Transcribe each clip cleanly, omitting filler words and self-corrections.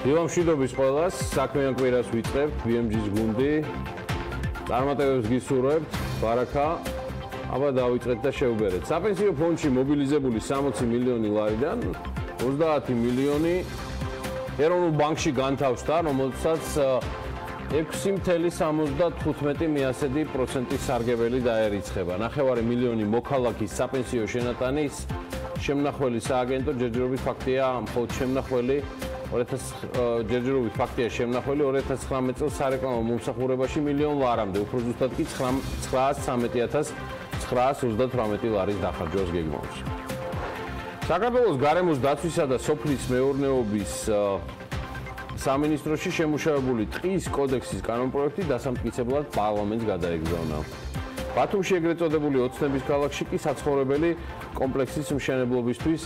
დილა მშვიდობის ყველას, საქმიან კვირას ვიწყებთ, BMG-ის გუნდი. წარმატებებს გისურვებთ, ბარაკა. აბა დავიწყეთ და შევბერეთ. საპენსიო ფონდში მობილიზებული 60 მილიონი ლარიდან 30 მილიონი ეროვნულ ბანკში განთავსდა, რომელსაც 6.75% სარგებელი დაერიცხება. 9 მილიონი მოქალაქის საპენსიო შენატანის შემნახველი სააგენტო ჯერჯერობით ფაქტია, მხოლოდ შემნახველი 2019 წელს სარეკლამო მომსახურებაში მილიონ ლარამდე, უფრო ზუსტად კი 913.928 ლარის დახარჯვას გეგმავს. საქართველოს გარემოს დაცვისა და სოფლის მეურნეობის სამინისტროში შემუშავებული ტყის კოდექსის კანონპროექტი დასამტკიცებლად პარლამენტს გადაეგზავნა. ბათუმში ეგრეთ წოდებული ოცნების ქალაქში კი საცხოვრებელი კომპლექსის მშენებლობისთვის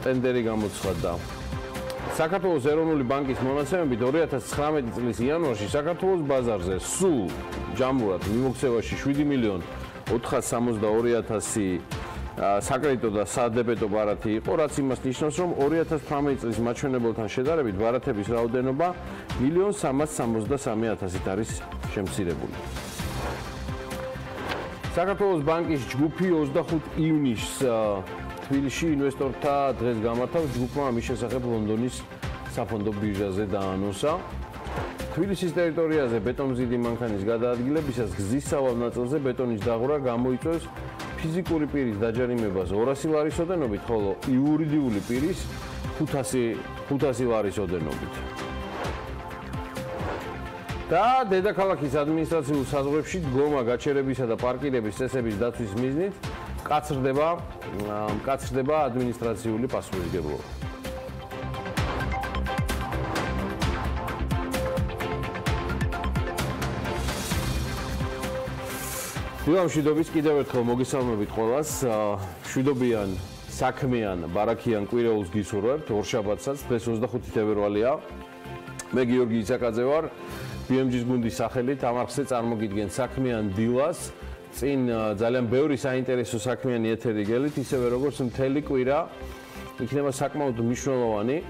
ტენდერი გამოცხადდა. საქართველოს ეროვნული ბანკის მონაცემებით 2019 წლის იანვარში საქართველოს ბაზარზე სულ ჯამურად მიმოქცევაში 7 მილიონ 462.000 საკრედიტო და სადებეტო ბარათი იყო, რაც იმას ნიშნავს, რომ 2018 წლის მაჩვენებელთან შედარებით ბარათების რაოდენობა 1.363.000-ით არის შემცირებული. საქართველოს ბანკის ჯგუფი 25 ივნისს თბილისში ინვესტორთა დღეს გამართავს, ჯგუფმა ამის შესახებ ლონდონის საფონდო ბირჟაზე დაანონსა. თბილისის ტერიტორიაზე ბეტონმზიდი მანქანის გადაადგილებისას გზის სავალ ნაწილზე ბეტონის დაღვრა გამოიწვევს ფიზიკური პირის დაჯარიმებას 200 ლარის ოდენობით, ხოლო იურიდიული პირის 500 ლარის ოდენობით. და დედაქალაქის ადმინისტრაციულ საზღვრებში დგომა, გაჩერებისა და პარკირების წესების დაცვის მიზნით მკაცრდება ადმინისტრაციული პასუხისმგებლობა. დილა მშვიდობის კიდევ ერთხელ მოგესალმებით ყველას. მშვიდობიან, საქმიან, ბარაქიან კვირეულს გისურვებთ. ორშაბათსაც, დღეს 25 თებერვალია. მე გიორგი ისაკაძე ვარ. BMG-ის გუნდის სახელით ამ არხზე წარმოგიდგენ საქმიან დილას. წინ ძალიან ბევრი საინტერესო საქმიანი ეთერი გელით, ისევე როგორც მთელი კვირა იქნება საკმაოდ მნიშვნელოვანი.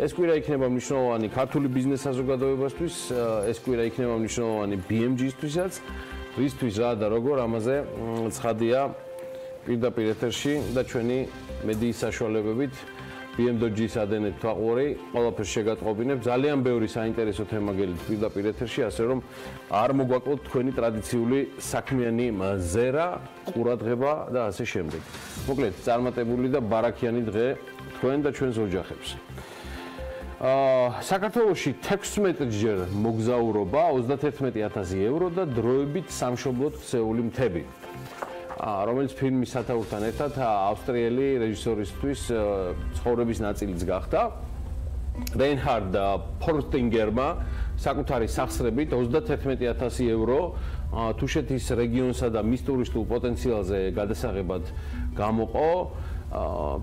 ეს კვირა იქნება მნიშვნელოვანი ქართული ბიზნეს საზოგადოებისთვის, ეს კვირა იქნება მნიშვნელოვანი BMG-ისთვისაც. დღისთვის რა და როგორ ამაზე ცხადია პირდაპირ ეთერში და ჩვენი მედიის საშუალებებით BMG-ის ადენეთ თვაყური ყველაფერს შეგატყობინებ. ძალიან ბევრი საინტერესო თემა გელით პირდაპირ ეთერში, ასე რომ არ მოგვაკლოთ თქვენი ტრადიციული საქმიანი ზერა, ყურადღება და ასე შემდეგ. მოკლედ, წარმატებული და ბარაქიანი დღე თქვენ და ჩვენს ოჯახებს. საქართველოში 16-ჯერ მოგზაურობა, 31.000 евро და დროებით სამშობლოდ ქცეული მთები. რომელიც ფილმის სათაურთან ერთად ავსტრიელი რეჟისორისთვის ცხოვრების ნაწილიც გახდა. რეინჰარდ ფორსტინგერმა საკუთარი სახსრებით 31.000 евро თუშეთის რეგიონსა და მის ტურისტულ პოტენციალზე გადასაღებად გამოყო.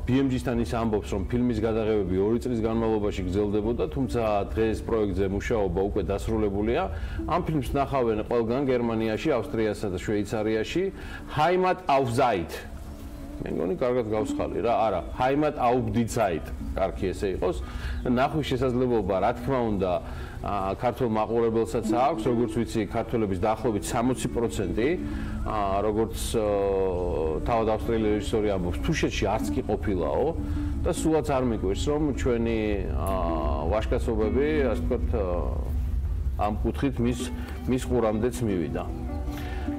BMG-სთან ის ამბობს, რომ ფილმის გადაღებები 2 წლის განმავლობაში გრძელდებოდა, თუმცა დღეს პროექტზე მუშაობა უკვე დასრულებულია. ამ ფილმს ნახავენ ყველგან გერმანიაში, ავსტრიასა და შვეიცარიაში. Heimat auf Zeit. მე მგონი კარგად გავსხალი რა, არა, Heimat auf die Zeit. კარგი ესე იყოს. ნახვის შესაძლებლობა, რა თქმა უნდა, ქართულ მაყურებელსაც აქვს, როგორც ვიცი, ქართველების დაახლოებით 60%, როგორც თავად ავსტრიელი რეჟისორი ამბობს, თუშეთში არც კი ყოფილაო და სულაც არ მიგვირს, რომ ჩვენი ვაჟკაცობები, ასე ვთქვათ, ამ კუთხით მის ყურამდეც მივიდა.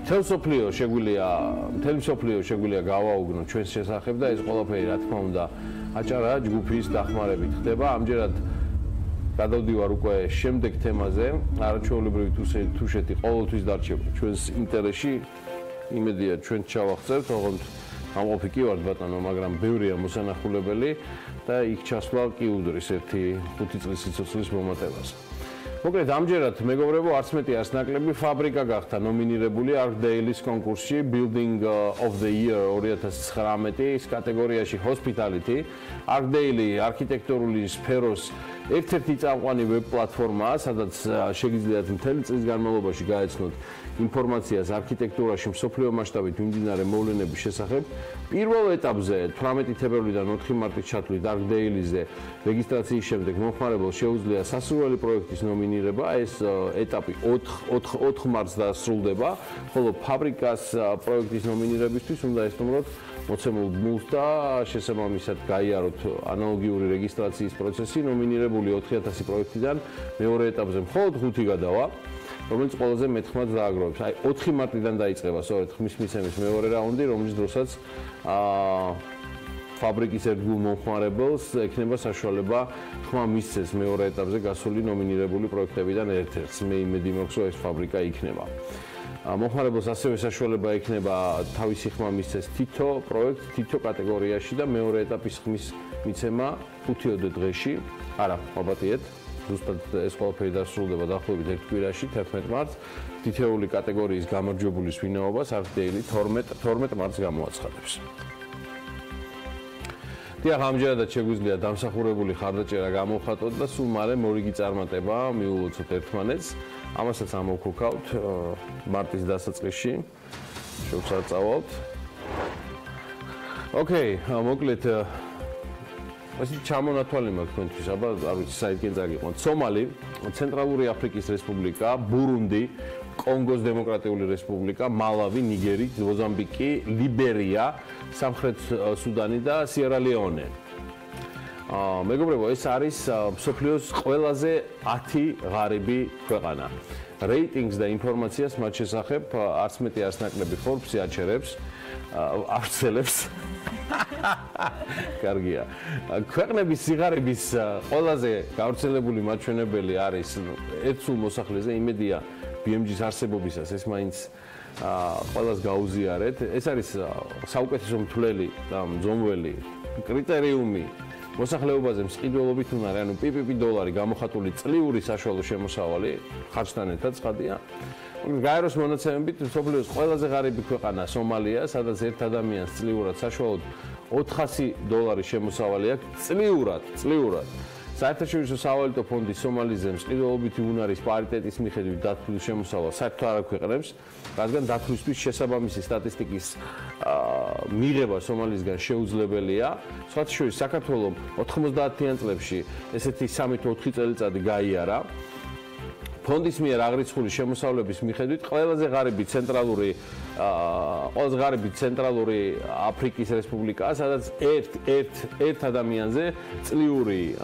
მთელი მსოფლიო შეგვიძლია გავაუგნოთ ჩვენს შესახებ და ეს ყველაფერი, რა თქმა უნდა, აჭარა ჯგუფის დახმარებით ხდება. ამჯერად გადავდივარ უკვე შემდეგ თემაზე, არაჩვეულებრივი თუშეთი ყოველთვის დარჩება ჩვენს ინტერესში. იმედია ჩვენ ჩავახცევთ, ოღონდ ამყოფი კი ვართ ბატონო, მაგრამ ბევრია მოსანახულებელი და იქ ჩასვლა კი უდრის ერთი 5 წლის სიცოცხლის მომატებას. მოკლედ ამჯერად მეგობრებო არც მეტი არც ნაკლები ფაბრიკა გახდა ნომინირებული Archdale-ის კონკურსში Building of the Year 2019-ის კატეგორიაში Hospitality. Archdale არქიტექტურული სფეროს ერთ-ერთი წამყვანი ვებ პლატფორმაა, სადაც შეგიძლიათ მთელი წლის განმავლობაში გაეცნოთ ინფორმაციას არქიტექტურაში მსოფლიო მასშტაბით მიმდინარე მოვლენების შესახებ. პირველ ეტაპზე 18 თებერვლიდან 4 მარტის ჩათვლით Archdale-ზე რეგისტრაციის შემდეგ მომხმარებელს შეუძლია სასურველი პროექტის ნომინირება. ეს ეტაპი 4 მარტს დასრულდება, ხოლო ფაბრიკას პროექტის ნომინირებისთვის უნდა ესტუმროთ მოცემულ ბმულს და შესაბამისად გაიაროთ ანალოგიური რეგისტრაციის პროცესი. ნომინირებული 4000 პროექტიდან მეორე ეტაპზე მხოლოდ 5 გადავა, რომელიც ყველაზე მეტ-ხმად დააგროვებს. აი 4 მარტიდან დაიწყება სწორედ ხმის მიცემის მეორე რაუნდი, რომლის დროსაც ფაბრიკის ერთგულ მომხმარებელს ექნება საშუალება ხმა მისცეს მეორე ეტაპზე გასული ნომინირებული პროექტებიდან ერთ-ერთს. მე იმედი მაქვს, რომ ეს ფაბრიკა იქნება. მომხმარებელს ასევე საშუალება ექნება თავისი ხმა მისცეს თითო პროექტ, თითო კატეგორიაში და მეორე ეტაპის ხმის მიცემა 5 დღეში. არა, მობატიეთ. ზუსტად ეს ყველაფერი დასრულდება დაახლოებით 1 კვირაში 11 მარტს. თითოეული კატეგორიის გამარჯვებულის ვინაობას Archdale 12 მარტს გამოაცხადებს. დიახ, ამჯერადაც შეგვიძლია დამსახურებული ხარდაჭერა გამოვხატოთ და სულ მალე მორიგი წარმატება მიულოცოთ ერთმანეთს. ამასაც ამოვქუქავთ მარტის დასაწყისში. შევსაწავალთ. ოკეი, მოკლედ ასე ჩამონათვალი მაქვს თქვენთვის, აბა არ ვიცი საერთოდ წაგიყვანთ. სომალი, ცენტრალური აფრიკის რესპუბლიკა, ბურუნდი, კონგოს დემოკრატიული რესპუბლიკა, მალავი, ნიგერი, მოზამბიკი, ლიბერია, სამხრეთ სუდანი და სიერა-ლეონე. მეგობრებო, ეს არის მსოფლიოს ყველაზე 10 ღარიბი ქვეყანა. რეიტინგს და ინფორმაციას მათ შესახებ არც მეტი არც ნაკლები Forbes-ი ავრცელებს. კარგია. ქვეყნების სიღარიბის ყველაზე გავრცელებული მაჩვენებელი არის ერთსულ მოსახლეზე, იმედია BMG-ის არსებობისას ეს მაინც ყველას გაუზიარეთ. ეს არის საუკეთესო მთვლელი და მძომველი კრიტერიუმი მოსახლეობაზე მსყიდველობით უნარი, ანუ PPP დოლარი გამოხატული წლიური საშუალო შემოსავალი ხარჯთან ერთად ცხადია. გაეროს მონაცემებით მსოფლიოს ყველაზე ღარიბი ქვეყანა სომალია, სადაც ერთ ადამიანს წლიურად საშუალოდ $400 შემოსავალი აქვს წლიურად. საერთაშორისო სავალუტო ფონდის სომალიზე მსყიდველობითი უნარის პარიტეტის მიხედვით დათვლილ შემოსავალს საერთოდ არ აქვეყნებს, რადგან დათვლისთვის შესაბამისი სტატისტიკის მიღება სომალისგან შეუძლებელია. სხვათა შორის საქართველოს 90-იან წლებში ესეთი 3-4 წელიწადი გაიარა. ფონდის მიერ აღრიცხული შემოსავლების მიხედვით ყველაზე ღარიბი ცენტრალური აფრიკის რესპუბლიკაა, სადაც ერთ ადამიანზე წლიური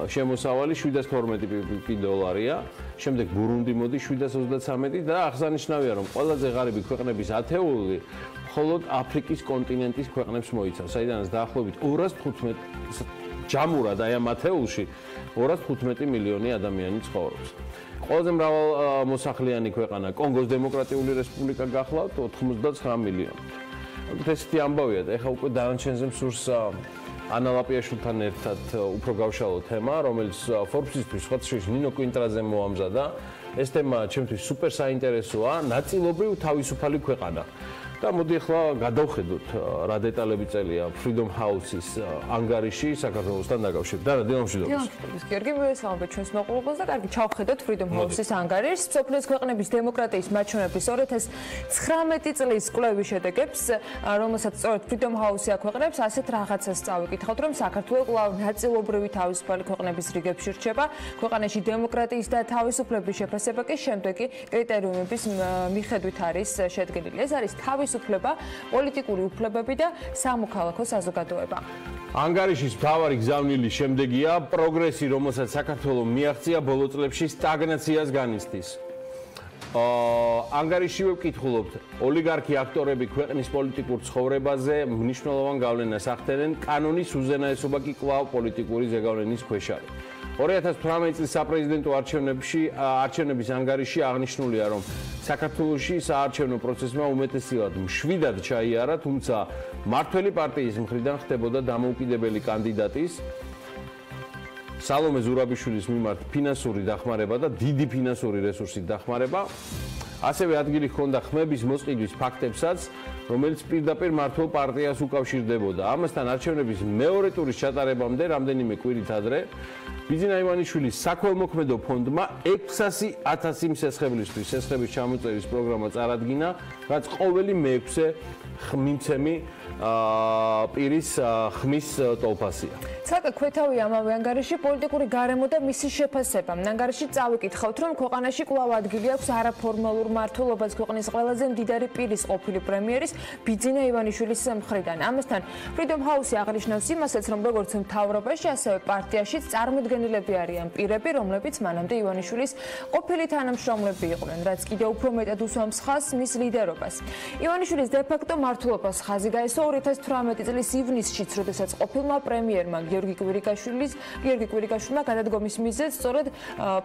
შემოსავალი $712. შემდეგ ბურუნდი მოდის 733 და აღსანიშნავია, რომ ყველაზე ღარიბი ქვეყნების ათეული მხოლოდ აფრიკის კონტინენტის ქვეყნებს მოიცავს, საიდანაც დაახლოებით 215 ჯამურად აი ამ ათეულში 215 მილიონი ადამიანი ცხოვრობს. ყველაზე მრავალმოსახლიანი ქვეყანა კონგოს დემოკრატიული რესპუბლიკა გახლავთ 99 მილიონი. ესეთი ამბავია და ეხლა უკვე დანარჩენზე მსურს ანალაპიაშვილთან ერთად უფრო გავშალო თემა, რომელიც Forbes-ისთვის სხვათა შორის ნინო კვინტრაზე მოამზადა. ეს თემა ჩემთვის სუპერ საინტერესოა, ნაწილობრივ თავისუფალი ქვეყანა. და მოდი ახლა გადავხედოთ რა დეტალები წელია Freedom House-ის ანგარიში საქართველოსთან დაკავშირებით. და დილამშვიდობის. გიორგი, მოგესალმებით ჩვენს მოყოლობას და კარგი ჩავხედოთ Freedom House-ის ანგარიშს. მსოფლიოს ქვეყნების დემოკრატიის მაჩვენებლის 2019 წლის კვლევის შედეგებს, რომელსაც სწორედ Freedom House-ი აქვეყნებს, ასეთ რაღაცას წავიკითხავთ, რომ საქართველო კვლავ ნაწილობრივი თავისუფალი ქვეყნების რიგებში რჩება. ქვეყანაში დემოკრატიის და თავისუფლების შეფასება კი შემდეგი კრიტერიუმების მიხედვით არის შედგენილი. ეს არის თავისუფლება, პოლიტიკური უფლებები და სამოქალაქო საზოგადოება. ანგარიშის მთავარი გზავნილი შემდეგია პროგრესი, რომელსაც საქართველო მიაღწია ბოლო წლებში სტაგნაციას განიცდის. ანგარიშივე ვკითხულობთ, ოლიგარქი აქტორები ქვეყნის პოლიტიკურ ცხოვრებაზე მნიშვნელოვან გავლენას ახდენენ, კანონის უზენაესობა კი კვლავ პოლიტიკური ზეგავლენის ქვეშ არის. 2018 წლის საპრეზიდენტო არჩევნების ანგარიში აღნიშნულია, რომ საქართველოში საარჩევნო პროცესმა უმეტესად მშვიდად ჩაიარა, თუმცა მმართველი პარტიის მხრიდან ხდებოდა დამოუკიდებელი კანდიდატის სალომე ზურაბიშვილის მიმართ ფინანსური დახმარება და დიდი ფინანსური რესურსით დახმარება. ასევე ადგილი ჰქონდა ხმების მოსყიდვის ფაქტებსაც, რომელიც პირდაპირ მართლ პარტიას უკავშირდებოდა. ამასთან არჩევნების მეორე ტურის ჩატარებამდე რამდენიმე კვირით ადრე ბიძინა ივანიშვილის საქველმოქმედო ფონდმა 600,000 მსესხებლისთვის სესხების ჩამოწერის პროგრამა წარადგინა, რაც ყოველი მეექვსე მიმცემი პირის ხმის ტოლფასია. ცალკე ქვეთავი ამავე ანგარიში პოლიტიკური გარემო და მისი შეფასება. ანგარიში წავიკითხავთ, რომ ქვეყანაში კვლავ ადგილი აქვს არაფორმალურ მმართველობას ქვეყნის ყველაზე მდიდარი პირის ყოფილი პრემიერის ბიძინა ივანიშვილის მხრიდან. ამასთან Freedom House აღნიშნავს იმასაც, რომ როგორც მთავრობაში, ასევე პარტიაში წარმოდგენილები არიან პირები, რომლებიც მანამდე ივანიშვილის ყოფილი თანამშრომლები იყვნენ, რაც კიდევ უფრო მეტად უსვამს ხაზს მის ლიდერობას. ივანიშვილის დე-ფაქტო მმართველობას ხაზი გაესვა 2018 წლის ივნისშიც, როდესაც ყოფილმა პრემიერმა გიორგი კვირიკაშვილმა გადადგომის მიზეზს სწორედ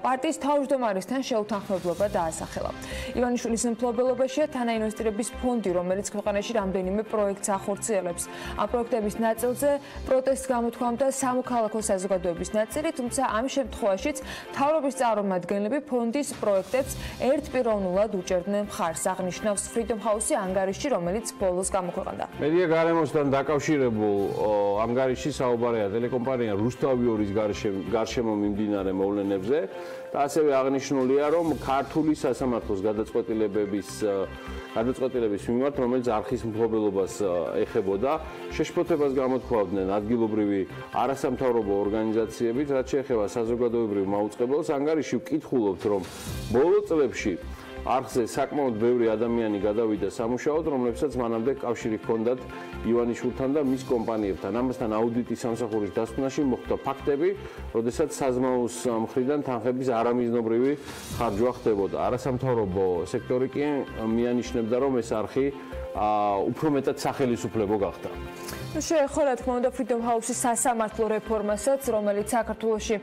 პარტიის თავმჯდომარესთან შეუთანხმებლობა დაასახელა. ივანიშვილის მფლობელობაშია თანაინვესტირების ფონდი, რომელიც ქვეყანაში რამდენიმე პროექტს ახორციელებს. ამ პროექტების ნაწილზე პროტესტს გამოთქვამდა სამოქალაქო საზოგადოების ნაწილი, თუმცა ამ შემთხვევაშიც მთავრობის წარმომადგენლები ფონდის პროექტებს ერთპიროვნულად უჭერდნენ მხარს, აღნიშნავს Freedom House-ი ანგარიში, რომელიც ბოლოს გამოქვეყნდა. მედია გარემოსთან დაკავშირებულ ანგარიში საუბარია ტელეკომპანია რუსთავი 2-ის გარშემო მიმდინარე მოვლენებზე და ასევე აღნიშნულია, რომ ქართული სასამართლოს გადაწყვეტილების მიმართ, რომელიც არხის მფლობელობას ეხებოდა, შეშფოთებას გამოთქვამდნენ ადგილობრივი არასამთავრობო ორგანიზაციებით, რაც შეეხება საზოგადოებრივ მაუწყებელს. ანგარიში ვკითხულობთ, რომ ბოლო წლებში არხზე საკმაოდ ბევრი ადამიანი გადავიდა სამუშაოდ, რომლებსაც მანამდე კავშირი ჰქონდათ ივანიშვილთან და მის კომპანიებთან. ამასთან აუდიტის სამსახურის დასკვნაში მოხვდა ფაქტები, როდესაც საზმაუს მხრიდან თანხების არამიზნობრივი ხარჯვა ხდებოდა. არასამთავრობო სექტორი კი მიანიშნებდა, რომ ეს არხი უფრო მეტად სახელისუფლებო გახდა. შეეხო რა თქმა უნდა Freedom House-ის სასამართლო რეფორმასაც, რომელიც საქართველოში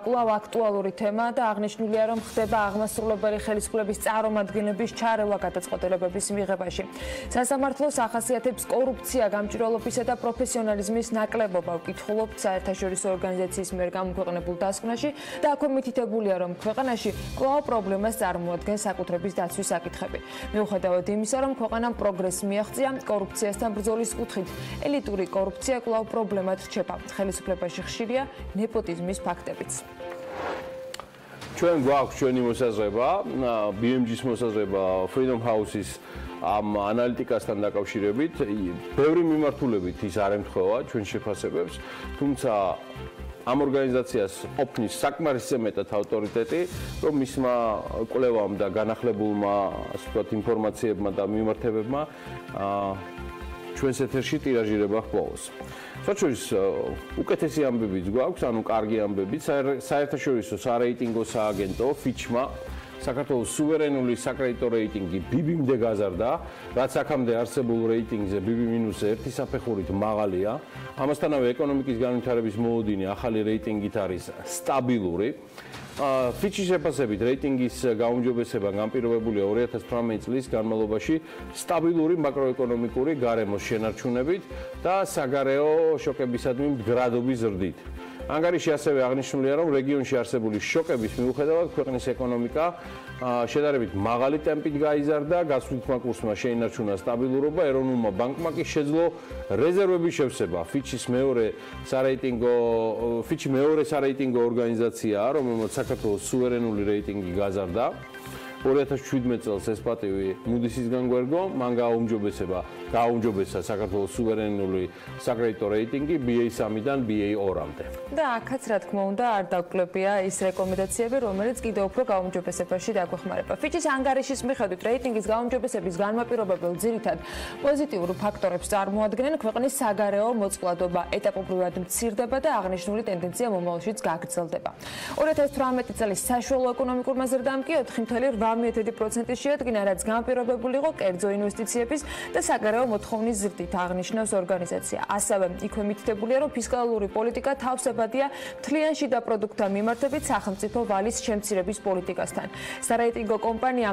კვლავ აქტუალური თემაა და აღნიშნულია, რომ ხდება აღმასრულებელი ხელისუფლების წარმომადგენლების ჩარევა გადაწყვეტილებების მიღებაში. სასამართლოს ახასიათებს კორუფცია, გამჭვირვალობისა და პროფესიონალიზმის ნაკლებობა. ვკითხულობთ საერთაშორისო ორგანიზაციის მიერ გამოქვეყნებულ დასკვნაში და აქვე მითითებულია, რომ ქვეყანაში კვლავ პრობლემას წარმოადგენს საკუთრების დაცვის საკითხები. მიუხედავად იმისა, რომ ქვეყანამ პროგრესს მიაღწია კორუფციასთან ბრძოლის კუთხით, ელიტური კორუფცია კვლავ პრობლემად რჩება. ხელისუფლებაში ხშირია ნეპოტიზმის ფაქტებიც. ჩვენ გვაქვს ჩვენი მოსაზრება, BMG-ის მოსაზრება Freedom House-ის ამ ანალიტიკასთან დაკავშირებით. ბევრი მიმართულებით ის არ ემთხვევა ჩვენ შეფასებებს, თუმცა ამ ორგანიზაციას ყოფნის საკმარისზე მეტად ავტორიტეტი, რომ მისმა კვლევამ და განახლებულმა, ასე ვთქვათ, ინფორმაციებმა და მიმართებებმა ჩვენს ეთერში ტირაჟირება ჰპოვოს. საერთაშორისო უკეთესი ამბებიც გვაქვს, ანუ კარგი ამბებიც. საერთაშორისო სარეიტინგო სააგენტო Fitch-მა საქართველოს სუვერენული საკრედიტო რეიტინგი BB-მდე გაზარდა, რაც აქამდე არსებულ რეიტინგზე BB-1 საფეხურით მაღალია. ამასთანავე ეკონომიკის განვითარების მოლოდინი ახალი რეიტინგით არის სტაბილური. Fitch-ის შეფასებით რეიტინგის გაუმჯობესება განპირობებულია 2018 წლის განმავლობაში სტაბილური მაკროეკონომიკური გარემოს შენარჩუნებით და საგარეო შოკებისადმი მდგრადობის ზრდით. ანგარიში ასევე აღნიშნულია, რომ რეგიონში არსებული შოკების მიუხედავად ქვეყნის ეკონომიკა შედარებით მაღალი ტემპით გაიზარდა, გასვლითმა კურსმა შეინარჩუნა სტაბილურობა, ეროვნულმა ბანკმა კი შეძლო რეზერვების შევსება. Fitch-ის მეორე სარეიტინგო ორგანიზაციაა, რომელმაც საქართველოს სუვერენული რეიტინგი გაზარდა. 2017 წელს ეს პატივი Moody's-ისგან გვერგო, მან გააუმჯობესა საქართველოს სუვერენული საკრედიტო რეიტინგი BA3-დან BA2-მდე. და აქაც რა თქმა უნდა არ დაგვკლებია ის რეკომენდაციები, რომელიც კიდევ უფრო გაუმჯობესებაში დაგვეხმარება. Fitch-ის ანგარიშის მიხედვით რეიტინგის გაუმჯობესების განმაპირობებელ ძირითად პოზიტიურ ფაქტორებს წარმოადგენენ ქვეყნის საგარეო მოწყვლადობა ეტაპობრივად მცირდება და აღნიშნული ტენდენცია მომავალშიც გაგრძელდება. 2018 წლის საშუალო ეკონომიკურმა ზრდამ კი 4.8 8.8% შეადგინა, რაც განპირობებული იყო კერძო ინვესტიციების და საგარეო მოთხოვნის ზრდით, აღნიშნავს ორგანიზაცია. ასევე იქვე მითითებულია, რომ ფისკალური პოლიტიკა თავსებადია მთლიან შიდა პროდუქტთან მიმართებით სახელმწიფო ვალის შემცირების პოლიტიკასთან. სარეიტინგო კომპანია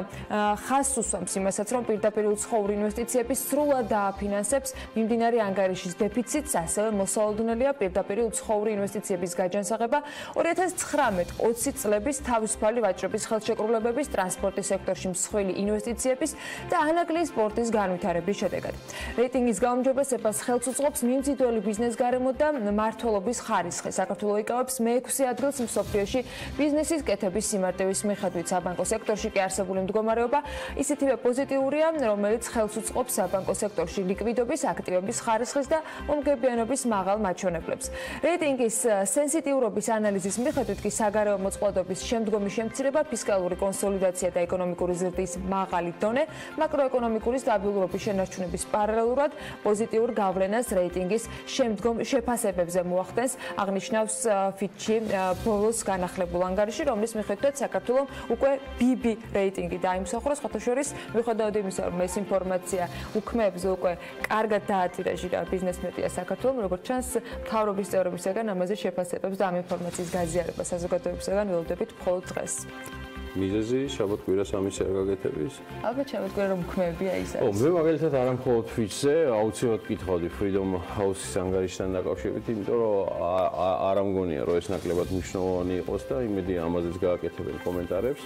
ხაზს უსვამს იმასაც, რომ პირდაპირ უცხოური ინვესტიციების სრულად დააფინანსებს მიმდინარე ანგარიშის დეფიციტს, ასევე მოსალოდნელია პირდაპირ უცხოური ინვესტიციების გაჯანსაღება 2019-20 წლების თავისუფალი ვაჭრობის ხელშეკრულებების, ტრანსპორტის სექტორში მსხვილი ინვესტიციების და ანაკლიის სპორტის განვითარების შედეგად. რეიტინგის გაუმჯობესებას ხელს უწყობს მიმზიდველი ბიზნეს გარემო და მმართველობის ხარისხი. საქართველო იკავებს მე-6 ადგილს მსოფლიოში ბიზნესის კეთების სიმარტივის მიხედვით. საბანკო სექტორში კი არსებული მდგომარეობა ისეთივე პოზიტიურია, რომელიც ხელს უწყობს საბანკო სექტორში ლიკვიდობის, აქტივების ხარისხის და მომგებიანობის მაღალ მაჩვენებლებს. რეიტინგის სენსიტიურობის ანალიზის მიხედვით კი საგარეო მოწყვლადობის შემდგომი შემცირება, ფისკალური კონსოლიდაცია და ეკონომიკური ზრდის მაღალი დონე, მაკროეკონომიკური სტაბილურობის შენარჩუნების პარალელურად პოზიტიურ გავლენას რეიტინგის შემდგომ შეფასებებზე მოახდენს, აღნიშნავს Fitch-ი ბოლოს განახლებულ ანგარიში, რომლის მიხედვითაც საქართველომ უკვე BB რეიტინგი დაიმსახურა, სხვათა შორის მიუხედავად იმისა, რომ ეს ინფორმაცია უქმეებზე უკვე კარგად დაატირაჟირა ბიზნესმედია საქართველოს, როგორც ჩანს, მთავრობის წევრებისგან ამაზე შეფასებებს და ამ ინფორმაციის გაზიარება საზოგადოებისგან ველოდებით მხოლოდ დღეს. მიზეზი შაბათ კვირას ამის არ გაგეთების? ალბათ შაბათ კვირა რომ ქმებია ის არის. მე მაგალითად არ ამხოლოდ Fitch-ზე, აუცილებლად კითხავდი Freedom House-ის ანგარიშთან დაკავშირებით, იმიტომ რომ არ ამგონია, რომ ეს ნაკლებად მნიშვნელოვანი იყოს და იმედია ამაზეც გააკეთებენ კომენტარებს.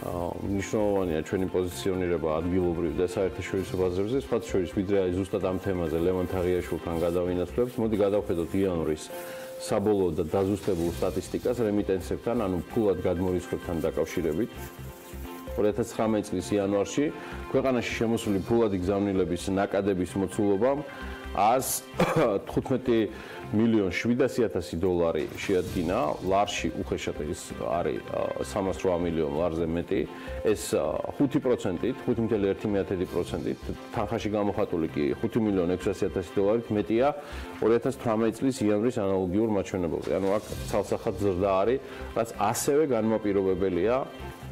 მნიშვნელოვანია ჩვენი პოზიციონირება ადგილობრივ და საერთაშორისო ბაზრებზე, სხვათა შორის ვიდრე ზუსტად ამ თემაზე ლევან თაღიაშვილთან გადავინაცვლებთ, მოდი გადავხედოთ იანვრის საბოლოო და დაზუსტებულ სტატისტიკას რემიტენსებთან, ანუ ფულად გადმორიცხვებთან დაკავშირებით. 2019 წლის იანვარში ქვეყანაში შემოსული ფულადი გზავნილების ნაკადების მოცულობა 115.700.000 დოლარი შეადგინა, ლარში უხეშად ის არის 308 მილიონ ლარზე მეტი, ეს 5%-ით, 5.1%-ით, თანხაში გამოხატული კი 5.600.000 დოლარით მეტია 2018 წლის იანვრის ანალოგიურ მაჩვენებელზე. ანუ აქ ცალსახად ზრდა არის, რაც ასევე განმაპირობებელია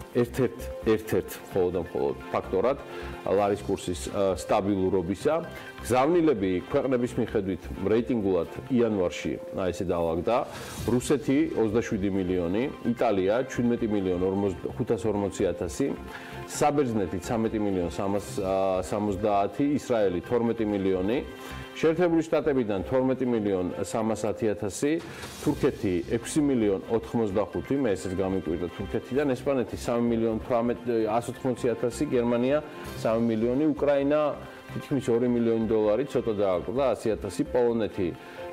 ერთ-ერთ მხოლოდ ფაქტორად ლარის კურსის სტაბილურობისა. გზავნილები ქვეყნების მიხედვით რეიტინგულად იანვარში ესე დაალაგდა. რუსეთი 27 მილიონი, იტალია 17.540.000, საბერძნეთი 13.370.000, ისრაელი 12 მილიონი, შეერთებული შტატებიდან 12.310.000, თურქეთი 6.085.000, მე ესეც გამიკვირდა თურქეთიდან, ესპანეთი 3.180.000, გერმანია 3 მილიონი, უკრაინა თითქმის 2 მილიონი დოლარი, ცოტა დააკლდა 100.000, პოლონეთი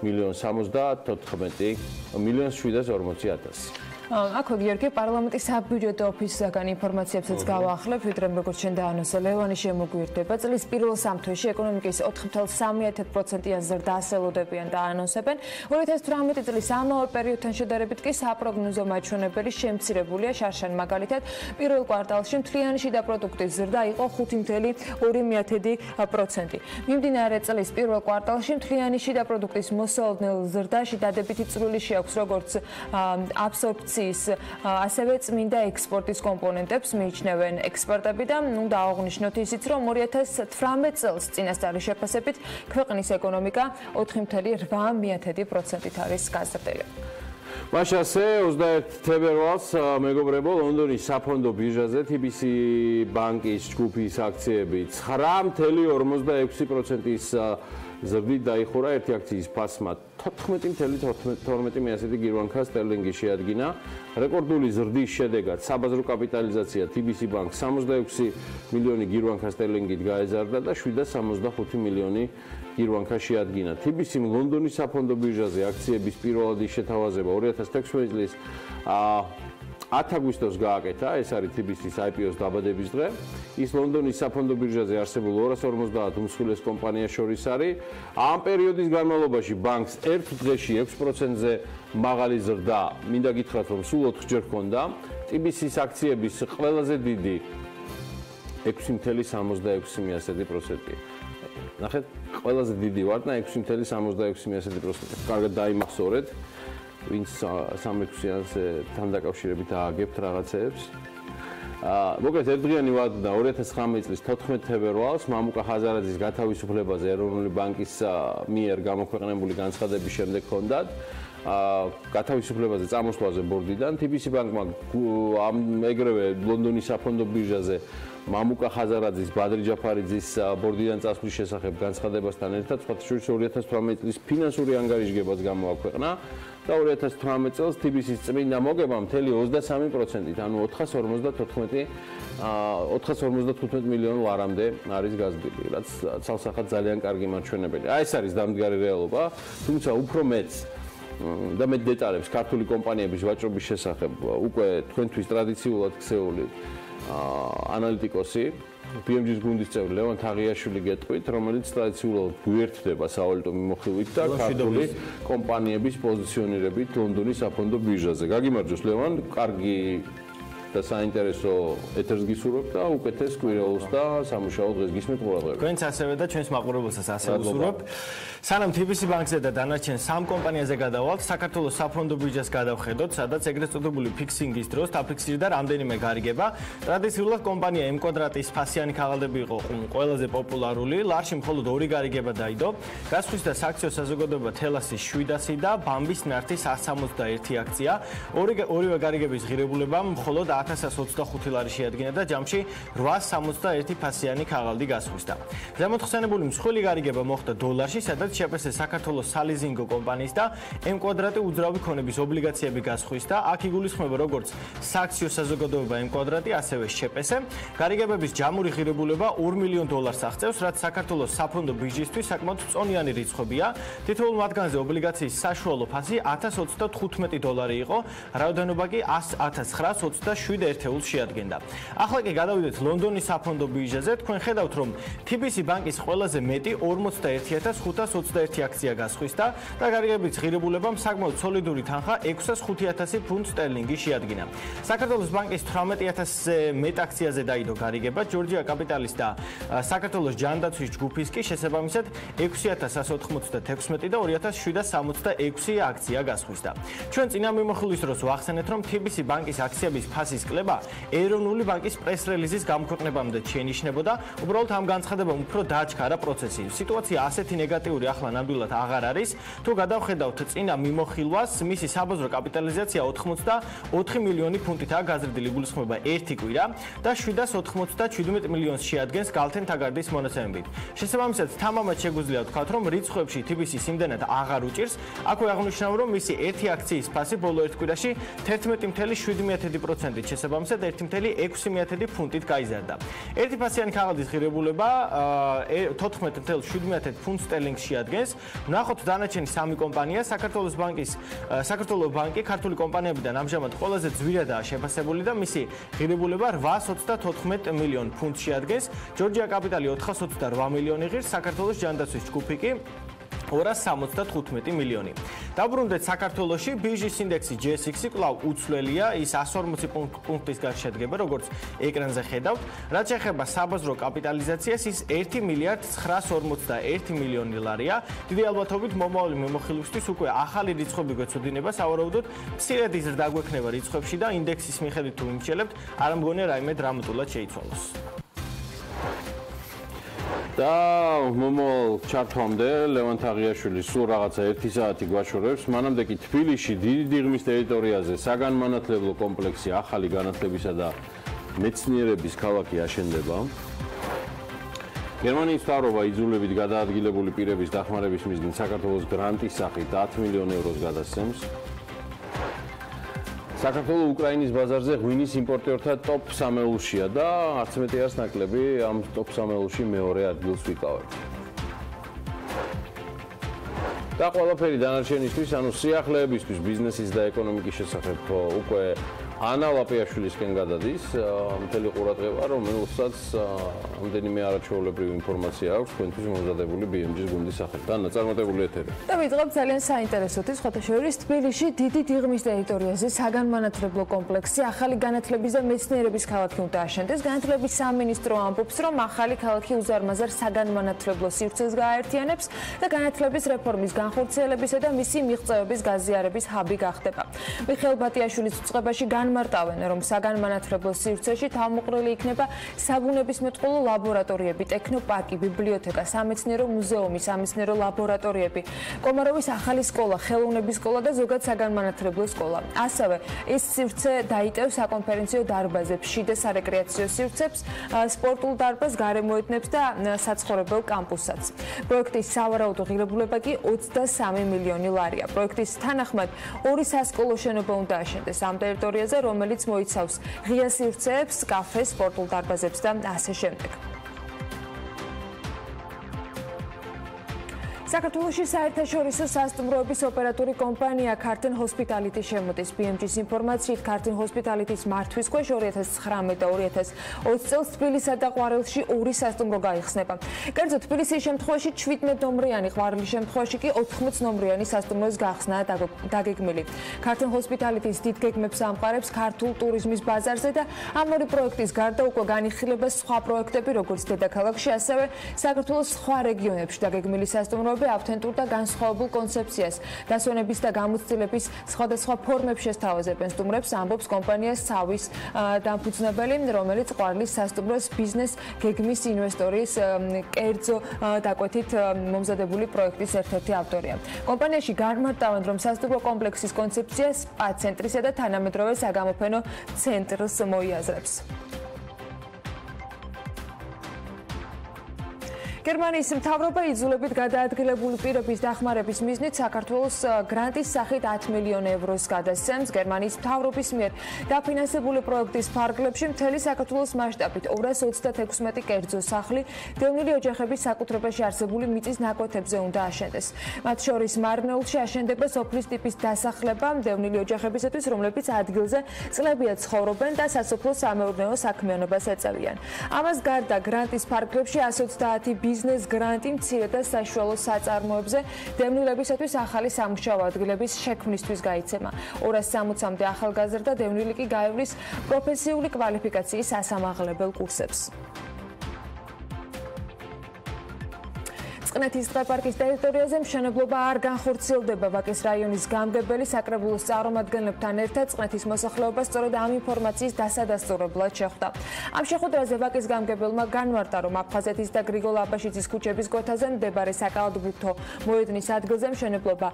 1.074.000. აქვე გიორგი პარლამენტის საბიუჯეტო ოფისისგან ინფორმაციებსაც გავაახლებ, ვიდრე როგორც შენ დაანონსე, ლევანი შემოგვირდება. წლის პირველ სამთვეში ეკონომიკის 4.3%-იან ზრდა ასელოდებიან და ანონსებენ. 2018 წლის ამავე პერიოდთან შედარებით კი საპროგნოზო მაჩვენებელი შემცირებულია, შარშან მაგალითად, პირველ კვარტალში მთლიანი შიდა პროდუქტის ზრდა იყო 5.2%. მიმდინარე წლის პირველ კვარტალში მთლიანი შიდა პროდუქტის მოსალოდნელ ზრდაში დადებითი წვლილი შეაქვს როგორც აბსორბციის ასევე წმინდა ექსპორტის კომპონენტებს მიიჩნევენ ექსპერტები და უნდა აღვნიშნოთ ისიც, რომ 2018 წელს წინასწარი შეფასებით ქვეყნის ეკონომიკა 4.8%-ით არის გაზრდილი. მაშინ ასე 21 თებერვალს მეგობრებო, ლონდონის საფონდო ბირჟაზე TBC ბანკის ჯგუფის აქციები 9.46%-ის ზრდით დაიხურა, ერთი აქციის ფასმა 14.12 გირვანქა სტერლინგი შეადგინა. რეკორდული ზრდის შედეგად საბაზრო კაპიტალიზაცია TBC ბანკს 66 მილიონი გირვანქა სტერლინგით გაეზარდა და 765 მილიონი გირვანქა შეადგინა. TBC ლონდონის საფონდო ბირჟაზე აქციების პირველადი შეთავაზება 2016 წლის 10 აგვისტოს გააკეთა, ეს არის TBC-ის IPO-ს დაბადების დღე. ის ლონდონის საფონდო ბირჟაზე არსებულ 250 უმსხვილეს კომპანიას შორის არის. ამ პერიოდის განმავლობაში ბანკს ერთ დღეში 6%-ზე მაღალი ზრდა, მინდა გითხრათ, რომ სულ 4-ჯერ ჰქონდა. TBC-ის აქციების ყველაზე დიდი 6.66%. ნახეთ, ყველაზე დიდი ვარ და 6.66%. კარგად დაიმახსოვრეთ. ვინც 3-6-იანს თან დაკავშირებით ააგებთ რაღაცეებს. მოკლედ ერთდღიანი ვადა 2019 წლის 14 თებერვალს მამუკა ხაზარაძის გათავისუფლებაზე ეროვნული ბანკის მიერ გამოქვეყნებული განცხადების შემდეგ ჰქონდათ გათავისუფლებაზე წამოსვლაზე ბორდიდან TBC ბანკმა ეგრევე ლონდონის საფონდო ბირჟაზე მამუკა ხაზარაძის, ბადრი ჯაფარიძის ბორდიდან წასვლის შესახებ განცხადებასთან ერთად სხვა შორის 2018 წლის ფინანსური ანგარიშგებაც გამოაქვეყნა და 2018 წელს TBC-ის წმინდა მოგება მთელი 23%-ით, ანუ 455 მილიონ ლარამდე არის გაზრდილი, რაც ცალსახად ძალიან კარგი მაჩვენებელი. ეს არის დამდგარი რეალობა, თუმცა უფრო მეც და მე დეტალებს ქართული კომპანიების ვაჭრობის შესახებ უკვე თქვენთვის ტრადიციულად ქცეული ანალიტიკოსი BMG-ის გუნდის წევრი ლევან თაღიაშვილი გეტყვით, რომელიც ტრადიციულად გვერდდება სავალუტო მიმოხილვით და ქართული კომპანიების პოზიციონირებით ლონდონის საფონდო ბირჟაზე. გაგიმარჯოს ლევან, კარგი და საინტერესო ეთერს გისურვებთ და უკეთეს კვირაულს და სამუშაო დღეს გისმენთ ყურადღებით. თქვენც ასევე და ჩვენს მაყურებელსაც ასევე ვსურვებთ. სანამ TBC ბანკზე და დანარჩენ სამ კომპანიაზე გადავალთ, საქართველოს საფონდო ბირჟას გადავხედოთ, სადაც ეგრეთ წოდებული ფიქსინგის დროს დაფიქსირდა რამდენიმე გარიგება. ტრადიციულად კომპანია M კვადრატის ფასიანი ქაღალდები იყო ყველაზე პოპულარული, ლარში მხოლოდ ორი გარიგება დაიდო. გასხვის და სააქციო საზოგადოება თელასის 700 და ბამბის ნართის 161 აქცია. ორივე გარიგების ღირებულება მხოლოდ 1025 ლარი შეადგინა და ჯამში 861 ფასიანი ქაღალდი გასხვისდა. ზემოთხსენებული მსხვილი გარიგება მოხდა დოლარში, სადაც შეფასება საქართველოს სალიზინგო კომპანიის და M კვადრატი უძრავი ქონების ობლიგაციები გასხვისდა. აქ იგულისხმება როგორც სააქციო საზოგადოება M კვადრატი, ასევე შეფასება. გარიგებების ჯამური ღირებულება $2 მილიონ აღწევს, რაც საქართველოს საფონდო ბირჟისთვის საკმაოდ წონიანი რიცხვებია. თითოეულ მათგანზე ობლიგაციის საშუალო ფასი $1095 იყო, რაოდენობა კი 1927 ერთეულს შეადგენდა. ახლა კი გადავიდეთ ლონდონის საფონდო ბირჟაზე. თქვენ ხედავთ, რომ TBC ბანკის ყველაზე მეტი 41521 აქცია გასხვისდა და გარიგების ღირებულებამ საკმაოდ სოლიდური თანხა 605000 ფუნტ სტერლინგი შეადგინა. საქართველოს ბანკის 18000-ზე მეტ აქციაზე დაიდო გარიგება, ჯორჯია კაპიტალის და საქართველოს ჯანდაცვის ჯგუფის კი შესაბამისად 6196 და 2766 აქცია გასხვისდა. ჩვენ წინა მიმოხილვის დროს ვახსენეთ, რომ TBC ბანკის აქციების ფასის კლება ეროვნული ბანკის პრეს-რელიზის გამოქვეყნებამდე შეინიშნებოდა. უბრალოდ ამ განცხადებამ უფრო დააჩქარა პროცესი. სიტუაცია ასეთი ნეგატიური ახლა ნამდვილად აღარ არის. თუ გადავხედავთ წინა მიმოხილვას, მისი საბაზრო კაპიტალიზაცია 84 მილიონი ფუნტითაა გაზრდილი, იგულისხმება 1 კვირა და 797 მილიონს შეადგენს გალთენ-თაგარდის მონაცემებით. შესაბამისად, თამამად შეგვიძლია ვთქვათ, რომ რიცხვებში TBC-ს იმდენად აღარ უჭირს. აქვე აღნიშნავ, რომ მისი ერთი აქციის ფასი ბოლო ერთ კვირაში 11.7%-ით, შესაბამისად 1.6 ფუნტით გაიზარდა. ერთი ფასიანი ქაღალდის ღირებულება 14.7 ფუნტ სტერლინგს შეადგენს. ვნახოთ დანარჩენი სამი კომპანია, საქართველოს ბანკი ქართული კომპანიებიდან ამჟამად ყველაზე ძვირადაა შეფასებული და მისი ღირებულება 824 მილიონ ფუნტს შეადგენს. ჯორჯია კაპიტალი 428 მილიონი ღირს, საქართველოს ჯანდაცვის ჯგუფი კი 275 მილიონი. დაბრუნდეთ საქართველოში, ბირჟის ინდექსი JSX კვლავ უცვლელია, ის 140 პუნქტის გარშე შედგება, როგორც ეკრანზე ხედავთ. რაც შეეხება საბაზრო კაპიტალიზაციას, ის 1 მილიარდ 941 მილიონი ლარია. დიდი ალბათობით მომავალი მიმოხილვისთვის უკვე ახალი რიცხვები გვეცოდინება, სავარაუდოდ მცირედ იზრდა გვექნება რიცხვებში და ინდექსის მიხედვით თუ ვიმჩნევთ, არ მგონია რაიმე დრამატულად შეიცვალოს. და მომავალ ჩართვამდე ლევან თაღიაშვილი სულ რაღაცა 1 საათი გვაშორებს. მანამდე კი თბილისში დიდი დიღმის ტერიტორიაზე საგანმანათლებლო კომპლექსი ახალი განათლებისა და მეცნიერების ქალაქი აშენდება. გერმანიის მთავრობა იძულებით გადაადგილებული პირების დახმარების მიზნით საქართველოს გრანტის სახით 10 მილიონ ევროს გადასცემს. საქართველოს უკრაინის ბაზარზე ღვინის იმპორტიორთა ტოპ 3-ში და არც მეტი არც ნაკლები ამ ტოპ 3-ში მეორე ადგილს ვიკავებთ. და ყველაფერი დანარჩენისთვის, ანუ სიახლეებისთვის, ბიზნესის და ეკონომიკის შესახებ უკვე ანა ლაპიაშვილისკენ გადადის მთელი ყურადღება, რომელსაც ამდენიმე არაჩვეულებრივი ინფორმაცია აქვს თქვენთვის მომზადებული BMG-ის გუნდის სახით. დანა, წარმატებული ეთერი. და ვიწყებ ძალიან საინტერესოთი, სხვათა შორის თბილისში დიდი დიღმის ტერიტორიაზე საგანმანათლებლო კომპლექსი ახალი განათლების და მეცნიერების ქალაქი უნდა აშენდეს. განათლების სამინისტრო ამბობს, რომ ახალი ქალაქი უზარმაზარ საგანმანათლებლო სივრცეს გააერთიანებს და განათლების რეფორმის განხორციელებისა და მისი მიღწევების გაზიარების ჰაბი გახდება. მიხეილ ბატიაშვილის უწყებაში განმარტავენ, რომ საგანმანათლებლო სივრცეში თავმოყრილი იქნება საბუნებისმეტყველო ლაბორატორიები, ტექნოპარკი, ბიბლიოთეკა, სამეცნიერო მუზეუმი, სამეცნიერო ლაბორატორიები, კომაროვის ახალი სკოლა, ხელოვნების სკოლა და ზოგად საგანმანათლებლო სკოლა. ასევე ეს სივრცე დაიტევს საკონფერენციო დარბაზებს, შიდა სარეკრეაციო სივრცებს, სპორტულ დარბაზს, გარემოედნებს და საცხოვრებელ კამპუსსაც. პროექტის სავარაუდო ღირებულება კი 23 მილიონი ლარია. პროექტის თანახმად ორი სასკოლო შენობა უნდა აშენდეს ამ ტერიტორიაზე, რომელიც მოიცავს ღია სივრცეებს, კაფეს, სპორტულ დარბაზებს და ასე შემდეგ. საქართველოში საერთაშორისო სასტუმროების ოპერატორი კომპანია Carlton Hospitality შემოდის. BMG-ის ინფორმაციით, Carlton Hospitality-ის მართვის ქვეშ 2019 და 2020 წელს თბილისსა და ყვარელში ორი სასტუმრო გაიხსნება. კერძოდ, თბილისის შემთხვევაში 17 ნომრიანი, ყვარელის შემთხვევაში კი 80 ნომრიანი სასტუმროს გახსნა დაგეგმილი. Carlton Hospitality-ის დიდ გეგმებს ამყარებს ქართულ ტურიზმის ბაზარზე და ამ ორი პროექტის გარდა უკვე განიხილება სხვა პროექტები, როგორც დედაქალაქში, ასევე საქართველოს სხვა რეგიონებში დაგეგმილი სასტუმროები ავთენტურ და განსხვავებულ კონცეფციას, დასვენების და გამოცდილების სხვადასხვა ფორმებს შესთავაზებენ სტუმრებს, ამბობს კომპანია სავის დამფუძნებელი, რომელიც ყვარლის სასტუმროს ბიზნეს გეგმის ინვესტორის კერძო დაკვეთით მომზადებული პროექტის ერთ-ერთი ავტორია. კომპანიაში განმარტავენ, რომ სასტუმრო კომპლექსის კონცეფცია სპა ცენტრისა და თანამედროვე საგამოფენო ცენტრს მოიაზრებს. გერმანიის მთავრობა იძულებით გადაადგილებული პირების დახმარების მიზნით საქართველოს გრანტის სახით 10 მილიონ ევროს გადასცემს. გერმანიის მთავრობის მიერ დაფინანსებული პროექტის ფარგლებში მთელი საქართველოს მასშტაბით 236 კერძო სახლი დევნილი ოჯახების საკუთრებაში არსებული მიწის ნაკვეთებზე უნდა აშენდეს. მათ შორის მარნეულში აშენდება სოფლის ტიპის დასახლება დევნილი ოჯახებისათვის, რომლებიც ადგილზე წლებია ცხოვრობენ და სასოფლო-სამეურნეო საქმიანობას ეწევიან. ამას გარდა გრანტის ფარგლებში 130 ბიზნეს გრანტი მცირე და საშუალო საწარმოებზე დევნილებისათვის ახალი სამუშაო ადგილების შექმნისთვის გაიცემა. 260-მდე ახალგაზრდა დევნილი კი გაივლის პროფესიული კვალიფიკაციის სასამაღლებელ კურსებს. წყნეთის ტყეპარკის ტერიტორიაზე მშენებლობა არ განხორციელდება. ვაკის რაიონის გამგებელი საკრებულოს წარმომადგენლებთან ერთად წყნეთის მოსახლეობა სწორედ ამ ინფორმაციის დასადასტურებლად შეხვდა. ამ შეხვედრაზე ვაკის გამგებელმა განმარტა, რომ აფხაზეთის და გრიგოლ აბაშიძის ქუჩების გვერდზე მდებარე საკალათბურთო მოედნის ადგილზე მშენებლობა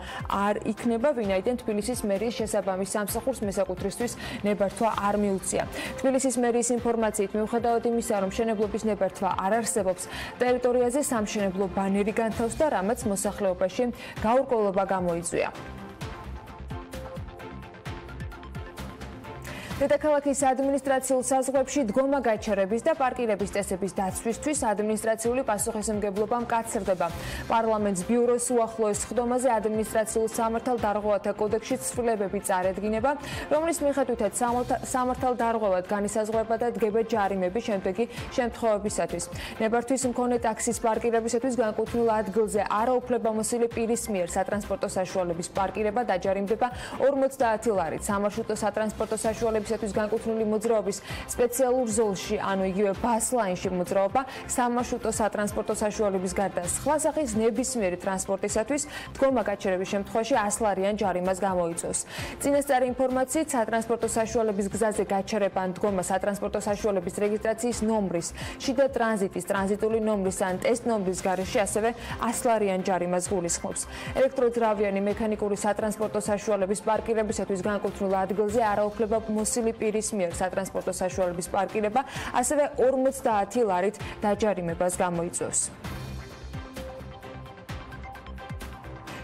არ იქნება, ვინაიდან თბილისის მერიის შესაბამის სამსახურს მესაკუთრისთვის ნებართვა არ მიუწია. თბილისის მერიის ინფორმაციით, მიუხედავად იმისა, რომ მშენებლობის ნებართვა არ არსებობს, ტერიტორიაზე სამშენებლო ბანერი განთავს და რამაც მოსახლეობაში გაურკვევლობა გამოიწვია. დედაქალაქის ადმინისტრაციულ საზღვრებში დგომა გაჩერების და პარკირების წესების დაცვისთვის ადმინისტრაციული პასუხისმგებლობა მკაცრდება. პარლამენტს ბიუროს უახლოეს სხდომაზე ადმინისტრაციულ სამართალდარღვევათა კოდექსში ცვლილებები წარედგინება, რომლის მიხედვითაც სამართალდარღვევად განისაზღვრება და დგება ჯარიმები შემდეგი შემთხვევებისათვის. ნებართვის მქონე ტაქსის პარკირებისათვის განკუთვნილ ადგილზე არაუფლებამოსილი პირის მიერ სატრანსპორტო საშუალების პარკირება დაჯარიმდება 50 ლარით. სამარშრუტო სატრანსპორტო საშუალებისათვის განკუთვნილი მოძრაობის სპეციალურ ზოლში, ანუ იგივე ბასლაინში მოძრაობა სამარშრუტო სატრანსპორტო საშუალების გარდა სხვა სახის ნებისმიერი ტრანსპორტისათვის დგომა გაჩერების შემთხვევაში 100 ლარიან ჯარიმას გამოიწვევს. წინასწარი ინფორმაციით, სატრანსპორტო საშუალების გზაზე გაჩერება ან დგომა სატრანსპორტო საშუალების რეგისტრაციის ნომრის, შიდა ტრანზიტის, ტრანზიტული ნომრის ან ტესტ ნომრის გარეშე ასევე 100 ლარიან ჯარიმას გულისხმობს. ელექტროძრავიანი მექანიკური სატრანსპორტო საშუალების პარკირებისათვის განკუთვნილ ადგილზე არაუფლებამოსილი პირის მიერ სატრანსპორტო საშუალების პარკირება ასევე 50 ლარით დაჯარიმებას გამოიწვევს.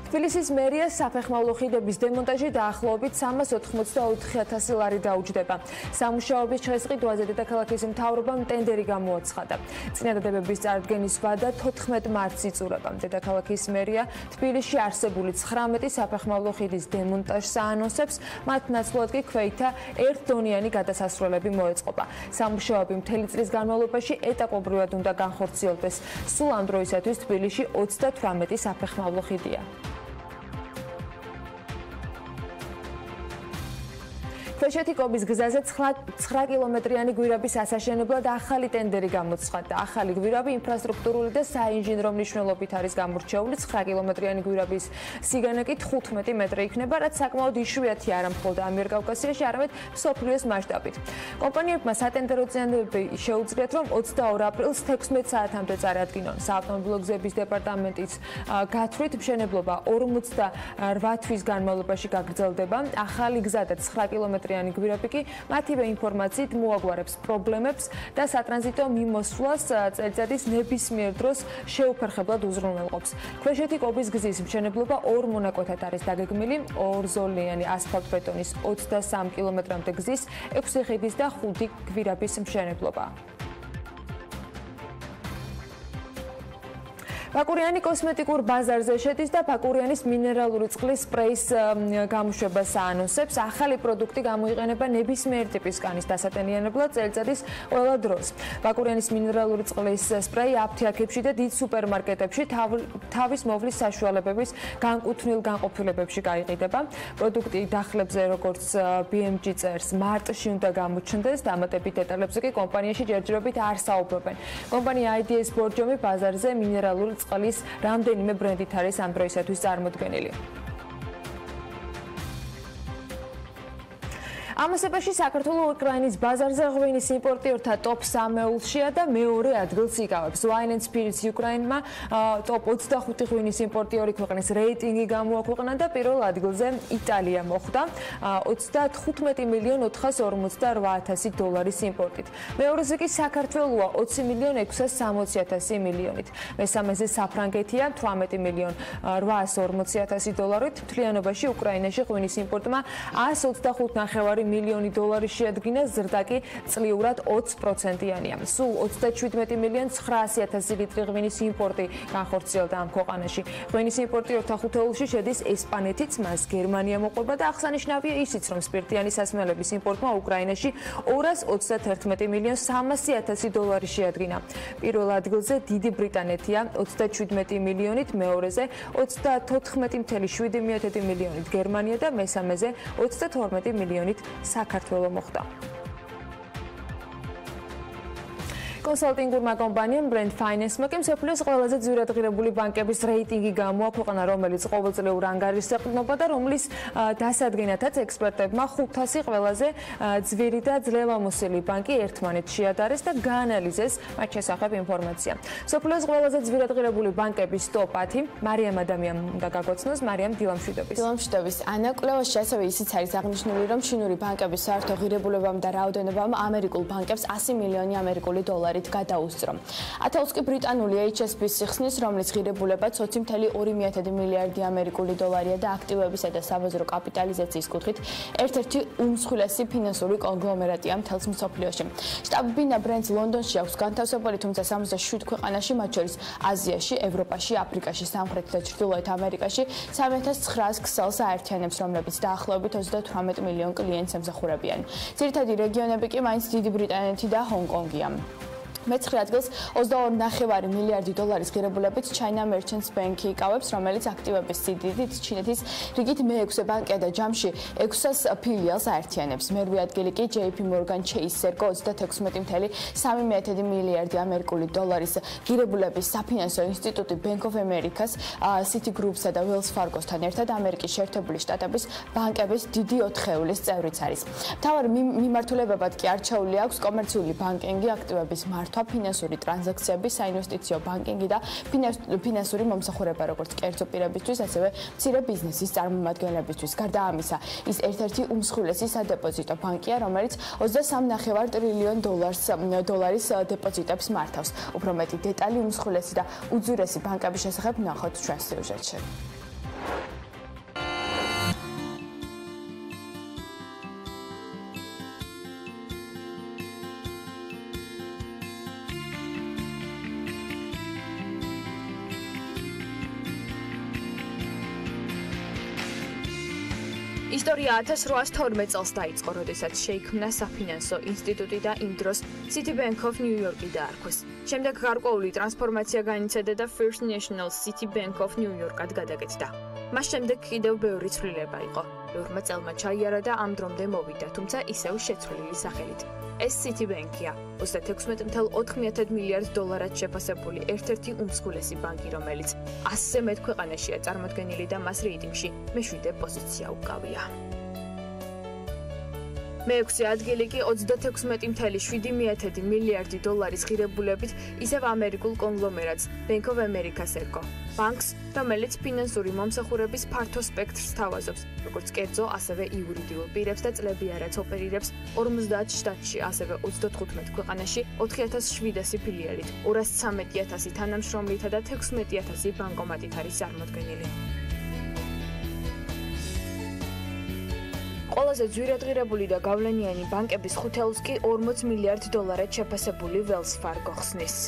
თბილისის მერიას საფეხმავლო ხიდების დემონტაჟი დაახლოებით 384,000 ლარი დაუჯდება. სამუშაოების შესყიდვაზე დედაქალაქის მთავრობამ ტენდერი გამოაცხადა. წინადადებების წარდგენის ვადა 14 მარტს იწურება. დედაქალაქის მერია თბილისში არსებული 19 საფეხმავლო ხიდის დემონტაჟს აანონსებს, მათ ნაცვლად კი ქვეითა ერთდონიანი გადასასვლელები მოეწყობა. სამუშაოები მთელი წლის განმავლობაში ეტაპობრივად უნდა განხორციელდეს. სულ ამ დროისათვის თბილისში 38 საფეხმავლო ხიდია. ქვეშეთი კობის გზაზე 9 კილომეტრიანი გვირაბის ასაშენებლად ახალი ტენდერი გამოცხადდა. ახალი გვირაბი ინფრასტრუქტურული და საინჟინრო მნიშვნელობით არის გამორჩეული. 9 კილომეტრიანი გვირაბის სიგანა კი 15 მეტრი იქნება, რაც საკმაოდ იშვიათი არა მხოლოდ ამიერკავკასიაში, არამედ მსოფლიოს მასშტაბით. კომპანიებმა სატენდერო წინადადებები შეუძლიათ, რომ 22 აპრილს 16 საათამდე წარადგინონ. საავტომობილო გზების დეპარტამენტის გათვლით მშენებლობა 48 თვის განმავლობაში გაგრძელდება. ახალი გზა და 9 კილომეტრიანი გვირაბი კი მათივე ინფორმაციით მოაგვარებს პრობლემებს და სატრანზიტო მიმოსვლას წელიწადის ნებისმიერ დროს შეუფერხებლად უზრუნველყოფს. ქვეშეთი კობის გზის მშენებლობა 2 მონაკვეთად არის დაგეგმილი, 2-ზოლიანი ასფალტბეტონის 23 კილომეტრამდე გზის, 6 ხიდის და 5 გვირაბის მშენებლობა. ბაკურიანი კოსმეტიკურ ბაზარზე შედის და ბაკურიანის მინერალური წყლის სპრეის გამოშვებას აანონსებს. ახალი პროდუქტი გამოიყენება ნებისმიერ ტიპის კანის დასატენიანებლად წელიწადის ყველა დროს. ბაკურიანის მინერალური წყლის სპრეი აფთიაქებში და დიდ სუპერმარკეტებში თავის მოვლის საშუალებების განკუთვნილ განყოფილებებში გაიყიდება. პროდუქტი დახლებზე, როგორც BMG წერს, მარტში უნდა გამოჩნდეს. დამატებით დეტალებზე კი კომპანიაში ჯერჯერობით არ საუბრობენ. კომპანია IDS ბორჯომი ბაზარზე მინერალური წყლის რამდენიმე ბრენდით არის ამ დროისათვის წარმოდგენილი. ამასობაში საქართველოს უკრაინის ბაზარზე ღვინის იმპორტიორთა ტოპ 3-ში და მეორე ადგილს იკავებს. Wine and Spirits Ukraine-მა ტოპ 25 ღვინის იმპორტიორი ქვეყნის რეიტინგი გამოაქვეყნა და პირველ ადგილზე იტალია მოხვდა 35 მილიონ 448,000 დოლარის იმპორტით. მეორეზე კი საქართველოა 20 მილიონ 660,000 მილიონით. მესამეზე საფრანგეთია 18 მილიონ 840,000 დოლარით. მთლიანობაში უკრაინაში ღვინის იმპორტმა 125,9 მილიონი დოლარი შეადგინა, ზრდა კი წლიურად 20%-იანია. სულ 37 მილიონ 900,000 ლიტრი ღვინის იმპორტი განხორციელდა ამ ქვეყანაში. ღვინის იმპორტიორთა ხუთეულში შედის ესპანეთიც, მას გერმანია მოყვება და აღსანიშნავია ისიც, რომ სპირტიანი სასმელების იმპორტმა უკრაინაში 231 მილიონ 300,000 დოლარი შეადგინა. პირველ ადგილზე დიდი ბრიტანეთია 37 მილიონით, მეორეზე 34,7 მილიონით გერმანია და მესამეზე 32 მილიონით საქართველო მოხვდა. კონსალტინგურმა კომპანიამ Brand Finance-მა კი მსოფლიოს ყველაზე ძვირადღირებული ბანკების რეიტინგი გამოაქვეყნა, რომელიც ყოველწლიურ ანგარიშსაყრდნობა და რომლის დასადგენათაც ექსპერტებმა 500 ყველაზე ძვირი და ძლევამოსილი ბანკი ერთმანეთს შეადარეს და გაანალიზეს მათ შესახებ ინფორმაცია. მსოფლიოს ყველაზე ძვირადღირებული ბანკების ტოპ 10 მარიამ ადამიანმა უნდა გაგოცნოს. მარიამ, დილა მშვიდობის. დილა მშვიდობის. კვლევაში ასევე ისიც არის აღნიშნული, რომ ჩინური ბანკების საერთო ღირებულებამ და რაოდენობამ ამერიკულ ბანკებს 100 მილიონი ამერიკული დოლარი გადაუსწრო. ათეულს კი ბრიტანული HSBC ხსნის, რომლის ღირებულებაც 20,2 მილიარდი ამერიკული დოლარია და აქტივებისა და საბაზრო კაპიტალიზაციის კუთხით ერთ-ერთი უმსხვილესი ფინანსური კონგლომერატია მთელს მსოფლიოში. შტაბ-ბინა ბრენდს ლონდონში აქვს განთავსებული, თუმცა 67 ქვეყანაში, მათ შორის აზიაში, ევროპაში, აფრიკაში, სამხრეთ და ჩრდილოეთ ამერიკაში 3,900 ქსელს აერთიანებს, რომლებიც დაახლოებით 38 მილიონ კლიენტს ემსახურებიან. ძირითადი რეგიონები კი მაინც დიდი ბრიტანეთი და ჰონგ-კონგია. მე-9 ადგილს 22,5 მილიარდი დოლარის ღირებულებით China Merchants Bank იკავებს, რომელიც აქტივების სიდიდით ჩინეთის რიგით მე-6 ბანკია და ჯამში 600 ფილიალს აერთიანებს. მერვე ადგილი კი JP Morgan Chase-ზე 36,3 მილიარდი ამერიკული დოლარის ღირებულების საფინანსო ინსტიტუტი Bank of America-ს, Citigroup-სა და Wells Fargo-სთან ერთად ამერიკის შეერთებული შტატების ბანკების დიდი 4-ეულის წევრიც არის. მთავარი მიმართულებებად კი არჩეული აქვს კომერციული ბანკინგი, აქტივების მართვა, ფინანსური ტრანზაქციები, საინვესტიციო ბანკინგი და ფინანსური მომსახურება, როგორც კერძო პირებისთვის, ასევე მცირე ბიზნესის წარმომადგენლებისთვის. გარდა ამისა, ის ერთ-ერთი უმსხვილესი სადეპოზიტო ბანკია, რომელიც 23,5 ტრილიონ დოლარის დეპოზიტებს მართავს. უფრო მეტი დეტალი უმსხვილესი და უძვირესი ბანკების შესახებ ნახოთ ჩვენს სიუჟეტში. ისტორია 1812 წელს დაიწყო, როდესაც შეიქმნა საფინანსო ინსტიტუტი და იმ დროს Citibank of New York-ი დაარქვეს. შემდეგ გარკვეული ტრანსფორმაცია განიცადა და First National City Bank of New York-ად გადაკეთდა. მას შემდეგ კიდევ ბევრი ცვლილება იყო. ბევრმა წელმა ჩაიარა და ამ დრომდე მოვიდა, თუმცა ისევ შეცვლილი სახელით. ეს Citibank-ია, 36.4 მილიარდ დოლარად შეფასებული ერთ-ერთი უმსხვილესი ბანკი, რომელიც 100-ზე მეტ ქვეყანაშია წარმოდგენილი და მას რეიტინგში მე-7 პოზიცია უკავია. მე-6 ადგილი კი 36.7 მილიარდი დოლარის ღირებულებით ისევ ამერიკულ კონგლომერატს Bank of America-ს ერგო. ბანკს, რომელიც ფინანსური მომსახურების ფართო სპექტრს თავაზობს, როგორც კერძო, ასევე იურიდიულ პირებს და წლები არაც ოპერირებს 50 შტატში, ასევე 35 ქვეყანაში 4700 ფილიალით, 213,000 თანამშრომლითა და 16,000 ბანკომატით არის წარმოდგენილი. ყველაზე ძვირადღირებული და გავლენიანი ბანკების ხუთეულს კი 40 მილიარდ დოლარად შეფასებული Wells Fargo ხსნის.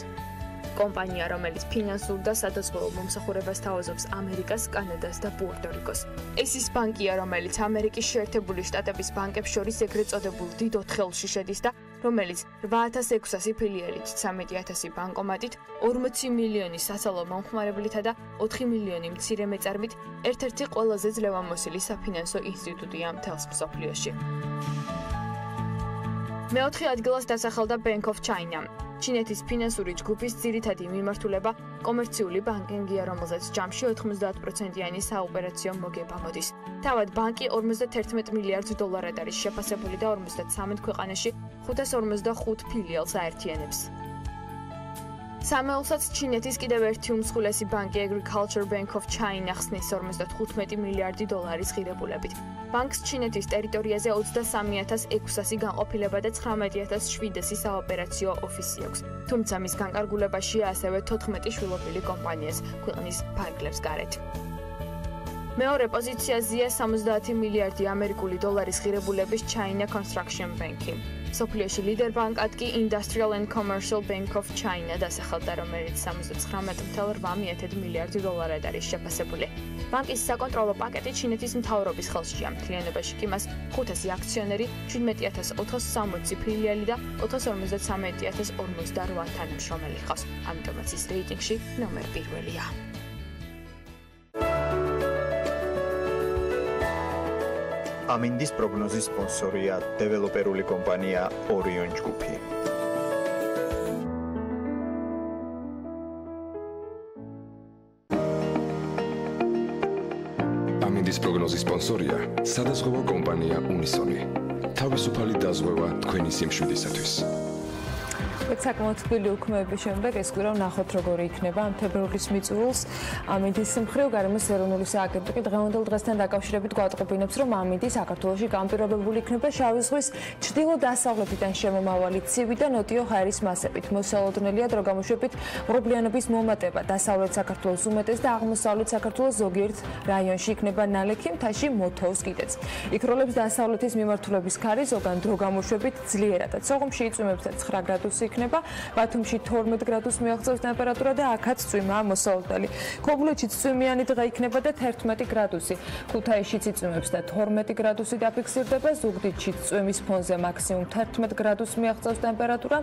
კომპანია, რომელიც ფინანსურ და სადაზღვევო მომსახურებას თავაზობს ამერიკას, კანადას და პუერტო-რიკოს. ეს ის ბანკია, რომელიც ამერიკის შეერთებული შტატების ბანკებს შორის ეგრეთ წოდებულ დიდ ოთხეულში შედის და რომელიც 8600 ფილიალით, 13000 ბანკომატით, 40 მილიონი სასალო მომხმარებლითა და 4 მილიონი მცირე მეწარმით ერთ-ერთი ყველაზე ძლევამოსილი საფინანსო ინსტიტუტია მთელს მსოფლიოში. მე-4 ადგილას დასახელდა Bank of China. ჩინეთის ფინანსური ჯგუფის ძირითადი მიმართულება კომერციული ბანკინგია, რომელზეც ჯამში 90%-იანი საოპერაციო მოგება მოდის. თავად ბანკი 51 მილიარდ დოლარად არის შეფასებული და 53 ქვეყანაში 545 ფილიალს აერთიანებს. სამეულსაც ჩინეთის კიდევ ერთი უმსხვილესი ბანკი Agriculture Bank of China ხსნის 55 მილიარდი დოლარის ღირებულებით. ბანკს ჩინეთის ტერიტორიაზე 23,600 განყოფილება და 19,700 საოპერაციო ოფისი აქვს. თუმცა მის განკარგულებაშია ასევე 14 შვილობილი კომპანიას ქვეყნის ფარგლებს გარეთ. მეორე პოზიციაზეა 70 მილიარდი ამერიკული დოლარის ღირებულების China Construction Bank-ი. სოფლიოში ლიდერ ბანკად კი Industrial and Commercial Bank of China დასახელდა, რომელიც 79.8 მილიარდი დოლარად არის შეფასებული. ბანკის საკონტროლო პაკეტი ჩინეთის მთავრობის ხელშია. მთლიანობაში კი მას 500 აქციონერი, 17,460 ფილიალი და 453,048 თანამშრომელი ჰყავს. ამიტომაც ის რეიტინგში ნომერ 1-ია. ამინდის პროგნოზის სპონსორია დეველოპერული კომპანია ორიონ ჯგუფი. ამინდის პროგნოზის სპონსორია სადაზღვევო კომპანია უნისონი. თავისუფალი დაზღვევა თქვენი სიმშვიდისათვის. საკმაოდ თბილი უქმეების შემდეგ ეს კვირა ვნახოთ როგორი იქნება ამ თებერვლის მიწურულს. ამინდის მხრივ გარემოს ეროვნული სააგენტო დღევანდელ დღესთან დაკავშირებით გვატყობინებს, რომ ამინდი საქართველოში განპირობებული იქნება შავი ზღვის ჩრდილო-დასავლეთიდან შემომავალი ცივი და ნოტიო ჰაერის მასებით. მოსალოდნელია დრო გამოშვებით ღრუბლიანობის მომატება. დასავლეთ საქართველოს უმეტეს და აღმოსავლეთ საქართველოს ზოგიერთ რაიონში იქნება ნალექი, მთაში მოთოვს კიდეც. იქროლებს დასავლეთის მიმართულების ქარი, ზოგან დრო გამოშვებით ძლიერადაც. სოღუმში იწვიმებს და 9 გრადუსი იქნება. ბათუმში 12 გრადუს მიაღწევს ტემპერატურა და აქაც წვიმაა მოსალოდნელი. ქობულეთშიც წვიმიანი დღე იქნება და 11 გრადუსი. ქუთაისშიც იწვიმებს და 12 გრადუსი დაფიქსირდება. ზუგდიდში წვიმის ფონზე მაქსიმუმ 11 გრადუს მიაღწევს ტემპერატურა.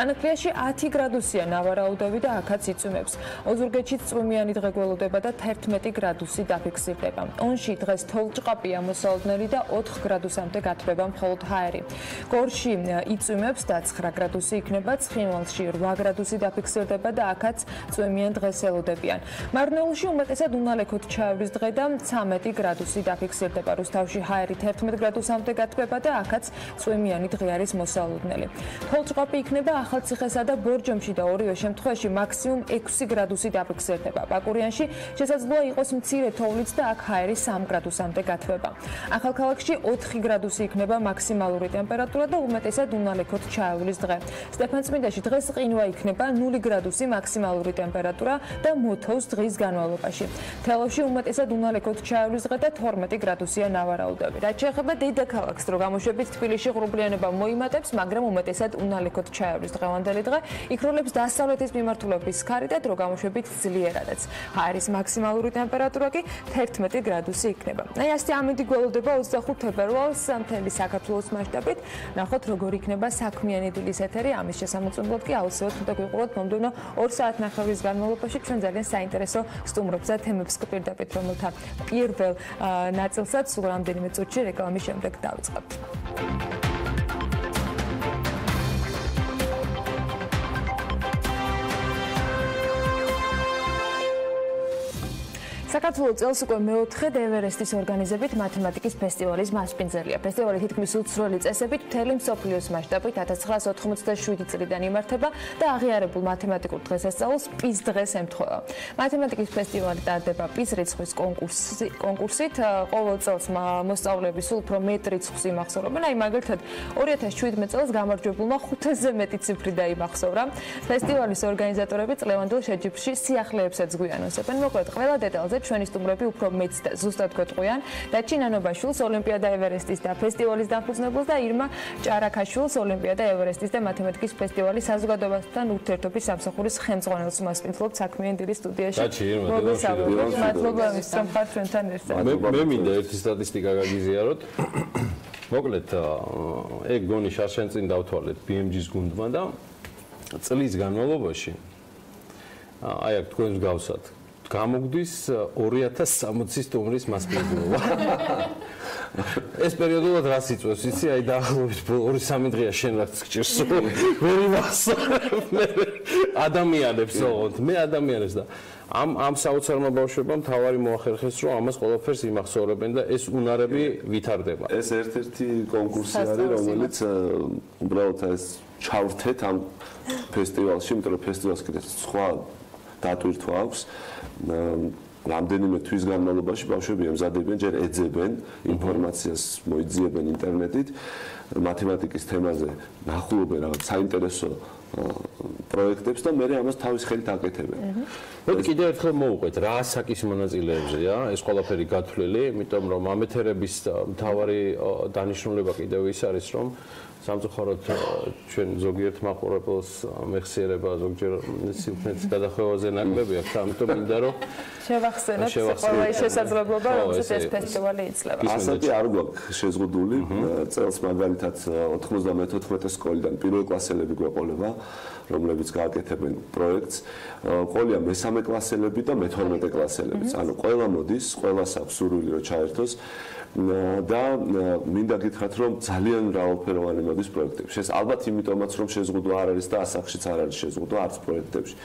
ანაკლიაში 10 გრადუსია ნავარაუდევი და აქაც იწვიმებს. ოზურგეთშიც წვიმიანი დღე გველოდება და 11 გრადუსი დაფიქსირდება. ონში დღეს თოვლჭყაპია მოსალოდნელი და 4 გრადუსამდე გათბება მხოლოდ ჰაერი. გორში იწვიმებს და 9 გრადუსი იქნება. ცხინვალში 8 გრადუსი დაფიქსირდება და აქაც წვიმიან დღეს ელოდებიან. მარნეულში უმეტესად უნალექოდ ჩაევრის დღე და 13 გრადუსი დაფიქსირდება. რუსთავში ჰაერი 11 გრადუსამდე გათბება და აქაც წვიმიანი დღე არის მოსალოდნელი. თოვლჭყაპი იქნება ახალციხესა და ბორჯომში და ორივე შემთხვევაში მაქსიმუმ 6 გრადუსი დაფიქსირდება. ბაკურიანში შესაძლოა იყოს მცირე თოვლიც და აქ ჰაერი 3 გრადუსამდე გათბება. ახალქალაქში 4 გრადუსი იქნება მაქსიმალური ტემპერატურა და უმეტესად უნალექოდ ჩაევრის დღე. სტეფანწმინდაში დღეს ყინვა იქნება 0 გრადუსი მაქსიმალური ტემპერატურა და მოთოვს დღის განმავლობაში. თელავში უმეტესად უნალექოდ ჩაევრის დღე და 12 გრადუსია ნავარაუდევი. რაც შეეხება დედაქალაქს, დრო გამოშვებით თბილისში ღრუბლიანობა მოიმატებს, მაგრამ უმეტესად უნალექოდ ჩაევრის დღევანდელი დღე. იქროლებს დასავლეთის მიმართულების ქარი და დრო გამოშვებით ძლიერადაც. ჰაერის მაქსიმალური ტემპერატურა კი 11 გრადუსი იქნება. აი ასე ამინდი გველოდება 25 თებერვალს მთელი საქართველოს მასშტაბით. ნახოთ როგორ იქნება საქმიანი დილის ეთერი. ამის შესახებ სამოწმებლად კი აუცილებლად უნდა გვიყუროთ მომდევნო 2 საათნახევრის განმავლობაში ჩვენ ძალიან საინტერესო სტუმრებს და თემებს გვპირდებით, რომელთა პირველ ნაწილსაც სულ რამდენიმე წუთში რეკლამის შემდეგ დავიწყებთ. საქართველოს წელს უკვე მეოთხედ ევერესტის ორგანიზებით მათემატიკის ფესტივალის მასპინძელია. ფესტივალი თითქმის უცვლელი წესებით მთელი მსოფლიოს მასშტაბით 1997 წლიდან იმართება და აღიარებულ მათემატიკურ დღესასწაულს პის დღეს ემთხვევა. მათემატიკის ფესტივალი ტარდება პის რიცხვის კონკურსით. ყოველ წელს მოსწავლეები სულ უფრო მეტ რიცხვს იმახსოვრებენ. აი მაგალითად 2017 წელს გამარჯვებულმა 5-ზე მეტი ციფრი დაიმახსოვრა. ფესტივალის ორგანიზატორები წლევანდელ შეჯიბრში სიახლეებსაც გვიანონსებენ. მოკლედ ყველა დეტალზე ჩვენი სტუმრები უფრო მეც ზუსტად გვეტყვიან. დაჩინ ანობაშვილს ოლიმპიადა ევერესტის და ფესტივალის დამფუძნებელს და ირმა ჭარაქაშვილს ოლიმპიადა ევერესტის და მათემატიკის ფესტივალის საზოგადოებასთან ურთიერთობის სამსახურის ხელმძღვანელს მასპინძლობთ საქმიანი დილის სტუდიაში. მოგესალმებით. მადლობა რომ ხართ ჩვენთან ერთად. მე მინდა ერთი სტატისტიკა გაგიზიაროთ. მოკლედ ეგ გონი შარშენ წინ დავთვალეთ BMG-ის გუნდმა და წლის განმავლობაში აი აქ თქვენს გავსად გამოგდის 2060 სტუმრის მასპინძლობა. ეს პერიოდულად რას იწვევს, იცი? აი დაახლოებით 2-3 დღეა შენ რაც გჭირს. ვერ იმახსოვრებ ადამიანებს ოღონდ. მე ადამიანებს და ამ საოცარმა ბავშვებმა მთავარი მოახერხეს, რომ ამას ყველაფერს იმახსოვრებენ და ეს უნარები ვითარდება. ეს ერთ-ერთი კონკურსი არის, რომელიც უბრალოდ ეს ჩავრთეთ ამ ფესტივალში, იმიტომ რომ ფესტივალს კიდე სხვა დატვირთვა აქვს. რამდენიმე თვის განმავლობაში ბავშვები ემზადებიან, ჯერ ეძებენ ინფორმაციას, მოიძიებენ ინტერნეტით, მათემატიკის თემაზე ნახულობენ რაღაც საინტერესო პროექტებს და მე ამას თავის ხელით აკეთებენ. მოდი კიდევ ერთხელ მოვუყვეთ რა ასაკის მონაწილეებზეა ეს ყველაფერი გათვლილი, იმიტომ რომ ამეთერების მთავარი დანიშნულება კიდევ ის არის, რომ სამწუხაროდ ჩვენ ზოგიერთ მაყურებელს მეხსიერება ზოგჯერ სიუქმეთის გადახვევაზე ნაკლები აქვს, ამიტომ მინდა რომ შევახსენოთ ყველა ის შესაძლებლობა, რომელსაც ეს ფესტივალი იძლევა. ასაკი არ გვაქვს შეზღუდული, წელს მაგალითად 94 სკოლიდან პირველ კლასელები გვეყოლება, რომლებიც გააკეთებენ პროექტს. ყოლია მესამე კლასელები და მე-12 კლასელებიც. ანუ ყველა მოდის, ყველას აქვს სურვილი რომ ჩაერთოს. და მინდა გითხრათ რომ ძალიან მრავალფეროვანი მოდის პროექტებში. ეს ალბათ იმიტომაც რომ შეზღუდვა არ არის და ასაკშიც არ არის შეზღუდვა არც პროექტებში.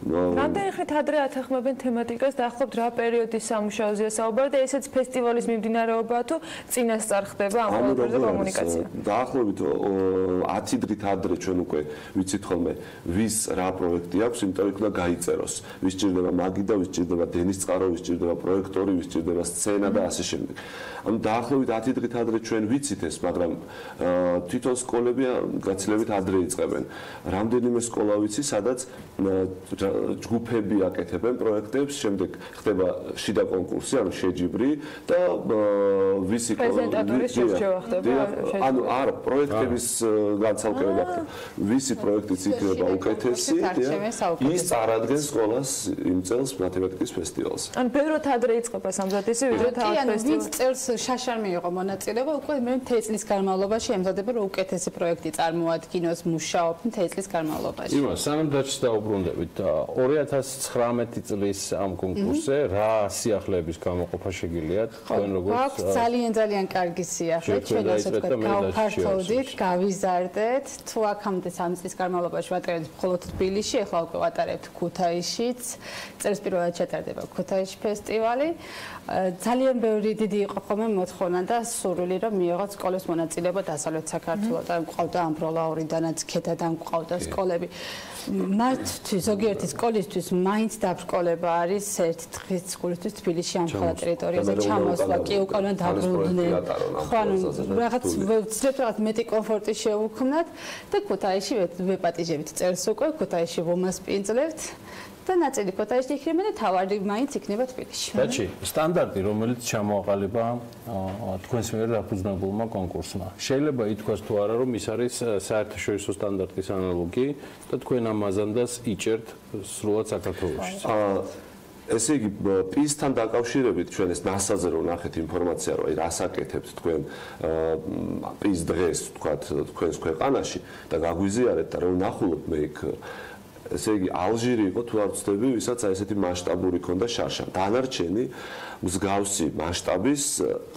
რამდენი ხნით ადრე ათანხმებენ თემატიკას და ახლობთ რა პერიოდის სამუშაოზეა საუბარი და ესეც ფესტივალის მიმდინარეობაა თუ წინასწარ ხდება ამ ყველაფერზე კომუნიკაცია? დაახლოებით 10 დღით ადრე ჩვენ უკვე ვიცით ხოლმე ვის რა პროექტი აქვს, იმიტომ რომ უნდა გაიწეროს. ვის ჭირდება მაგი და ვის ჭირდება დენის წყარო, ვის ჭირდება პროექტორი, ვის ჭირდება სცენა და ასე შემდეგ. ანუ დაახლოებით 10 დღით ადრე ჩვენ ვიცით ეს, მაგრამ თვითონ სკოლები გაცილებით ადრე იწყებენ. რამდენიმე სკოლა ვიცი, სადაც ჯგუფები აკეთებენ პროექტებს, შემდეგ ხდება შიდა კონკურსი, ანუ შეჯიბრი და ვისი პრეზენტატორის შერჩევა ხდება. ანუ არა, პროექტების განცალკევება ხდება. ვისი პროექტიც იქნება უკეთესი, ის წარადგენს სკოლას იმ წელს მათემატიკის ფესტივალს. ანუ ბევრად ადრე იწყება სამზადისი, ვიდრე თავის ფესტივალს. ვინც წელს შაშარ მიიღო მონაწილეობა, უკვე მე მთელი წლის განმავლობაში ემზადება, რომ უკეთესი პროექტი წარმოადგინოს, მუშაობ მთელი წლის განმავლობაში. ირმა, სანამ დაჩს დაუბრუნდებით, 2019 წლის ამ კონკურსზე რა სიახლეების გამოყოფა შეგიძლიათ? თქვენ როგორც გვაქვს ძალიან კარგი სიახლე, ჩვენ ასე ვთქვათ, გავფართოვდით, გავიზარდეთ. თუ აქამდე 3 წლის განმავლობაში ვატარებთ მხოლოდ თბილისში, ახლა უკვე ვატარებთ ქუთაისშიც. წელს პირველად ჩატარდება ქუთაისში ფესტივალი. ძალიან ბევრი დიდი იყო ხოლმე მოთხოვნა და სურვილი რომ მიიღოთ სკოლის მონაწილეობა დასავლეთ საქართველოსთან, მყავდა ამბროლაურიდანაც, ქედადან მყავდა სკოლები. მათთვის ზოგიერთი სკოლისთვის მაინც დაბრკოლება არის ერთ დღის სკოლისთვის თბილისში ამ ხოლმე ტერიტორიაზე ჩამოსვლა კი უკანა დაბრუნდნენ. ხო, ანუ რაღაც ვცდილობთ მეტი კომფორტი შევუქმნათ და ქუთაისში ვეპატიჟებით წერს უკვე, ქუთაისში ვომასპინძლებთ. და ნაწილი ქუთაისში იქნება და თავარი მაინც იქნება თბილისში. დაჩი, სტანდარტი რომელიც ჩამოაყალიბა თქვენს მიერ დაფუძნებულმა კონკურსმა. შეიძლება ითქვას თუ არა რომ ის არის საერთაშორისო სტანდარტის ანალოგი და თქვენ ამ აზანდას იჭერთ სრულად საქართველოში. ესე იგი პისთან დაკავშირებით ჩვენ ეს ნასაზე რომ ნახეთ ინფორმაცია რომ აი რას აკეთებთ თქვენ პის დღეს თქვათ თქვენს ქვეყანაში და გაგვიზიარეთ და რომ ნახულობ მე იქ ესე იგი ალჟირი იყო თუ არ ვცდები ვისაც აი ესეთი მასშტაბური ქონდა შარშა დანარჩენი მსგავსი მასშტაბის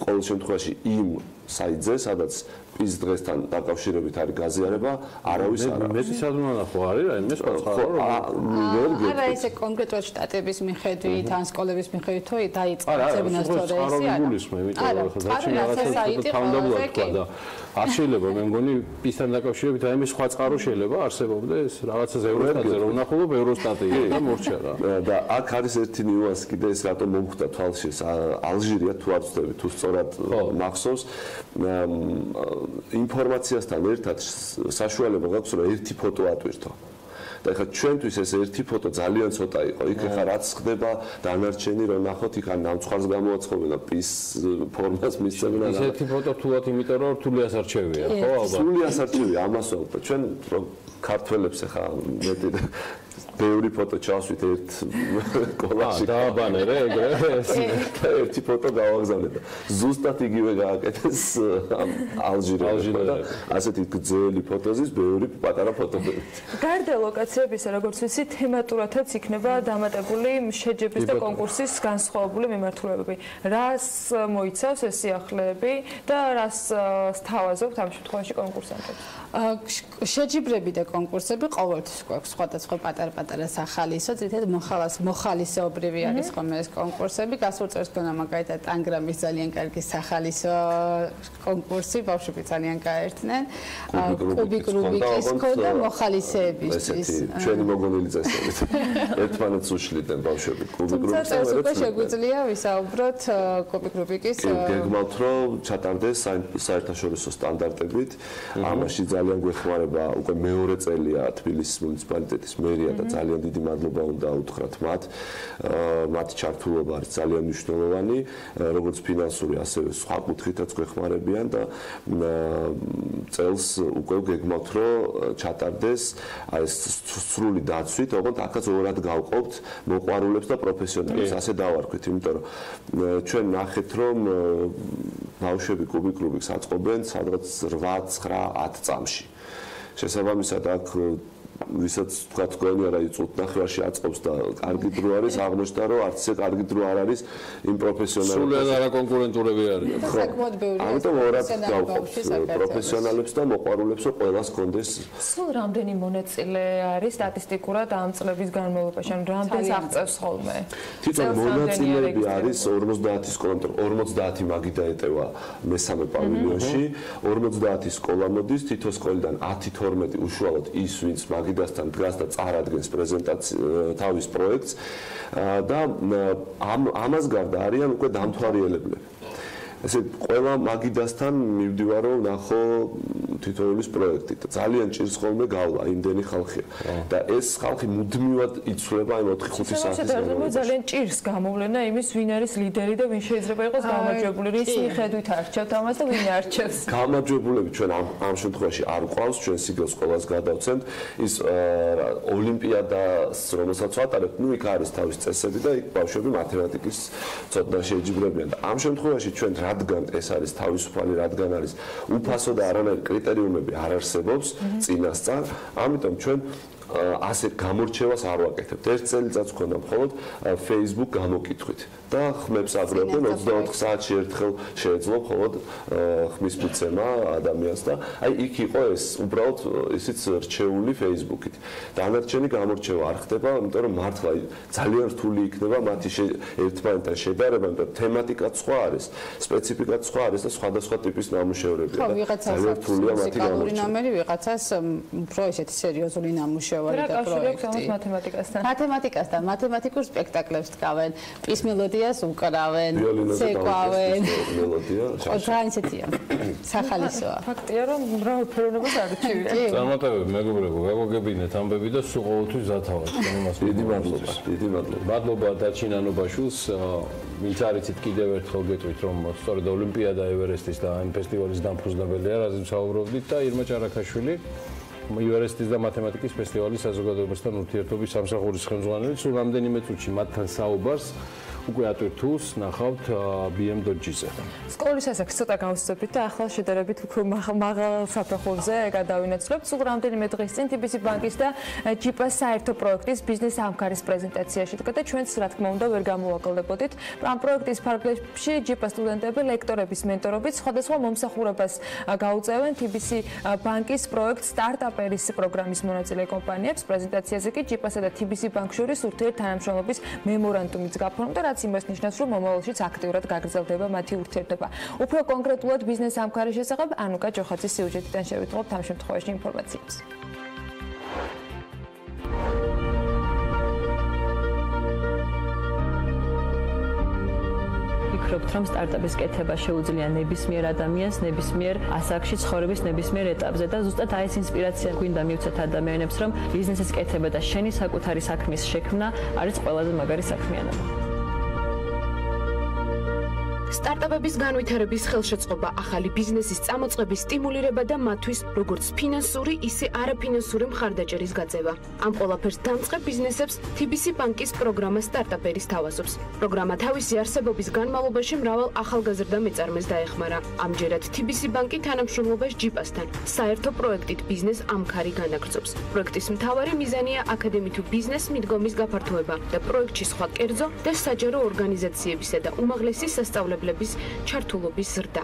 ყოველ შემთხვევაში იმ საიტზე სადაც ის დღესთან დაკავშირებით არის გაზიარება, არავის არ არის. მე სადღაც ხო არის რა, მე არა ესე კონკრეტულად შტატების მიხედვით, ან სკოლების მიხედვით თუ დაიწყო სემინარები და არ შეიძლება მე მგონი პისთან დაკავშირებით აი მე სხვა წყარო შეიძლება არსებობდეს რაღაცა ევროსტატზე რომ ნახულობ ევროსტატი და მორჩა რა. და აქ არის ერთი ნიუანსი კიდე ეს რატომ მომხვდა თვალში ალჟირია თუ არ ვცდები თუ სწორად მახსოვს ინფორმაციასთან ერთად საშუალება გაქვს რომ ერთი ფოტო ატვირთო. და ეხლა ჩვენთვის ეს ერთი ფოტო ძალიან ცოტა იყო. იქ ეხლა რაც ხდება დანარჩენი რომ ნახოთ იქ ან ნამცხვარს გამოაცხობენ და პის ფორმას მისცემენ. ეს ერთი ფოტო რთულად იმიტომ რომ რთული ასარჩევია, ხო ალბათ. რთული ასარჩევია ამას ვამბობ. ჩვენ რომ ქართველებს ეხლა მეტი ბევრი ფოტო ჩავსვით ერთ კოლაჟში. დააბანერე ეგრე და ერთი ფოტო გავაგზავნე და ზუსტად იგივე გააკეთეს ალჟირში და ასეთი გრძელი ფოტოზის ბევრი პატარა ფოტოები. გარდა ლოკაციებისა, როგორც ვიცი, თემატურადაც იქნება დამატებული შეჯიბრის და კონკურსის განსხვავებული მიმართულებები. რას მოიცავს ეს სიახლეები და რას სთავაზობთ ამ შემთხვევაში კონკურსანტებს? შეჯიბრები და კონკურსები ყოველთვის გვაქვს სხვადასხვა პატარ-პატარა სახალისო, ძირითადად მოხალისეობრივი არის ხოლმე ეს კონკურსები. გასულ წელს ქონა მაგალითად ტანგრამის ძალიან კარგი სახალისო კონკურსი, ბავშვები ძალიან გაერთნენ. კუბიკ რუბიკის ქონდა მოხალისეებისთვის. ჩვენი მოგონილი წესებით. ერთმანეთს უშლიდნენ ბავშვები კუბიკ რუბიკს. წელს უკვე შეგვიძლია ვისაუბროთ კუბიკ რუბიკის. გეგმავთ რომ ჩატარდეს საერთაშორისო სტანდარტებით. ამაში ძალიან გვეხმარება უკვე მეორე წელია თბილისის მუნიციპალიტეტის მერია და ძალიან დიდი მადლობა უნდა უთხრათ მათ. მათი ჩართულობა არის ძალიან მნიშვნელოვანი, როგორც ფინანსური, ასევე სხვა კუთხითაც გვეხმარებიან და წელს უკვე გეგმავთ რომ ჩატარდეს აი ეს სრული დაცვით, ოღონდ აქაც ორად გავყოფთ მოყვარულებს და პროფესიონალებს, ასე დავარქვით, იმიტომ რომ ჩვენ ნახეთ რომ ბავშვები კუბიკ რუბიკს აწყობენ სადღაც 8-9-10 წამში. შესაბამისად აქ ვისაც თქვა თქვენი არა იწუთ ნახევარში აწყობს და კარგი დრო არის აღმოჩნდა რომ არც ისე კარგი დრო არ არის იმ პროფესიონალებს. სულიად არაკონკურენტულები არიან. ამიტომ ორად გავყოფთ პროფესიონალებს და მოყვარულებს რომ ყველას კონდეს. სულ რამდენი მონაწილე არის სტატისტიკურად ამ წლების განმავლობაში? ან რამდენს აღწევს ხოლმე? თვითონ მონაწილეები არის 50 სკოლა, 50 მაგი დაეტევა მესამე პავილიონში, 50 სკოლა მოდის, თითო სკოლიდან 10-12 უშუალოდ ის ვინც მაგიდასთან დგას და წარადგენს პრეზენტაციას თავის პროექტს და ამას გარდა არიან უკვე დამთვალიერებლები. ესე ყველა მაგიდასთან მივდივარ რომ ნახო თითოეულის პროექტი და ძალიან ჭირს ხოლმე გავლა იმდენი ხალხია და ეს ხალხი მუდმივად იცვლება აი 4-5 საათის განმავლობაში. ძალიან ჭირს გამოვლენა იმის ვინ არის ლიდერი და ვინ შეიძლება იყოს გამარჯვებული, რის მიხედვით არჩევთ ამას და ვინ არჩევს. გამარჯვებულები ჩვენ ამ შემთხვევაში არ ყავს, ჩვენ სიგელს ყოველს გადავცემთ ის ოლიმპიადას რომელსაც ვატარებთ, ნუ იქ არის თავის წესები და იქ ბავშვები მათემატიკის ცოდნაში ეჯიბრებიან და ამ შემთხვევაში ჩვენ რადგან ეს არის თავისუფალი, რადგან არის უფასო და არანაირი კრიტერიუმები არ არსებობს წინასწარ, ამიტომ ჩვენ ასე გამორჩევას არ ვაკეთებთ. ერთ წელიწადს ვქონდა მხოლოდ Facebook გამოკითხვით და ხმებს აგროვებენ 24 საათში ერთხელ შეეძლო მხოლოდ ხმის მიცემა ადამიანს და აი იქ იყო ეს უბრალოდ ისიც რჩეული Facebook-ით. დანარჩენი გამორჩევა არ ხდება, იმიტომ რომ მართლა ძალიან რთული იქნება მათი ერთმანეთთან შედარება, იმიტომ რომ თემატიკაც სხვა არის, სპეციფიკაც სხვა არის და სხვადასხვა ტიპის ნამუშევრებია. ძალიან რთულია მათი გამორჩევა. ვიღაცას უფრო ესეთი სერიოზული ნამუშევარი და პროექტი. მათემატიკასთან, მათემატიკურ სპექტაკლებს დგავენ, პის მელოდიას უკრავენ, ცეკვავენ. მელოდია. ძალიან ისეთია. სახალისოა. ფაქტია რომ მრავალფეროვნებას არჩევიან. წარმატებები მეგობრებო, გაგოგებინეთ ამბები და სულ ყოველთვის დათავაზ. დიდი მადლობა. დიდი მადლობა. მადლობა დაჩინანობაშვილს, ვინც არიცით კიდევ ერთხელ გეტყვით რომ სწორედ ოლიმპიადა ევერესტის და ამ ფესტივალის დამფუძნებელია, რაზეც საუბრობდით და ირმა ჭარაქაშვილი იურისტის და მათემატიკის ფესტივალის საზოგადოებასთან ურთიერთობის სამსახურის ხელმძღვანელი. სულ რამდენიმე წუთში მათთან საუბარს უკვე ატვირთულს ნახავთ BM.gz-ზე. სკოლის ასაკს ცოტა გავსწრებით და ახლა შედარებით უფრო მაღალ საფეხურზე გადავინაცვლებთ. სულ რამდენიმე დღის წინ TBC ბანკის და ჯიპას საერთო პროექტის ბიზნეს ამქარის პრეზენტაცია შედგა და ჩვენც რა თქმა უნდა ვერ გამოვაკლდებოდით. ამ პროექტის ფარგლებში ჯიპას სტუდენტები ლექტორების მენტორობით სხვადასხვა მომსახურებას გაუწევენ TBC ბანკის პროექტ სტარტაპერის პროგრამის მონაწილე კომპანიებს. პრეზენტაციაზე კი ჯიპასა და TBC ბანკ შორის ურთიერთთანამშრომლობის მემორანდუმიც გაფორმდა, რაც იმას ნიშნავს, რომ მომავალშიც აქტიურად გაგრძელდება მათი ურთიერთობა. უფრო კონკრეტულად ბიზნეს ამქარის შესახებ ანუკა ჯოხაძის სიუჟეტიდან შევიტყობთ ამ შემთხვევაში ინფორმაციებს. ვფიქრობთ, რომ სტარტაპის კეთება შეუძლია ნებისმიერ ადამიანს, ნებისმიერ ასაკში ცხოვრების ნებისმიერ ეტაპზე და ზუსტად აი ეს ინსპირაცია გვინდა მივცეთ ადამიანებს, რომ ბიზნესის კეთება და შენი საკუთარი საქმის შექმნა არის ყველაზე მაგარი საქმიანობა. სტარტაპების განვითარების ხელშეწყობა, ახალი ბიზნესის წამოწყების სტიმულირება და მათთვის როგორც ფინანსური, ისე არაფინანსური მხარდაჭერის გაწევა. ამ ყველაფერს დამწყებ ბიზნესებს TBC ბანკის პროგრამა სტარტაპერის თავაზობს. პროგრამა თავისი არსებობის განმავლობაში მრავალ ახალგაზრდა მეწარმეს დაეხმარა. ამჯერად TBC ბანკი თანამშრომლობას ჯიპასთან საერთო პროექტით ბიზნეს ამქარი განაგრძობს. პროექტის მთავარი მიზანია აკადემიურ ბიზნეს მიდგომის გაფართოება და პროექტში სხვა კერძო და საჯარო ორგანიზაციებისა და უმაღლესი სასწავლებლების ჩართულობის ზრდა.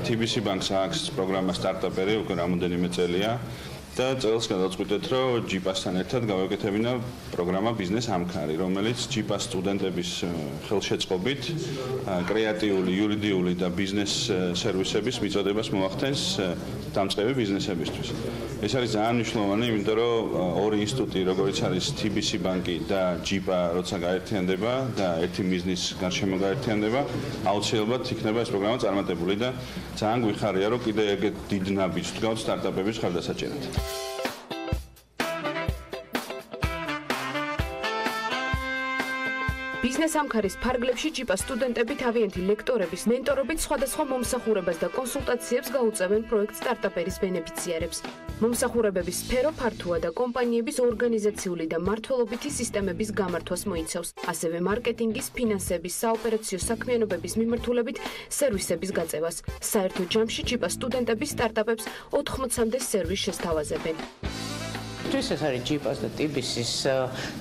TBC ბანკს აქვს პროგრამა სტარტაპერი უკვე რამოდენიმე წელია და წელს გადავწყვიტეთ, რომ ჯიპასთან ერთად გავაკეთებინა პროგრამა ბიზნეს ამქარი, რომელიც ჯიპას სტუდენტების ხელშეწყობით კრეატიული, იურიდიული და ბიზნეს სერვისების მიწოდებას მოახდენს დამწყები ბიზნესებისთვის. ეს არის ძალიან მნიშვნელოვანი, იმიტომ რომ ორი ინსტიტუტი, როგორც არის TBC ბანკი და ჯიპა, როცა გაერთიანდება და ერთი მიზნის გარშემო გაერთიანდება, აუცილებლად იქნება ეს პროგრამა წარმატებული და ძალიან გვიხარია, რომ კიდე ეგეთ დიდ ნაბიჯს ვდგავთ სტარტაპების ხარდასაჭერად. ბიზნეს ამქარის ფარგლებში ჯიპას სტუდენტები თავიანთი ლექტორების მენტორობით სხვადასხვა მომსახურებას და კონსულტაციებს გაუწევენ პროექტ სტარტაპერის ბენეფიციარებს. მომსახურებების სფერო ფართოა და კომპანიების ორგანიზაციული და მმართველობითი სისტემების გამართვას მოიცავს, ასევე მარკეტინგის, ფინანსების, საოპერაციო საქმიანობების მიმართულებით სერვისების გაწევას. საერთო ჯამში ჯიპას სტუდენტები სტარტაპებს 80-მდე სერვის შესთავაზებენ. ეს არის ჯიპას და TBC-ის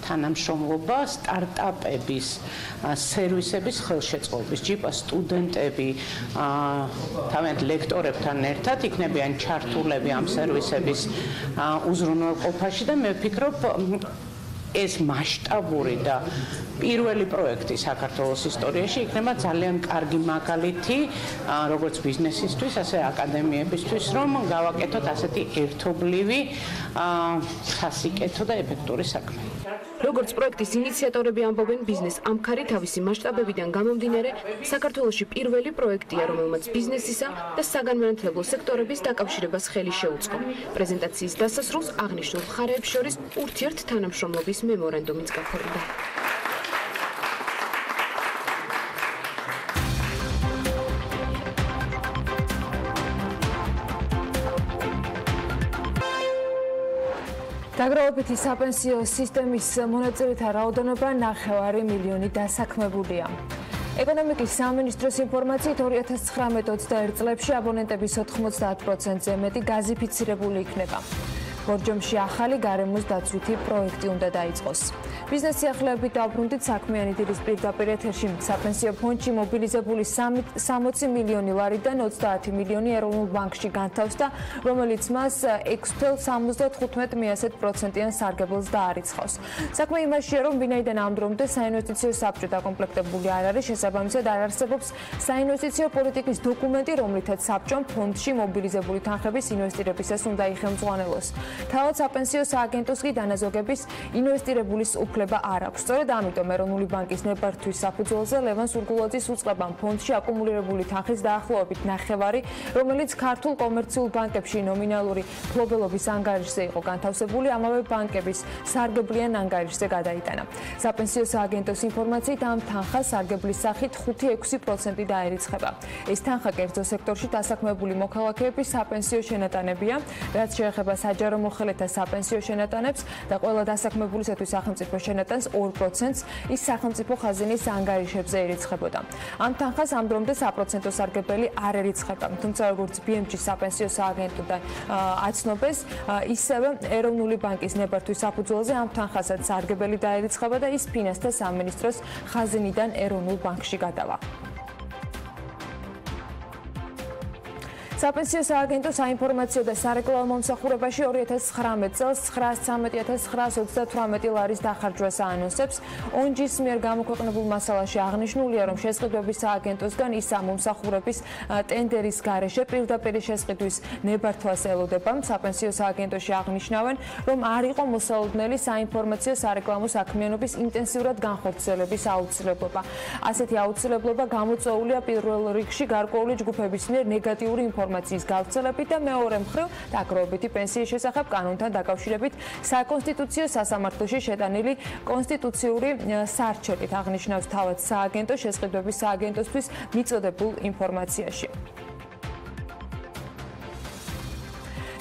თანამშრომლობა სტარტაპების სერვისების ხელშეწყობის. ჯიპას სტუდენტები თავიანთ ლექტორებთან ერთად იქნებიან ჩართულები ამ სერვისების უზრუნველყოფაში და მე ვფიქრობ, ეს მასშტაბური და პირველი პროექტი საქართველოს ისტორიაში იქნება ძალიან კარგი მაგალითი როგორც ბიზნესისთვის, ასე აკადემიებისთვის, რომ გავაკეთოთ ასეთი ერთობლივი, სასიკეთო და ეფექტური საქმე. როგორც პროექტის ინიციატორები ამბობენ, ბიზნეს ამქარი თავისი მასშტაბებიდან გამომდინარე საქართველოში პირველი პროექტია, რომელმაც ბიზნესისა და საგანმანათლებლო სექტორების დაკავშირებას ხელი შეუწყო. პრეზენტაციის დასასრულს აღნიშნულ მხარეებს შორის ურთიერთთანამშრომლობის მემორანდუმიც გაფორმდა. დაგროვებითი საპენსიო სისტემის მონაწილეთა რაოდენობა 9 მილიონი დასაქმებულია. ეკონომიკის სამინისტროს ინფორმაციით 2019-21 წლებში აბონენტების 90%-ზე მეტი გაზიფიცირებული იქნება. ბორჯომში ახალი გარემოს დაცვითი პროექტი უნდა დაიწყოს. ბიზნეს სიახლეებით დავბრუნდით საქმიანი დილის პირდაპირ ეთერში. საპენსიო ფონდში მობილიზებული 60 მილიონი ლარიდან 30 მილიონი ეროვნულ ბანკში განთავსდა, რომელიც მას 6.75%-იან სარგებელს დაარიცხავს. საქმე იმაშია, რომ ვინაიდან ამ დრომდე საინვესტიციო საბჭო დაკომპლექტებული არ არის, შესაბამისად არ არსებობს საინვესტიციო პოლიტიკის დოკუმენტი, რომლითაც საბჭომ ფონდში მობილიზებული თანხების ინვესტირებისას უნდა იხელმძღვანელოს. თავად საპენსიო სააგენტოს კი დანაზოგების ინვესტირებულის უფლება არ აქვს. სწორედ ამიტომ ეროვნული ბანკის ნებართვის საფუძველზე ლევან სურგულაძის უწყებამ ფონდში აკუმულირებული თანხის დაახლოებით 9, რომელიც ქართულ კომერციულ ბანკებში ნომინალური ფლობელობის ანგარიშზე იყო განთავსებული, ამავე ბანკების სარგებლიან ანგარიშზე გადაიტანა. საპენსიო სააგენტოს ინფორმაციით ამ თანხას სარგებლის სახით 5-6% დაერიცხება. ეს თანხა კერძო სექტორში დასაქმებული მოქალაქეების საპენსიო შენატანებია, რაც შეეხება საჯარო წარმოხელეთა საპენსიო შენატანებს და ყველა დასაქმებულისათვის სახელმწიფო შენატანს 2%-ს ის სახელმწიფო ხაზინის ანგარიშებზე ერიცხებოდა. ამ თანხას ამ დრომდე საპროცენტო სარგებელი არ ერიცხება. თუმცა როგორც BMG-ის საპენსიო სააგენტო და აცნობეს, ისევე ეროვნული ბანკის ნებართვის საფუძველზე ამ თანხასაც სარგებელი დაერიცხება და ის ფინანსთა სამინისტროს ხაზინიდან ეროვნულ ბანკში გადავა. საპენსიო სააგენტო საინფორმაციო და სარეკლამო მომსახურებაში 2019 წელს 913.928 ლარის დახარჯვას აანონსებს. ONG-ის მიერ გამოქვეყნებულ მასალაში აღნიშნულია, რომ შესყიდვების სააგენტოსგან ის ამ მომსახურების ტენდერის გარეშე პირდაპირ შესყიდვის ნებართვას ელოდება. საპენსიო სააგენტოში აღნიშნავენ, რომ არ იყო მოსალოდნელი საინფორმაციო სარეკლამო საქმიანობის ინტენსიურად განხორციელების აუცილებლობა. ასეთი აუცილებლობა გამოწვეულია პირველ რიგში გარკვეული ჯგუფების მიერ ნეგატიური ინფორმაციის გავრცელებით და მეორე მხრივ დაგროვებითი პენსიის შესახებ კანონთან დაკავშირებით საკონსტიტუციო სასამართლოში შეტანილი კონსტიტუციური სარჩელით, აღნიშნავს თავად სააგენტო შესყიდვების სააგენტოსთვის მიწოდებულ ინფორმაციაში.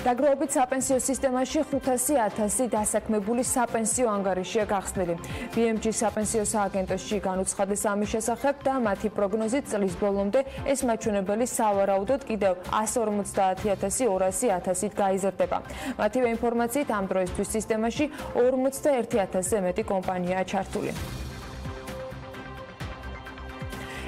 დაგროვებით საპენსიო სისტემაში 500.000 დასაქმებული საპენსიო ანგარიშია გახსნილი. BMG-ის საპენსიო სააგენტოში განუცხადეს ამის შესახებ და მათი პროგნოზით წლის ბოლომდე ეს მაჩვენებელი სავარაუდოდ კიდევ 150.200-ით გაიზრდება. მათივე ინფორმაციით ამ დროისთვის სისტემაში 41.000-ზე მეტი კომპანიაა ჩართული.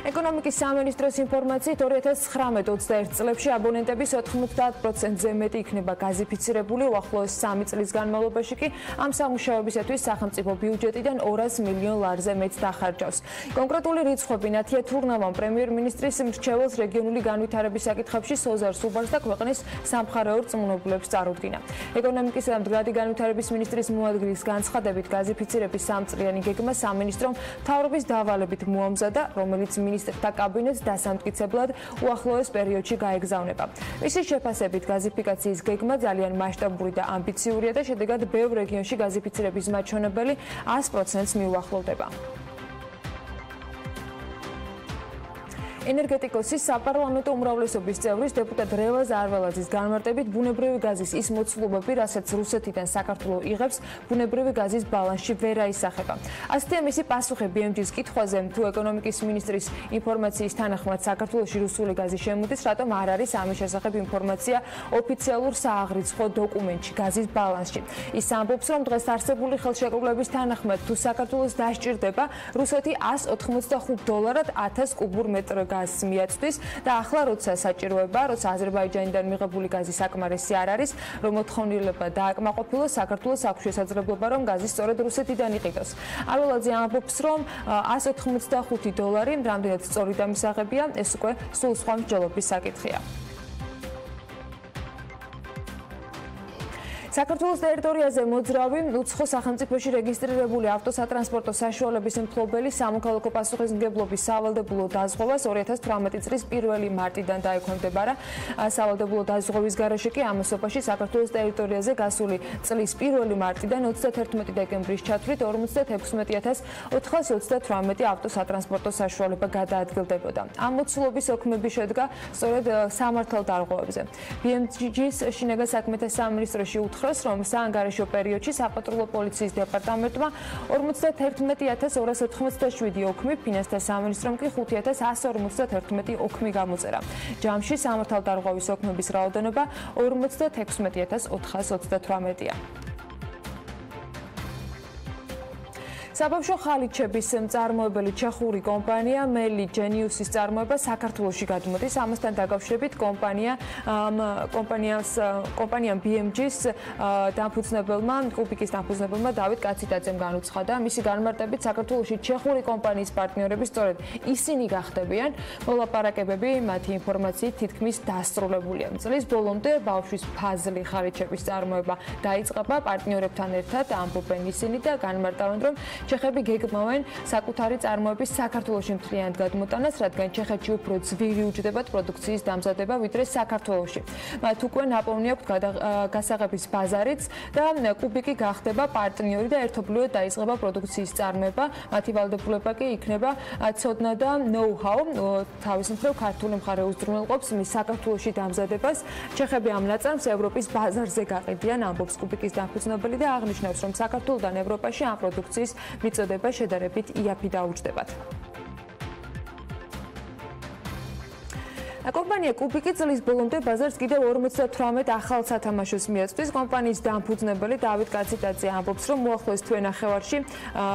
ეკონომიკის სამინისტროს ინფორმაციით 2019-21 წლებში აბონენტების 90%-ზე მეტი იქნება გაზიფიცირებული, უახლოეს 3 წლის განმავლობაში კი ამ სამუშაოებისათვის სახელმწიფო ბიუჯეტიდან 200 მილიონ ლარზე მეტს დახარჯავს. კონკრეტული რიცხვები ნათია თურნავამ პრემიერ-მინისტრის მრჩეველს რეგიონული განვითარების საკითხებში სოზარ სუბარს და ქვეყნის სამხარეო რწმუნებულებს წარუდგინა. ეკონომიკის და მდგრადი განვითარების მინისტრის მოადგილის განცხადებით გაზიფიცირების 3 წლიანი გეგმა სამინისტრომ მთავრობის დავალებით მოამზადა, რომელიც მინისტრთა კაბინეტს დასამტკიცებლად უახლოეს პერიოდში გაეგზავნება. მისი შეფასებით გაზიფიკაციის გეგმა ძალიან მასშტაბური და ამბიციურია და შედეგად ბევრ რეგიონში გაზიფიცირების მაჩვენებელი 100%-ს მიუახლოვდება. ენერგეტიკოსის საპარლამენტო უმრავლესობის წევრის დეპუტატ რევაზ არველაძის განმარტებით ბუნებრივი გაზის ის მოცულობები, რასაც რუსეთიდან საქართველო იღებს, ბუნებრივი გაზის ბალანსში ვერ აისახება. ასეთია მისი პასუხი BMG-ის კითხვაზე, თუ ეკონომიკის მინისტრის ინფორმაციის თანახმად საქართველოში რუსული გაზი შემოდის, რატომ არ არის ამის შესახებ ინფორმაცია ოფიციალურ სააღრიცხვო დოკუმენტში გაზის ბალანსში. ის ამბობს, რომ დღეს არსებული ხელშეკრულების თანახმად, თუ საქართველოს დასჭირდება, რუსეთი $185 1000 კუბურ მეტრ გაზს მიაწვდის და ახლა როცა საჭიროება, როცა აზერბაიჯანიდან მიღებული გაზი საკმარისი არ არის, რომ მოთხოვნილება დააკმაყოფილოს, საქართველოს აქვს შესაძლებლობა, რომ გაზი სწორედ რუსეთიდან იყიდოს. არველაძე ამბობს, რომ $185, რამდენად სწორი დამისაღებია, ეს უკვე სულ სხვა მსჯელობის საკითხია. საქართველოს ტერიტორიაზე მოძრავი უცხო სახელმწიფოში რეგისტრირებული ავტოსატრანსპორტო საშუალების მფლობელი სამოქალაქო პასუხისმგებლობის სავალდებულო დაზღვევას 2018 წლის 1 მარტიდან დაექვემდებარა. სავალდებულო დაზღვევის გარეშე კი ამასობაში საქართველოს ტერიტორიაზე გასული წლის 1 მარტიდან 31 დეკემბრის ჩათვლით 56.428 ავტოსატრანსპორტო საშუალება გადაადგილდებოდა. ამ მოცულობის ოქმები შედგა სწორედ სამართალდარღვევებზე. BMG-ის შინაგან საქმეთა სამინისტროში რომ საანგარიშო პერიოდში საპატრულო პოლიციის დეპარტამენტმა 51.287 ოქმი, ფინანსთა სამინისტრომ კი 5.151 ოქმი გამოწერა. ჯამში სამართალდარღვევის ოქმების რაოდენობა 56.428-ია. საბავშვო ხალიჩების მწარმოებელი ჩეხური კომპანია მელი ჯენიუსის წარმოება საქართველოში გადმოდის. ამასთან დაკავშირებით კომპანიამ BMG-ის დამფუძნებელმა, კუბიკის დამფუძნებელმა დავით კაციტაძემ განუცხადა, მისი განმარტებით საქართველოში ჩეხური კომპანიის პარტნიორები სწორედ ისინი გახდებიან. მოლაპარაკებები მათი ინფორმაციით თითქმის დასრულებულია. წლის ბოლომდე ბავშვის ფაზლი ხალიჩების წარმოება დაიწყება პარტნიორებთან ერთად, ამბობენ ისინი და განმარტავენ, რომ ჩეხები გეგმავენ საკუთარი წარმოების საქართველოში მთლიანად გადმოტანას, რადგან ჩეხეთში უფრო ძვირი უჯდებათ პროდუქციის დამზადება, ვიდრე საქართველოში. მათ უკვე ნაპოვნი აქვთ გასაღების ბაზარიც და კუბიკი გახდება პარტნიორი და ერთობლივად დაიწყება პროდუქციის წარმოება. მათი ვალდებულება კი იქნება ცოდნა და know-how. თავის მხრივ ქართული მხარე უზრუნველყოფს მის საქართველოში დამზადებას. ჩეხები ამ ნაწარმს ევროპის ბაზარზე გაყიდიან, ამბობს კუბიკის დამფუძნებელი და აღნიშნავს, რომ საქართველოდან ევროპაში ამ პროდუქციის მიწოდება შედარებით იაფი დაუჯდებათ. კომპანია კუბიკი წლის ბოლომდე ბაზარს კიდევ 58 ახალ სათამაშოს მიაწვდის. კომპანიის დამფუძნებელი დავით კაციტაძე ამბობს, რომ მოახლოეს თვენახევარში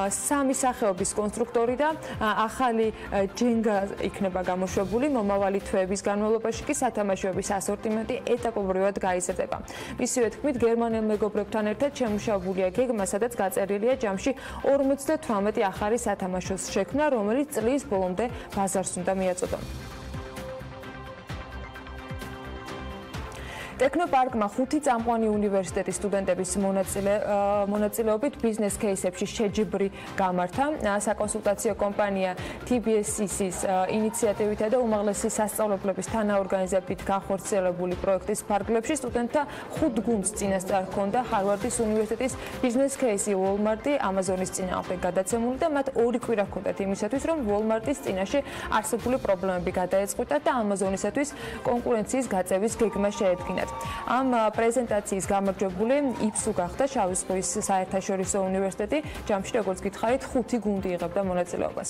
სამი სახეობის კონსტრუქტორი და ახალი ჯენგა იქნება გამოშვებული. მომავალი თვეების განმავლობაში კი სათამაშოების ასორტიმენტი ეტაპობრივად გაიზრდება. მისივე თქმით, გერმანელ მეგობრებთან ერთად შემუშავებულია გეგმა, სადაც გაწერილია ჯამში 58 ახალი სათამაშოს შექმნა, რომელიც წლის ბოლომდე ბაზარს უნდა მიაწოდონ. ტექნოპარკმა 5 წამყვანი უნივერსიტეტის სტუდენტების მონაწილეობით ბიზნეს кейსებში შეჯიბრი გამართა. საკონსულტაციო კომპანია TBS-ის ინიციატივითა და უმაღლესი სასწავლებლების თანაორგანიზებით განხორციელებული პროექტის ფარგლებში სტუდენტთა 5 გუნდს წინასწარ ჰქონდა ჰარვარდის უნივერსიტეტის ბიზნეს кейსი Walmart-ი Amazon-ის წინააღმდეგ გადაცემული და მათ 2 კვირა ჰქონდათ იმისათვის, რომ Walmart-ის წინაშე არსებული პრობლემები გადაეწყვიტათ და Amazon-ისათვის კონკურენციის გაწევის გეგმა შეედგინათ. ამ პრეზენტაციის გამარჯვებული იფსუ გახდა შავი ზღვის საერთაშორისო უნივერსიტეტი. ჯამში, როგორც გითხარით, 5 გუნდი იღებდა მონაწილეობას.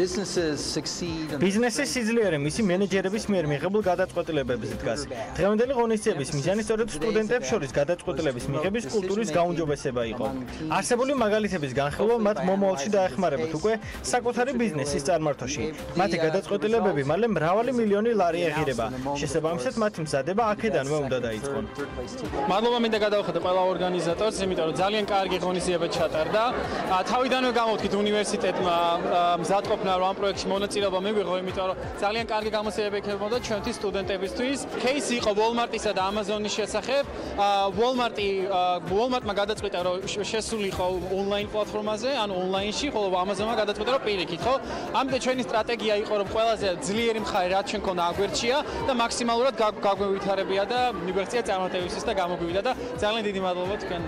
ბიზნესის სიძლიერე მისი მენეჯერების მიერ მიღებულ გადაწყვეტილებებზე დგას. დღევანდელი ღონისძიების მიზანი სწორედ სტუდენტებს შორის გადაწყვეტილების მიღების კულტურის გაუმჯობესება იყო. არსებული მაგალითების განხილვა მათ მომავალში დაეხმარებათ უკვე საკუთარი ბიზნესის წარმართვაში. მათი გადაწყვეტილებები მალე მრავალი მილიონი ლარი ეღირება. შესაბამისად, მათი მზადება აქედანვე უნდა დაიწყონ. მადლობა მინდა გადავხედე ყველა ორგანიზატორს, იმიტომ რომ ძალიან კარგი ღონისძიება ჩატარდა. თავიდანვე გამოვთქვით უნივერსიტეტმა მზადყოფნა რომ ამ პროექტში მონაწილეობა მივიღო, იმიტომ რომ ძალიან კარგი გამოცდილება იქნებოდა ჩვენთვის სტუდენტებისთვის. кейსი იყო Walmart-ისა და Amazon-ის შესახებ. Walmart-მა გადაწყვიტა, რომ შესულიყო ონლაინ პლატფორმაზე, ანუ ონლაინში, ხოლო Amazon-მა გადაწყვიტა, რომ პირიქით, ხო? ამიტომ ჩვენი სტრატეგია იყო, რომ ყველაზე ძლიერი მხარე რაც ჩვენ ქონდა აგვერჩია და მაქსიმალურად გაგვევითარებია და მივეღწია წარმატებისთვის და გამოგვივიდა და ძალიან დიდი მადლობა თქვენ.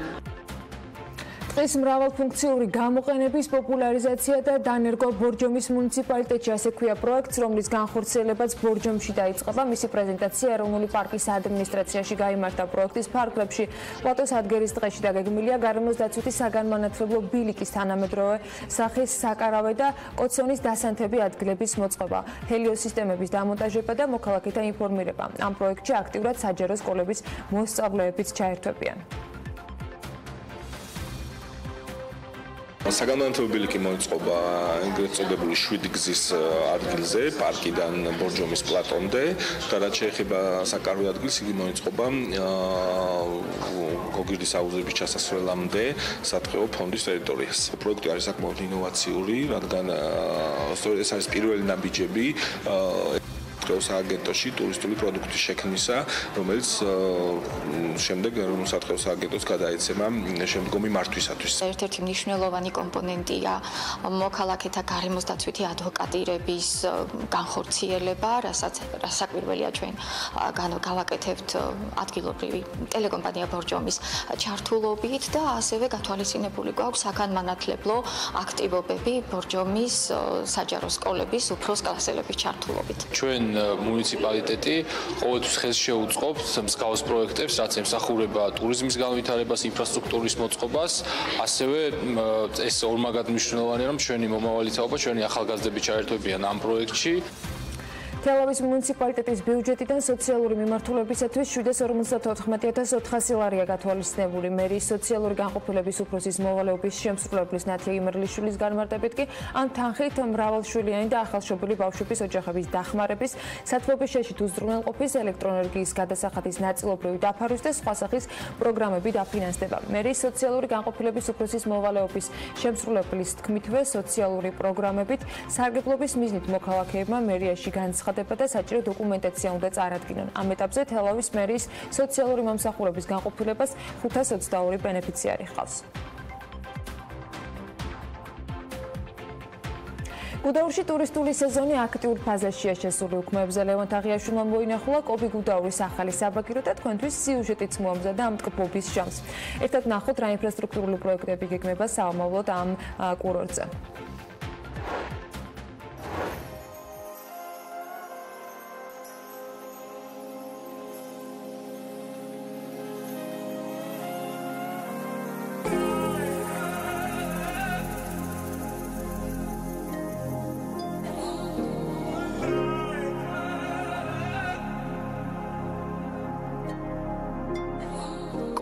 ტყის მრავალფუნქციური გამოყენების პოპულარიზაცია და დანერგვა ბორჯომის მუნიციპალიტეტში ასე ქვია პროექტს, რომლის განხორციელებაც ბორჯომში დაიწყება. მისი პრეზენტაცია ეროვნული პარკის ადმინისტრაციაში გაიმართა პროექტის ფარგლებში. პლატოს ადგერის ტყეში დაგეგმილია გარემოს დაცვითი საგანმანათლებლო ბილიკის თანამედროვე სახის საკარავე და კოცონის დასანთები ადგილების მოწყობა, ჰელიოსისტემების დამონტაჟება და მოქალაქეთა ინფორმირება. ამ პროექტში აქტიურად საჯარო სკოლების მოსწავლეებიც ჩაერთვებიან. საგანმანათლებლო ბილიკი მოიწყობა ეგრეთ წოდებული 7 გზის ადგილზე, პარკიდან ბორჯომის პლატონამდე და რაც შეეხება საკარავე ადგილს, იგი მოიწყობა გოგირდის აუზების ჩასასვლელამდე სატყეო ფონდის ტერიტორიას. პროექტი არის საკმაოდ ინოვაციური, რადგან ეს არის პირველი ნაბიჯები ტყეო სააგენტოში ტურისტული პროდუქტის შექმნისა, რომელიც შემდეგ სატყეო სააგენტოს გადაეცემა შემდგომი მართვისათვის. ერთ-ერთი მნიშვნელოვანი კომპონენტია მოქალაქეთა გარემოს დაცვითი ადვოკატირების განხორციელება, რასაც საკვირველია ჩვენ გავაკეთებთ ადგილობრივი ტელეკომპანია ბორჯომის ჩართულობით და ასევე გათვალისწინებული გვაქვს საგანმანათლებლო აქტივობები ბორჯომის საჯარო სკოლების უფროს კლასელების ჩართულობით. ჩვენ მუნიციპალიტეტი ყოველთვის ხელს შეუწყობს მსგავს პროექტებს, რაც ემსახურება ტურიზმის განვითარებას, ინფრასტრუქტურის მოწყობას, ასევე ეს ორმაგად მნიშვნელოვანია, რომ ჩვენი მომავალი თაობა, ჩვენი ახალგაზრდები ჩაერთვებიან ამ პროექტში. თელავის მუნიციპალიტეტის ბიუჯეტიდან სოციალური მიმართულებისათვის 754,400 ლარია გათვალისწინებული. მერიის სოციალური განყოფილების უფროსის მოვალეობის შემსრულებლის ნათია იმერლიშვილის განმარტებით კი ამ თანხით მრავალშვილიანი და ახალშობილი ბავშვების ოჯახების დახმარების, სათბობის შეშით უზრუნველყოფის, ელექტროენერგიის გადასახადის ნაწილობრივი დაფარვის და სხვა სახის პროგრამები დაფინანსდება. მერიის სოციალური განყოფილების უფროსის მოვალეობის შემსრულებლის თქმითვე სოციალური პროგრამებით სარგებლობის მიზნით მოქალაქეებმა მერიაში განცხადა განაცხადება და საჭირო დოკუმენტაცია უნდა წარადგინონ. ამ ეტაპზე თელავის მერის სოციალური მომსახურების განყოფილებას 522 ბენეფიციარი ჰყავს. გუდაურში ტურისტული სეზონი აქტიურ ფაზაშია შესული. უქმეებზე ლევან თაღიაშვილმა მოინახულა კობი გუდაურის ახალი საბაგირო და თქვენთვის სიუჟეტიც მოამზადა ამ ტკბობის ჟამს. ერთად ნახოთ რა ინფრასტრუქტურული პროექტები გეგმება საომავლოდ ამ კურორტზე.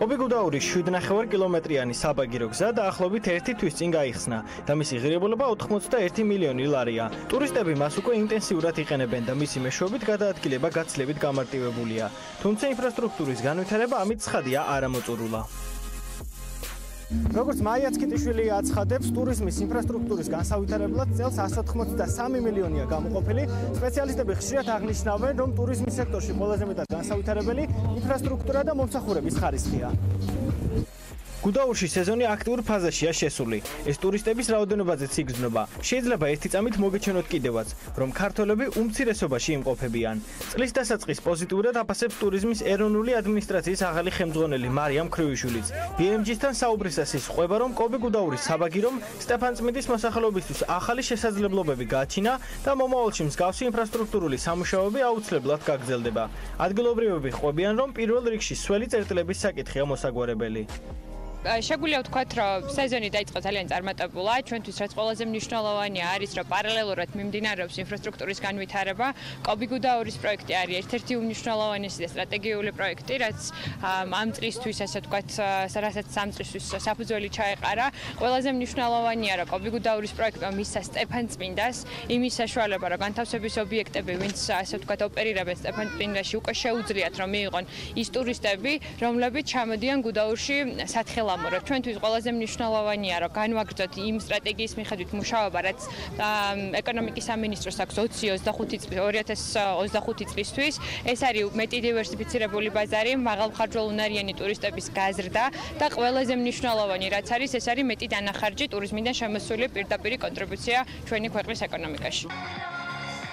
კობი გუდაურის 7.5 კილომეტრიანი საბაგირო გზა დაახლოებით 1 თვის წინ გაიხსნა და მისი ღირებულება 81 მილიონი ლარია. ტურისტები მას უკვე ინტენსიურად იყენებენ და მისი მეშვეობით გადაადგილება გაცილებით გამარტივებულია. თუმცა ინფრასტრუქტურის განვითარება ამით ცხადია არამოწურულა. როგორც მაიაცკიტიშვილი აცხადებს, ტურიზმის ინფრასტრუქტურის განსავითარებლად წელს 183 მილიონია გამოყოფილი. სპეციალისტები ხშირად აღნიშნავენ, რომ ტურიზმის სექტორში ყველაზე მეტად განსავითარებელი ინფრასტრუქტურა და მომსახურების ხარისხია. გუდაურში სეზონი აქტიურ ფაზაშია შესული. ეს ტურისტების რაოდენობაზეც იგრძნობა. შეიძლება ერთი წამით მოგეჩვენოთ კიდევაც, რომ ქართველები უმცირესობაში იმყოფებიან. წლის დასაწყის პოზიტიურად აფასებს ტურიზმის ეროვნული ადმინისტრაციის ახალი ხელმძღვანელი მარიამ ქრივიშვილიც. BMG-სთან საუბრისას ის ყვება, რომ კობი გუდაურის საბაგირომ სტეფანწმინდის მოსახლეობისთვის ახალი შესაძლებლობები გააჩინა და მომავალში მსგავსი ინფრასტრუქტურული სამუშაოები აუცილებლად გაგრძელდება. ადგილობრივები ყვებიან, რომ პირველ რიგში სველი წერტილების საკითხია მოსაგვარებელი. შეგვიძლია ვთქვათ, რომ სეზონი დაიწყო ძალიან წარმატებულად. ჩვენთვის რაც ყველაზე მნიშვნელოვანია არის, რომ პარალელურად მიმდინარეობს ინფრასტრუქტურის განვითარება. კობი გუდაურის პროექტი არის ერთ-ერთი უმნიშვნელოვანესი და სტრატეგიული პროექტი, რაც ამ წლისთვის, ასე ვთქვათ, რასაც ამ წლისთვის საფუძველი ჩაეყარა. ყველაზე მნიშვნელოვანია, რომ კობი გუდაურის პროექტმა მისცა სტეფანწმინდას იმის საშუალება, რომ განთავსების ობიექტები, ვინც ასე ვთქვათ, ოპერირებენ სტეფანწმინდაში, უკვე შეუძლიათ, რომ მიიღონ ის ტურისტები, რომლებიც ჩამოდიან გუდაურში სათხილამურად. ჩვენთვის ყველაზე მნიშვნელოვანია, რომ განვაგრძოთ იმ სტრატეგიის მიხედვით მუშაობა, რაც ეკონომიკის სამინისტროს აქვს 2025 წლისთვის. ეს არის მეტი დივერსიფიცირებული ბაზარი, მაღალმხარჯველუნარიანი ტურისტების გაზრდა და ყველაზე მნიშვნელოვანი, რაც არის, ეს არის მეტი დანახარჯი ტურიზმიდან შემოსული პირდაპირი კონტრიბუცია ჩვენი ქვეყნის ეკონომიკაში.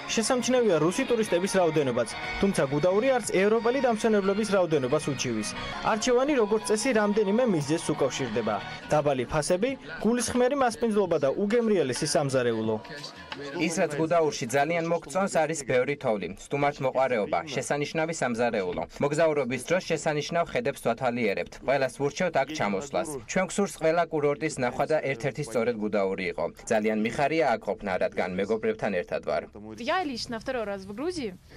შესამჩნევია რუსი ტურისტების რაოდენობაც, თუმცა გუდაური არც ევროპელი დამსვენებლების რაოდენობას უჩივის. არჩევანი როგორც წესი რამდენიმე მიზეზს უკავშირდება. დაბალი ფასები, გულისხმიერი მასპინძლობა და უგემრიელესი სამზარეულო. ის რაც გუდაურში ძალიან მოგწონს არის ბევრი თოვლი, სტუმართმოყვარეობა, შესანიშნავი სამზარეულო. მოგზაურობის დროს შესანიშნავ ხედებს ვათვალიერებთ. ყველას ვურჩევთ აქ ჩამოსვლას. ჩვენ გვსურს ყველა კურორტის ნახვა და ერთ-ერთი სწორედ გუდაური იყო. ძალიან მიხარია აქ ყოფნა, რადგან მეგობრებთან ერთად ვარ.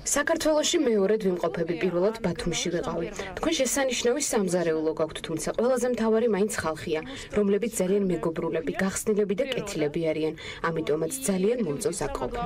საქართველოში მეორედ ვიმყოფები, პირველად ბათუმში ვიყავი. თქვენ შესანიშნავი სამზარეულო გაქვთ, თუმცა ყველაზე მთავარი მაინც ხალხია, რომლებიც ძალიან მეგობრულები, გახსნილები და კეთილები არიან. ამიტომაც ძალიან მომწონს აქ ყოფნა.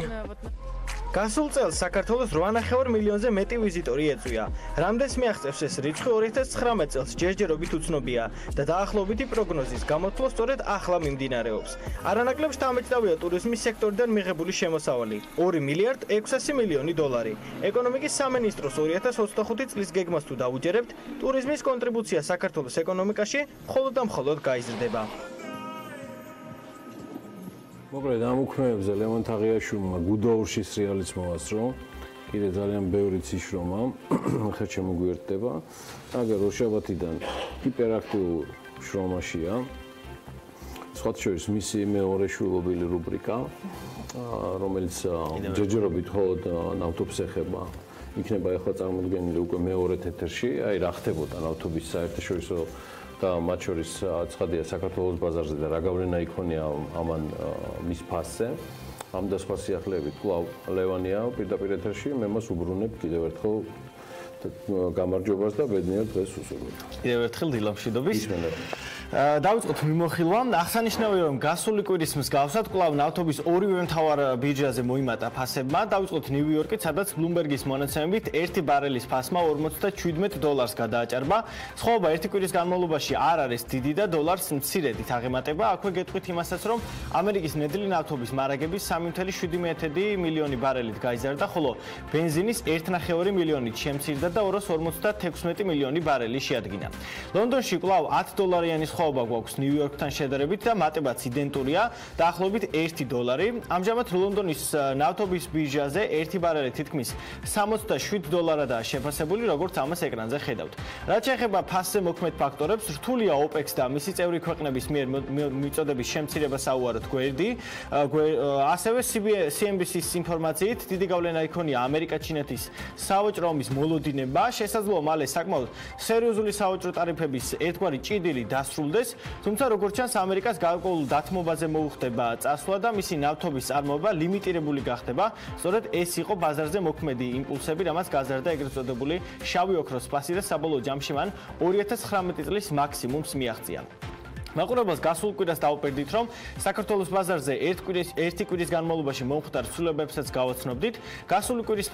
გასულ წელს საქართველოს 8.5 მილიონზე მეტი ვიზიტორი ეწვია. რამდენს მიაღწევს ეს რიცხვი 2019 წელს ჯერჯერობით უცნობია და დაახლოებითი პროგნოზის გამოთვლა სწორედ ახლა მიმდინარეობს. არანაკლებ შთამბეჭდავია ტურიზმის სექტორიდან მიღებული შემოსავალი 2 მილიარდ 600 მილიონი დოლარი. ეკონომიკის სამინისტროს 2025 წლის გეგმას თუ დაუჯერებთ, ტურიზმის კონტრიბუცია საქართველოს ეკონომიკაში მხოლოდ და მხოლოდ გაიზრდება. მოკლედ ამ უქმეებზე ლევან თაღიაშვილმა გუდაურში სრიალიც მოასწრო. კიდე ძალიან ბევრი ციშრომა ხერ შემოგვიერთდება. აგერ ორშაბათიდან ჰიპერაქტიულ შრომაშია. სხვათა შორის მისი მეორე შვილობილი რუბრიკა, რომელიც ჯერჯერობით მხოლოდ ნავთობს ეხება. იქნება ახლა წარმოდგენილი უკვე მეორედ ეთერში, აი რა ხდებოდა ნავთობის საერთაშორისო და მათ შორის ცხადია საქართველოს ბაზარზე და რა გავლენა იქონია ამან მის ფასზე. ამ და სხვა სიახლეებით კვლავ ლევანია პირდაპირ ეთერში, მე მას უბრუნებ კიდევ ერთხელ გამარჯვებას და ბედნიერ დღეს უსურვებ. კიდევ ერთხელ დილა მშვიდობის. დავიწყოთ მიმოხილვა. აღსანიშნავია, რომ გასული კვირის მსგავსად კვლავ ნავთობის ორივე მთავარ ბირჟაზე მოიმატა ფასებმა. დავიწყოთ ნიუ-იორკით, სადაც Bloomberg-ის მონაცემებით 1 ბარელის ფასმა $47 გადააჭარბა. სხვაობა 1 კვირის განმავლობაში არ არის დიდი და დოლარს მცირედით აღემატება. აქვე გეტყვით იმასაც, რომ ამერიკის ნედლი ნავთობის მარაგების 3.7 მილიონი ბარელით გაიზარდა, ხოლო ბენზინის 1.2 მილიონით შემცირდა და 256 მილიონი ბარელი შეადგინა. ლონდონში კვლავ $10 სხვაობა გვაქვს ნიუ-იორკთან შედარებით და მატებაც იდენტურია, დაახლოებით $1. ამჟამად ლონდონის ნავთობის ბირჟაზე 1 ბარელი თითქმის $67-დაა შეფასებული, როგორც ამას ეკრანზე ხედავთ. რაც შეეხება ფასზე მოქმედ ფაქტორებს, რთულია OPEC და მისი წევრი ქვეყნების მიერ მიწოდების შემცირება საუაროდ გვერდი. ასევე CNBC-ის ინფორმაციით, დიდი გავლენა იქონია ამერიკა-ჩინეთის სავაჭრო ომის მოლოდინება. შესაძლოა მალე საკმაოდ სერიოზული სავაჭრო ტარიფების ერთგვარი ჭიდილი დასრულდეს, თუმცა როგორც ჩანს, ამერიკას გარკვეულ დათმობაზე მოუხდება წასვლა და მისი ნავთობის წარმოება ლიმიტირებული გახდება. სწორედ ეს იყო ბაზარზე მოქმედი იმპულსები, რამაც გაზარდა ეგრეთ წოდებული შავი ოქროს ფასი და საბოლოო ჯამში მან 2019 წლის მაქსიმუმს მიაღწია. მაყურებელს გასულ კვირას დავუპირდით, რომ საქართველოს ბაზარზე ერთი კვირის განმავლობაში მომხდარ ცვლილებებსაც გავაცნობდით. გასული კვირის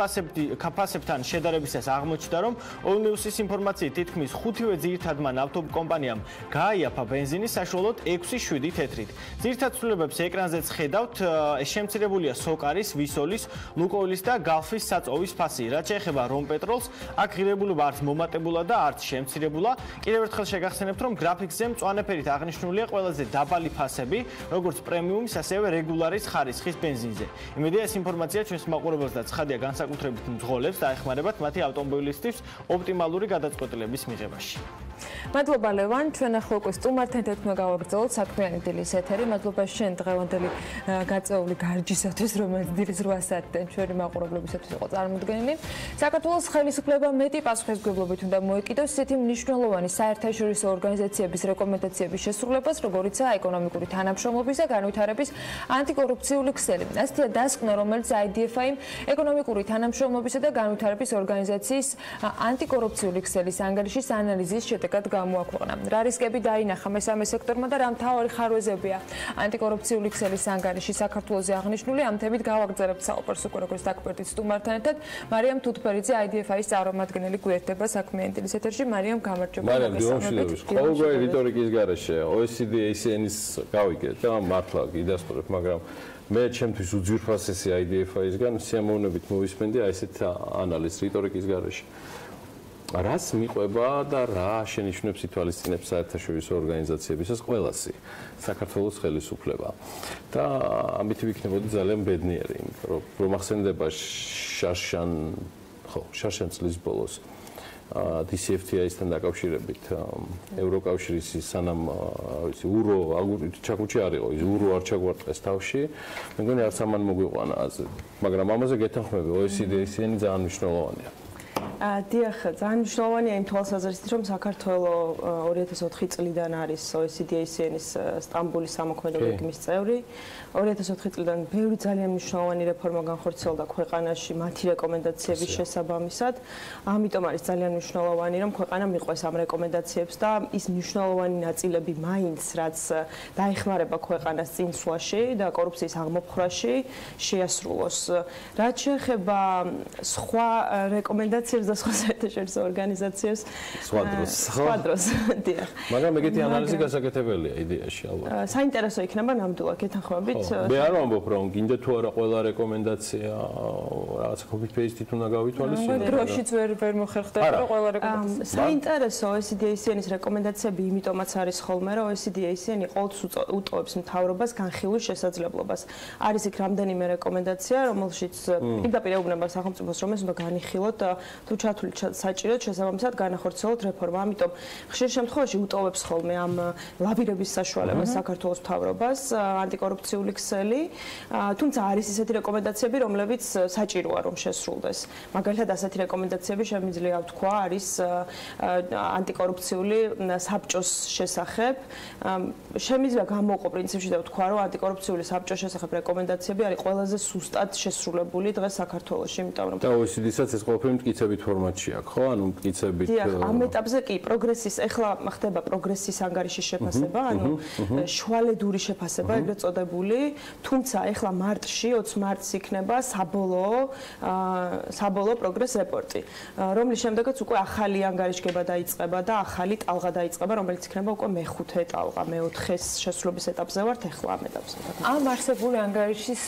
ფასებთან შედარებისას აღმოჩნდა, რომ All-News-ის ინფორმაციით თითქმის 5-ვე ძირითადმა ნავთობ კომპანიამ გააიაფა ბენზინი საშუალოდ 6-7 თეთრით. ძირითად ცვლილებებს ეკრანზეც ხედავთ, შემცირებულია სოკარის, ვისოლის, ლუკოილის და გალფის საწოვის ფასი. რაც შეეხება რომ პეტროლს, აქ ღირებულობა არც მომატებულა და არც შემცირებულა. კიდევ ერთხელ შეგახსენებთ, რომ გრაფიკზე მწვანე ფერით აღნიშნულია ყველაზე დაბალი ფასები, როგორც პრემიუმის, ასევე რეგულარის ხარისხის ბენზინზე. იმედია ეს ინფორმაცია ჩვენს მაყურებელს და ცხადია განსაკუთრებით მძღოლებს დაეხმარებათ მათი ავტომობილისტის ოპტიმალური გადაწყვეტილების მიღებაში. მადლობა ლევან, ჩვენ ახლა უკვე სტუმართან ერთმა გავაგრძელოთ საქმიანი დილის ეთერი. მადლობა შენ დღევანდელი გაწეული გარჯისათვის, რომელიც დილის 8 საათიდან ჩვენი მაყურებლობისათვის იყო წარმოდგენილი. საქართველოს ხელისუფლება მეტი პასუხისმგებლობით უნდა მოეკიდოს ისეთი მნიშვნელოვანი საერთაშორისო ორგანიზაციების რეკომენდაციების შესრულებას, როგორიცაა ეკონომიკური თანამშრომლობის და განვითარების ანტიკორუფციული ქსელი. ასეთია დასკვნა, რომელიც IDF-იმ ეკონომიკური თანამშრომლობისა და განვითარების ორგანიზაციის ანტიკორუფციული ქსელის ანგარიშის ანალიზის შედეგად გამოაქვეყნა. რა რისკები დაინახა მესამე სექტორმა და რა მთავარი ხარვეზებია ანტიკორუფციული ქსელის ანგარიში საქართველოზე აღნიშნული. ამ თემით გავაგრძელებთ საუბარს უკვე როგორც დაგვერდით სტუმართან ერთად. მარიამ თუთბერიძე IDF-ის წარმომადგენელი გვერდება საქმიანი დილის ეთერში. მარიამ, გამარჯობა. მარიამ, დილამშვიდობის. ყოველგვარი რიტორიკის გარეშე OECD ASEAN-ის გავიგეთ და მართლა გიდასტურებ, მაგრამ მე ჩემთვის უძვირფასესი IDF-ისგან სიამოვნებით მოვისმენდი აი ესეთ ანალიზს რიტორიკის გარეშე. რას მიყვება და რა შენიშვნებს ითვალისწინებს საერთაშორისო ორგანიზაციებისას ყველასი საქართველოს ხელისუფლება. და ამით ვიქნებოდი ძალიან ბედნიერი, რომ ახსენდება შარშან წლის ბოლოს DCFTA-ისთან დაკავშირებით ევროკავშირის სანამ ууრო ჩაკუჩი არ იყო, ის ууრო არ ჩაგვარტყეს თავში. მე მგონი არც ამან მოგვიყვანა აზე, მაგრამ ამაზე გეთანხმები, OECD ASEAN-ი ძალიან მნიშვნელოვანია. დიახ, ძალიან მნიშვნელოვანია იმ თვალსაზრისით, რომ საქართველოს 2004 წლიდან არის OECD ASEAN-ის სტამბოლის სამოქმედო გეგმის წევრი. 2004 წლიდან ბევრი ძალიან მნიშვნელოვანი რეფორმა განხორციელდა ქვეყანაში მათი რეკომენდაციების შესაბამისად. ამიტომ არის ძალიან მნიშვნელოვანი, რომ ქვეყანა მიყვეს ამ რეკომენდაციებს და ის მნიშვნელოვანი ნაწილები მაინც, რაც დაეხმარება ქვეყანას წინსვლაში და კორუფციის აღმოფხვრაში, შეასრულოს. რაც შეეხება სხვა რეკომენდაციებს და სხვა საერთაშორისო ორგანიზაციებს, სხვა დროს, დიახ. მაგრამ ეგეთი ანალიზი გასაკეთებელია იდეაში ალბათ. საინტერესო იქნება ნამდვილად გეთანხმებით. მე არ ვამბობ, რომ გინდა თუ არა ყველა რეკომენდაცია რაღაც copy paste-ით უნდა გავითვალისწინოთ. დროშიც ვერ მოხერხდება ყველა რეკომენდაცია. საინტერესო OECD ASEAN-ის რეკომენდაციები იმიტომაც არის ხოლმე, რომ OECD ASEAN-ი ყოველთვის უტოვებს მთავრობას განხილვის შესაძლებლობას. არის იქ რამდენიმე რეკომენდაცია, რომელშიც პირდაპირ ეუბნება სახელმწიფოს, რომ ეს უნდა განიხილოთ თუ ჩათვლით საჭიროდ შესაბამისად განახორციელოთ რეფორმა. ამიტომ ხშირ შემთხვევაში უტოვებს ხოლმე ამ ლაბირების საშუალებას საქართველოს მთავრობას ანტიკორუფციული ქსელი, თუმცა არის ისეთი რეკომენდაციები, რომლებიც საჭიროა რომ შესრულდეს. მაგალითად, ასეთი რეკომენდაციები შემიძლია ვთქვა არის ანტიკორუფციული საბჭოს შესახებ. შემიძლია გამოვყო პრინციპში და ვთქვა, რომ ანტიკორუფციული საბჭოს შესახებ რეკომენდაციები არის ყველაზე სუსტად შესრულებული დღეს საქართველოში, იმიტომ რომ და OECD-საც ეს ყველაფერი მტკიცებით ფორმატში აქვს, ხო? ანუ მტკიცებით. დიახ, ამ ეტაპზე კი პროგრესის, ეხლა ხდება პროგრესის ანგარიშის შეფასება, ანუ შუალედური შეფასება, ეგრეთ წოდებული, თუმცა ეხლა მარტში, 20 მარტს იქნება საბოლოო პროგრეს რეპორტი, რომლის შემდეგაც უკვე ახალი ანგარიშგება დაიწყება და ახალი ტალღა დაიწყება, რომელიც იქნება უკვე მეხუთე ტალღა, მეოთხეს შესრულების ეტაპზე ვართ ეხლა ამ ეტაპზე. ამ არსებული ანგარიშის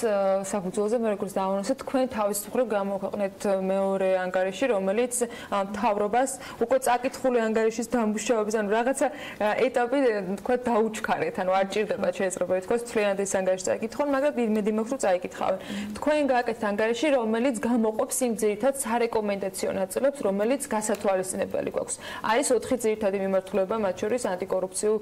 საფუძველზე მე როგორც დავანონსე, თქვენ თავისუფლად გამოქვეყნეთ მეორე ანგარიში, რომელიც მთავრობას უკვე წაკითხული ანგარიშის დამუშავების, ანუ რაღაცა ეტაპი თქვა დაუჩქარეთ, ანუ არ ჭირდება შეიძლება ითქვას თლიანად ეს ანგარიში წაკითხონ, მაგრამ იმედი მაქვს რომ წაიკითხავენ. თქვენ გააკეთეთ ანგარიში, რომელიც გამოყოფს იმ ძირითად სარეკომენდაციო ნაწილებს, რომელიც გასათვალისწინებელი გვაქვს. არის 4 ძირითადი მიმართულება, მათ შორის ანტიკორუფციულ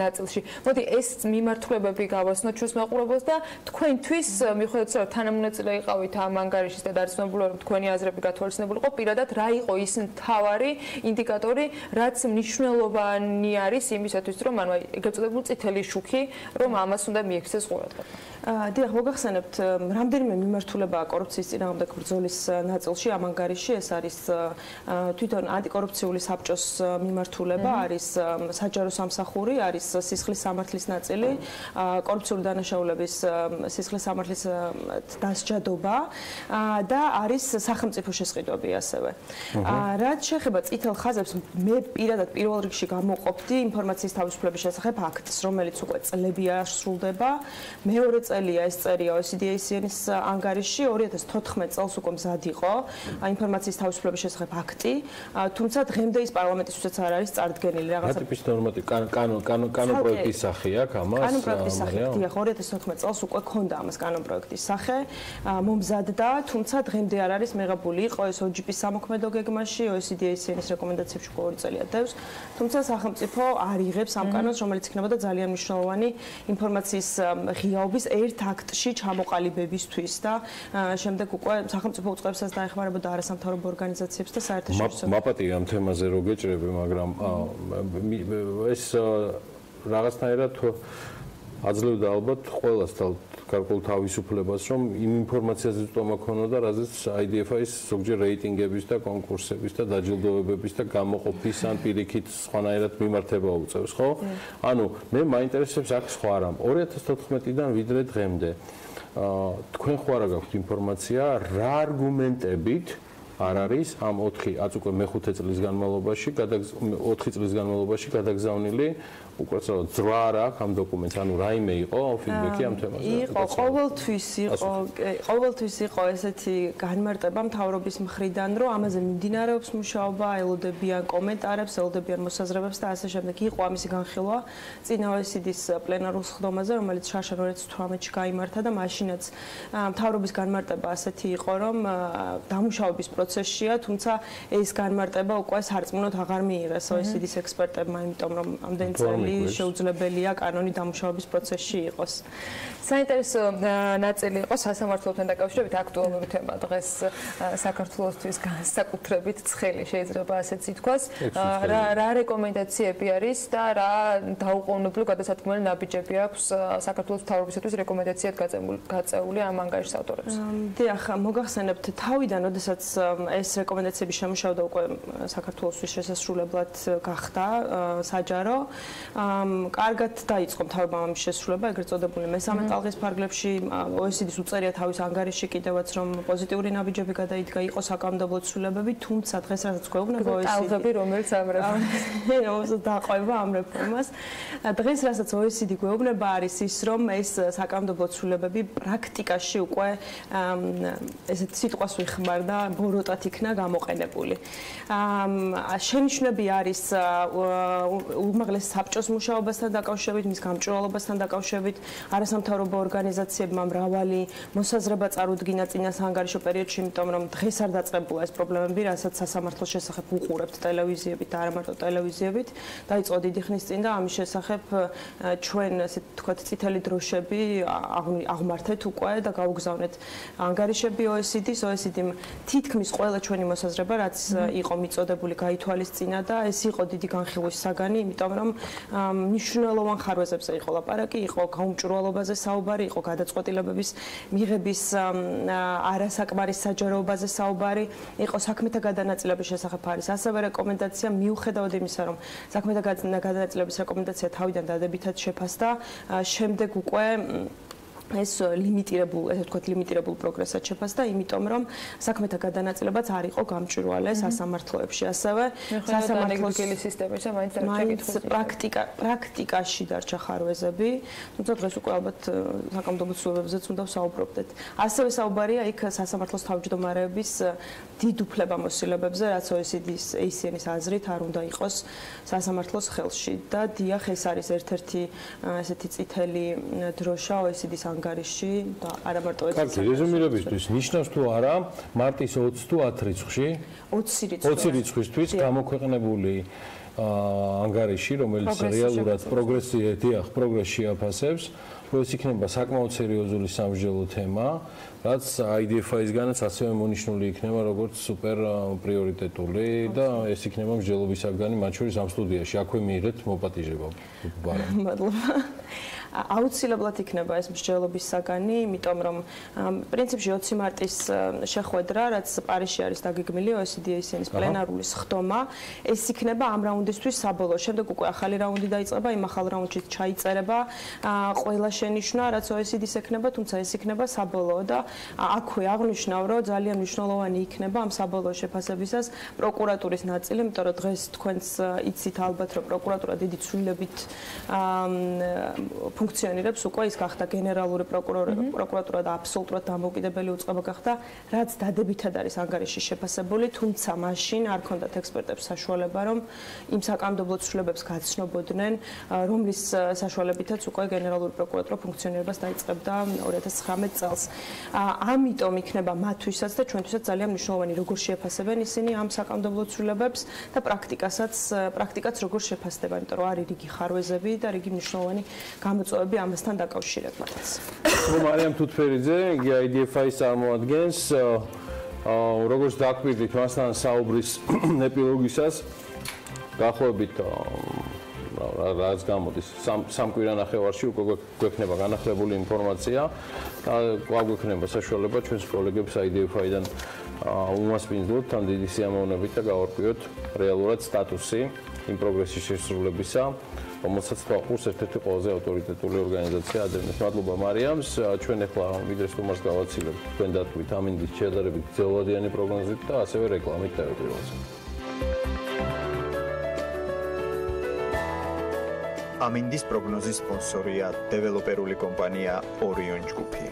ნაწილში. მოდი ეს მიმართულებები გავასწროთ ჩვენს მაყურებელს და თქვენთვის მიუხედავად რომ თანამონაწილე იყავით ამ ანგარიშის და დარწმუნებული ვარ, თქვენი აზრები გათვალისწინებული იყო, პირადად რა იყო ის მთავარი ინდიკატორი, რაც მნიშვნელოვანი არის იმისათვის, რომ ანუ ეგრეთ წოდებული წითელი შუქი, რომ ამას უნდა მიექცეს ყურადღება. დიახ, მოგახსენებთ, რამდენიმე მიმართულებაა კორუფციის წინააღმდეგ ბრძოლის ნაწილში ამ ანგარიში, ეს არის თვითონ ანტიკორუფციული საბჭოს მიმართულება, არის საჯარო სამსახური, არის სისხლის სამართლის ნაწილი, კორუფციული დანაშაულების სისხლის სამართლის დასჯადობა და არის სახელმწიფო შესყიდვები ასევე. რაც შეეხება წითელ ხაზებს, მე პირადად პირველ რიგში გამოვყოფდი ინფორმაციის თავისუფლების შესახებ აქტს, რომელიც უკვე წლები ასრულდება. მეორე წელია ეს წერია OECD-ის ანგარიში 2014 წელს უკვე მზად იყო ინფორმაციის თავისუფლების შესახებ აქტი, თუმცა დღემდე ის პარლამენტისთვისაც არ არის წარდგენილი რაღაცა. ტიპის ნორმატივი კანონპროექტის სახე აქვს ამას. კანონპროექტის სახე, დიახ, 2014 წელს უკვე ქონდა ამას კანონპროექტის სახე, მომზადდა, თუმცა დღემდე არ არის მიღებული. იყო ეს OGP-ის სამოქმედო გეგმაში, OECD-ის რეკომენდაციებში უკვე 2 წელია დევს, თუმცა სახელმწიფო არ იღებს ამ კანონს, რომელიც იქნებოდა ძალიან მნიშვნელოვანი ინფორმაციის ღიაობის ერთ აქტში ჩამოყალიბებისთვის და შემდეგ უკვე სახელმწიფო უწყებასაც დაეხმარებოდა არასამთავრობო ორგანიზაციებს და საერთაშორისო. მაპატია ამ თემაზე რო გეჭრები, მაგრამ ეს რაღაცნაირად აძლევდა ალბათ ყველას გარკვეულ თავისუფლებას, რომ იმ ინფორმაციაზე ზუსტად ქონოდა, რაზეც IDF-ის ზოგჯერ რეიტინგების და კონკურსების და დაჯილდოებების და გამოყოფის ან პირიქით სხვანაირად მიმართება უწევს, ხო? ანუ მე მაინტერესებს აქ სხვა რამ. 2014-დან ვიდრე დღემდე თქვენ ხო არა გაქვთ ინფორმაცია, რა არგუმენტებით არ არის ამ 4 უკვე მეხუთე წლის განმავლობაში, 4 წლის განმავლობაში გადაგზავნილი უკაცრავად ძრვა არ აქვს ამ დოკუმენტს, ანუ რაიმე იყო ფიდბექი ამ თემაზე? იყო, ყოველთვის იყო ესეთი განმარტება მთავრობის მხრიდან, რომ ამაზე მიმდინარეობს მუშაობა, ელოდებიან კომენტარებს, ელოდებიან მოსაზრებებს და ასე შემდეგ. იყო ამისი განხილვა წინა OECD-ის პლენარულ სხდომაზე, რომელიც შარშან 2018-ში გაიმართა და მაშინაც მთავრობის განმარტება ასეთი იყო, რომ დამუშავების პროცესშია, თუმცა ეს განმარტება უკვე სარწმუნოდ აღარ მიიღეს OECD-ის ექსპერტებმა, იმიტომ რომ ამდენი წელი შეუძლებელია კანონი დამუშავების პროცესში იყოს. საინტერესო ნაწილი იყო სასამართლოთან დაკავშირებით აქტუალური თემა დღეს საქართველოსთვის განსაკუთრებით ცხელი შეიძლება ასეც ითქვას. რა რეკომენდაციები არის და რა დაუყოვნებლივ გადასათქმელი ნაბიჯები აქვს საქართველოს მთავრობისათვის რეკომენდაციად გაწეული ამ ანგარიშის ავტორებს? დიახ, მოგახსენებთ, თავიდან, როდესაც ეს რეკომენდაციები შემუშავდა უკვე საქართველოსთვის შესასრულებლად გახდა საჯარო. კარგად დაიწყო მთავრობამ ამის შესრულება, ეგრეთ წოდებული მესამე ტალღის ფარგლებში OECD-ს უწერია თავის ანგარიში კიდევაც, რომ პოზიტიური ნაბიჯები გადაიდგა, იყო საკანონმდებლო ცვლილებები, თუმცა დღეს რასაც გვეუბნება OECD-ს ტალღები, რომელიც ამ რეფორმას დაყვება ამ რეფორმას. დღეს რასაც OECD გვეუბნება არის ის, რომ ეს საკანონმდებლო ცვლილებები პრაქტიკაში უკვე ესეთ სიტყვას ვიხმარ და ბოროტად იქნა გამოყენებული. შენიშვნები არის უმაღლეს საბჭოს მუშაობასთან დაკავშირებით, მის გამჭვირვალობასთან დაკავშირებით, არასამთავრობო ორგანიზაციებმა მრავალი მოსაზრება წარუდგინა წინა საანგარიშო პერიოდში, იმიტომ რომ დღეს არ დაწყებულა ეს პრობლემები, რასაც სასამართლოს შესახებ უყურებთ ტელევიზიებით და არა მარტო ტელევიზიებით. დაიწყო დიდი ხნის წინ და ამის შესახებ ჩვენ ესე ვთქვათ წითელი დროშები აღმართეთ უკვე და გაუგზავნეთ ანგარიშები OECD-ს. OECD-მ თითქმის ყველა ჩვენი მოსაზრება, რაც იყო მიწოდებული გაითვალისწინა და ეს იყო დიდი განხილვის საგანი, იმიტომ რომ მნიშვნელოვან ხარვეზებზე იყო ლაპარაკი, იყო გაუმჭრვალობაზე საუბარი, იყო გადაწყვეტილებების მიღების არასაკმარის საჯაროობაზე საუბარი, იყო საქმეთა გადანაწილების შესახებ არის ასევე რეკომენდაცია, მიუხედავად იმისა, რომ საქმეთა გადანაწილების რეკომენდაცია თავიდან დადებითად შეფასდა, შემდეგ უკვე ეს ლიმიტირებულ, ესე ვთქვათ, ლიმიტირებულ პროგრესად შეფასდა, იმიტომ რომ საქმეთა გადანაწილებაც არ იყო გამჭვირვალე სასამართლოებში, ასევე სასამართლოს სისტემისა მაინც პრაქტიკაში დარჩა ხარვეზები, თუმცა დღეს უკვე ალბათ საკანონმდებლო ცვლილებებზეც უნდა ვსაუბრობდეთ. ასევე საუბარია იქ სასამართლოს თავმჯდომარეების დიდ უფლებამოსილებებზე, რაც OECD-ის ACN-ის აზრით არ უნდა იყოს სასამართლოს ხელში და დიახ, ეს არის ერთ-ერთი ესეთი წითელი დროშა OECD-ის ანგარიში და არა მარტო ეს. კარგი, რეზუმირებისთვის ნიშნავს თუ არა მარტის 20 თუ 10 რიცხვში? 20 რიცხვისთვის გამოქვეყნებული ანგარიში, რომელიც რეალურად პროგრესს შეაფასებს, ეს იქნება საკმაოდ სერიოზული სამსჯელო თემა, რაც IDFI-ისგანაც ასევე მონიშნული იქნება როგორც სუპერ პრიორიტეტული და ეს იქნება მსჯელობის საგანი მათ შორის ამ სტუდიაში. აქვე მიიღეთ მოპატიჟება. მადლობა. აუცილებლად იქნება ეს მსჯელობის საგანი, იმიტომ რომ პრინციპში 20 მარტის შეხვედრა, რაც პარიზში არის დაგეგმილი OECD-ის პლენარული სხდომა, ეს იქნება ამ რაუნდისთვის საბოლოო. შემდეგ უკვე ახალი რაუნდი დაიწყება, იმ ახალ რაუნდში ჩაიწერება ყველა შენიშვნა, რაც OECD-ს ექნება, თუმცა ეს იქნება საბოლოო და აქვე აღნიშნავ, რომ ძალიან მნიშვნელოვანი იქნება ამ საბოლოო შეფასებისას პროკურატურის ნაწილი, იმიტომ რომ დღეს თქვენც იცით ალბათ, რომ პროკურატურა დიდი ცვლილებით ფუნქციონირებს, უკვე ის გახდა გენერალური პროკურატურა და აბსოლუტურად დამოუკიდებელი უწყება გახდა, რაც დადებითად არის ანგარიში შეფასებული, თუმცა მაშინ არ ქონდათ ექსპერტებს საშუალება, რომ იმ საკანონმდებლო ცვლილებებს გაცნობოდნენ, რომლის საშუალებითაც უკვე გენერალური პროკურატურა ფუნქციონირებას დაიწყებდა 2019 წელს. ამიტომ იქნება მათთვისაც და ჩვენთვისაც ძალიან მნიშვნელოვანი, როგორ შეაფასებენ ისინი ამ საკანონმდებლო ცვლილებებს და პრაქტიკაც როგორ შეფასდება, იმიტომ რომ არის რიგი ხარვეზები და რიგი მნიშვნელოვანი გამოწვევები ამასთან დაკავშირებულად. მარიამ თუთფერიძე, იგი IDFI-ის წარმოადგენს, როგორც დაკვირდით მასთან საუბრის ეპილოგისას, გახლობით რაც გამოდის სამ კვირანახევარში უკვე გვექნება განახლებული ინფორმაცია და გვექნება საშუალება ჩვენს კოლეგებს IDFI-დან უმასპინძლოთ თან დიდი სიამოვნებით და გავარკვიოთ რეალურად სტატუსი იმ პროგრესის შესრულებისა, რომელსაც თვალყურს ერთ-ერთი ყველაზე ავტორიტეტული ორგანიზაცია ადევნებს. მადლობა მარიამს, ჩვენ ახლა ვიდრეს თუმარს გავაცილებთ თქვენ დათვლით ამინდის შედარებით ძელვადიანი პროგნოზით და ასევე რეკლამით დაეპირველზე. ამინდის პროგნოზის სპონსორია დეველოპერული კომპანია ორიონ ჯგუფი.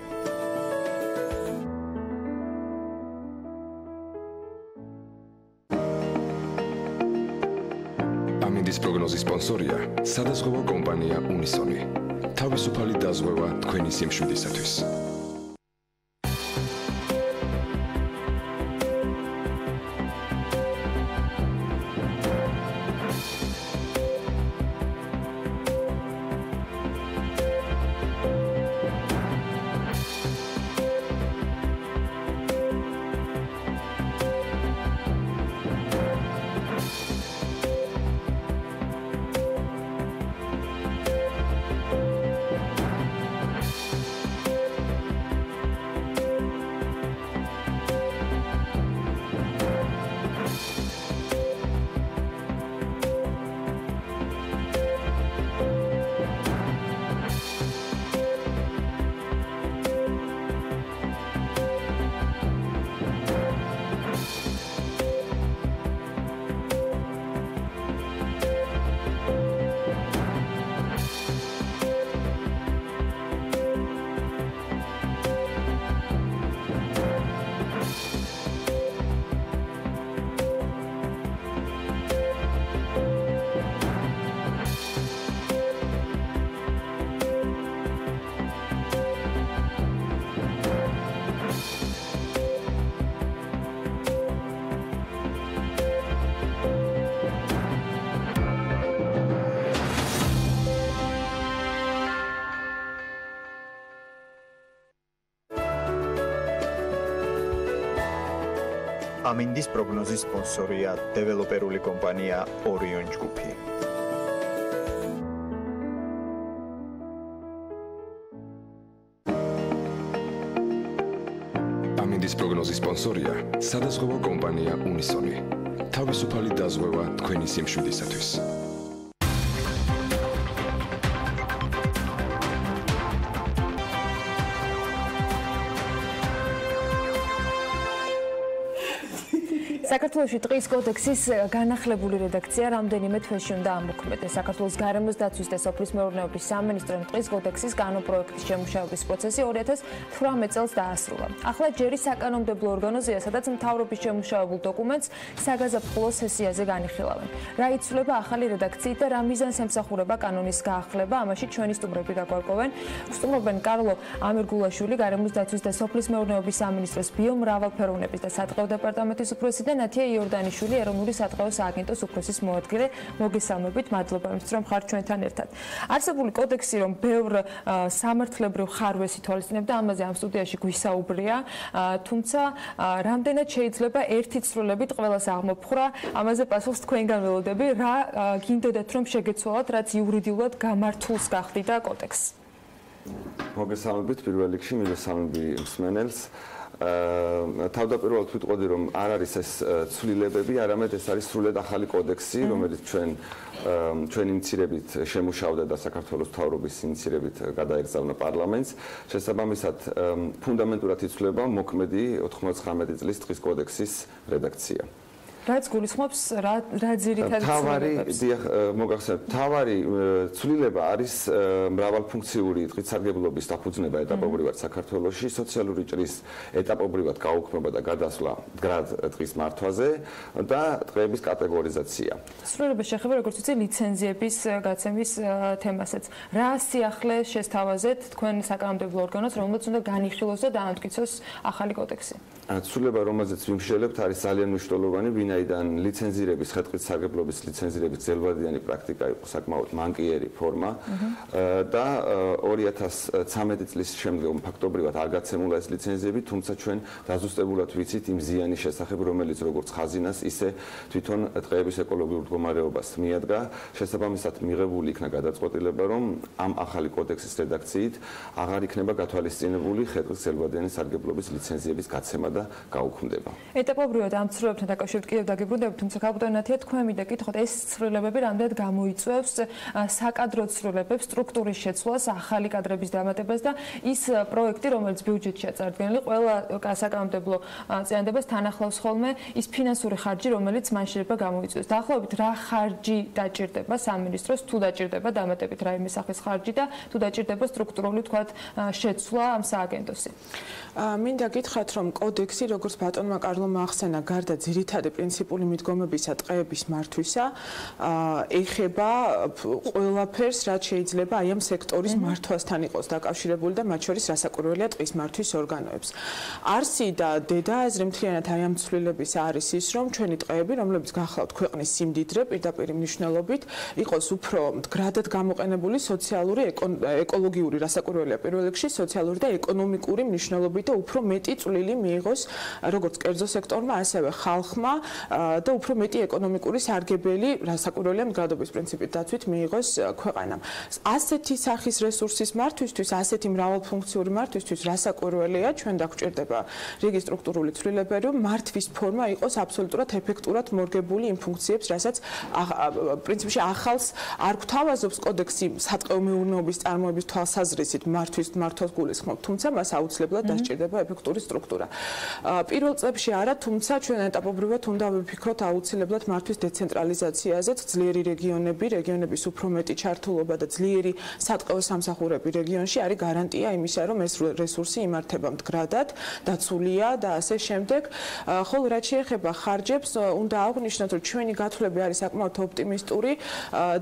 ამინდის პროგნოზის სპონსორია სადაზღვევო კომპანია უნისონი. თავისუფალი დაზღვევა თქვენი სიმშვიდისათვის. ამინდის პროგნოზის სპონსორია დეველოპერული კომპანია ორიონ ჯგუფი. ამინდის პროგნოზის სპონსორია სადაზღვევო კომპანია უნისონი. თავისუფალი დაზღვევა თქვენი სიმშვიდისათვის. საქართველოში ტყის კოდექსის განახლებული რედაქცია რამდენიმე თვეში უნდა ამოქმედდეს. საქართველოს გარემოს დაცვის და სოფლის მეურნეობის სამინისტრომ ტყის კოდექსის განპროექტის შემუშავების პროცესი 2018 წელს დაასრულა. ახლა ჯერი საკანონმდებლო ორგანოზია, სადაც მთავრობის შემუშავებულ დოკუმენტს საგაზაფხულო სესიაზე განიხილავენ. რა იცვლება ახალი რედაქციით და რა მიზანს ემსახურება კანონის გაახლება, ამაში ჩვენი სტუმრები გაგვარკვევენ. სტუმრობენ კარლო ამირგულაშვილი, გარემოს დაცვის და სოფლის მეურნეობის სამინისტროს ბიომრავალფეროვნების და სატყეო დეპარტამენტის უფროსი და ნათია იორდანიშვილი, ეროვნული სატყეო სააგენტოს უფროსის მოადგილე. მოგესალმებით, მადლობა იმისთვის, რომ ხართ ჩვენთან ერთად. არსებული კოდექსი, რომ ბევრ სამართლებრივ ხარვეს ითვალისწინებდა, ამაზე ამ სტუდიაში გვისაუბრია, თუმცა რამდენად შეიძლება ერთი ცვლილებით ყველას აღმოფხრა, ამაზე პასუხს თქვენგან ველოდები, რა გინდოდათ რომ შეგეცვალათ, რაც იურიდიულად გამართულს გახდიდა კოდექსს. მოგესალმებით, პირველ რიგში მივესალმები მსმენელს. თავდაპირველად ვიტყოდი, რომ არ არის ეს ცვლილებები, არამედ ეს არის სრულად ახალი კოდექსი, რომელიც ჩვენ ინიციირებით შემუშავდა და საქართველოს მთავრობის ინიციირებით გადაეგზავნა პარლამენტს. შესაბამისად, ფუნდამენტურად იცვლება მოქმედი 99 წლის ტყის კოდექსის რედაქცია. რაც გულისხმობს რა ძირითადად ცვლილებებს? მოგახსენებთ, მთავარი ცვლილება არის მრავალფუნქციური ტყით სარგებლობის დაფუძნება ეტაპობრივად საქართველოში, სოციალური ჭრის ეტაპობრივად გაუქმება და გადასვლა მდგრად ტყის მართვაზე და ტყეების კატეგორიზაცია. ცვლილება შეეხება, როგორც ვიცი, ლიცენზიების გაცემის თემასაც. რა სიახლე შესთავაზეთ თქვენ საკანონმდებლო ორგანოს, რომელსაც უნდა განიხილოს და დაამტკიცოს ახალი კოდექსი? ცვლილება, რომელზეც ვიმშელებთ, არის ძალიან მნიშვნელოვანი, ვინაიდან ლიცენზირების, ხე-ტყის სარგებლობის ლიცენზირების ძელვადიანი პრაქტიკა იყო საკმაოდ მანკიერი ფორმა და 2013 წლის შემდგომ ფაქტობრივად არ გაცემულა ეს ლიცენზიები, თუმცა ჩვენ დაზუსტებულად ვიცით იმ ზიანის შესახებ, რომელიც როგორც ხაზინას, ისე თვითონ ტყეების ეკოლოგიურ მდგომარეობას მიადგა. შესაბამისად, მიღებული იქნა გადაწყვეტილება, რომ ამ ახალი კოდექსის რედაქციით აღარ იქნება გათვალისწინებული ხე-ტყის ძელვადიანი სარგებლობის ლიცენზიების გაცემა და გაუქმდება. ეტაპობრივად ამ ცვლილებებთან დაკავშირებით კიდევ დაგიბრუნდებით, თუმცა ქალბატონო ნათია, თქვენ მინდა გითხოთ, ეს ცვლილებები რამდენად გამოიწვევს საკადრო ცვლილებებს, სტრუქტურის შეცვლას, ახალი კადრების დამატებას და ის პროექტი, რომელიც ბიუჯეტშია წარდგენილი, ყველა საკანონმდებლო წინადებას თან ახლავს ხოლმე ის ფინანსური ხარჯი, რომელიც მან შეიძლება გამოიწვიოს. დაახლოებით რა ხარჯი დაჭირდება სამინისტროს, თუ დაჭირდება დამატებით რაიმე სახის ხარჯი და თუ დაჭირდება სტრუქტურული თქვათ შეცვლა ამ სააგენტოსი. მინდა გითხრათ, რომ კოდექსი, როგორც ბატონმა კარლომ ახსენა, გარდა ძირითადი პრინციპული მიდგომებისა ტყეების მართვისა, ეხება ყველაფერს, რაც შეიძლება აი ამ სექტორის მართვასთან იყოს დაკავშირებული და მათ შორის რასაკვირველია ტყის მართვის ორგანოებს. არსი და დედააზრი მთლიანად აი ამ ცვლილების არის ის, რომ ჩვენი ტყეები, რომლებიც გახლავთ ქვეყნის სიმდიდრე, პირდაპირ მნიშვნელობით, იყოს უფრო მდგრადად გამოყენებული სოციალური, ეკოლოგიური, რასაკვირველია პირველ რიგში სოციალური და ეკონომიკური მნიშვნელობით და უფრო მეტი წვლილი მიიღოს როგორც კერძო სექტორმა, ასევე ხალხმა და უფრო მეტი ეკონომიკური სარგებელი, რასაკვირველია მდგრადობის პრინციპით დაცვით მიიღოს ქვეყანამ. ასეთი სახის რესურსის მართვისთვის, ასეთი მრავალფუნქციური მართვისთვის რასაკვირველია, ჩვენ დაგვჭირდება რიგი სტრუქტურული ცვლილებები, რომ მართვის ფორმა იყოს აბსოლუტურად ეფექტურად მორგებული იმ ფუნქციებს, რასაც პრინციპში ახალს არ გვთავაზობს კოდექსი სატყეო მეურნეობის წარმოების თვალსაზრისით მართვას გულისხმობ, თუმცა მას აუცილებლად დასჭირდება ეფექტური სტრუქტურა. პირველ წლებში არა, თუმცა ჩვენ ეტაპობრივად უნდა ვიფიქროთ აუცილებლად მართვის დეცენტრალიზაციაზე, ძლიერი რეგიონების უფრო მეტი ჩართულობა და ძლიერი სატყეო სამსახურები რეგიონში არის გარანტია იმისა, რომ ეს რესურსი იმართება მდგრადად, დაცულია და ასე შემდეგ. ხოლო რაც შეეხება ხარჯებს, უნდა აღვნიშნოთ, რომ ჩვენი გათვლები არის საკმაოდ ოპტიმისტური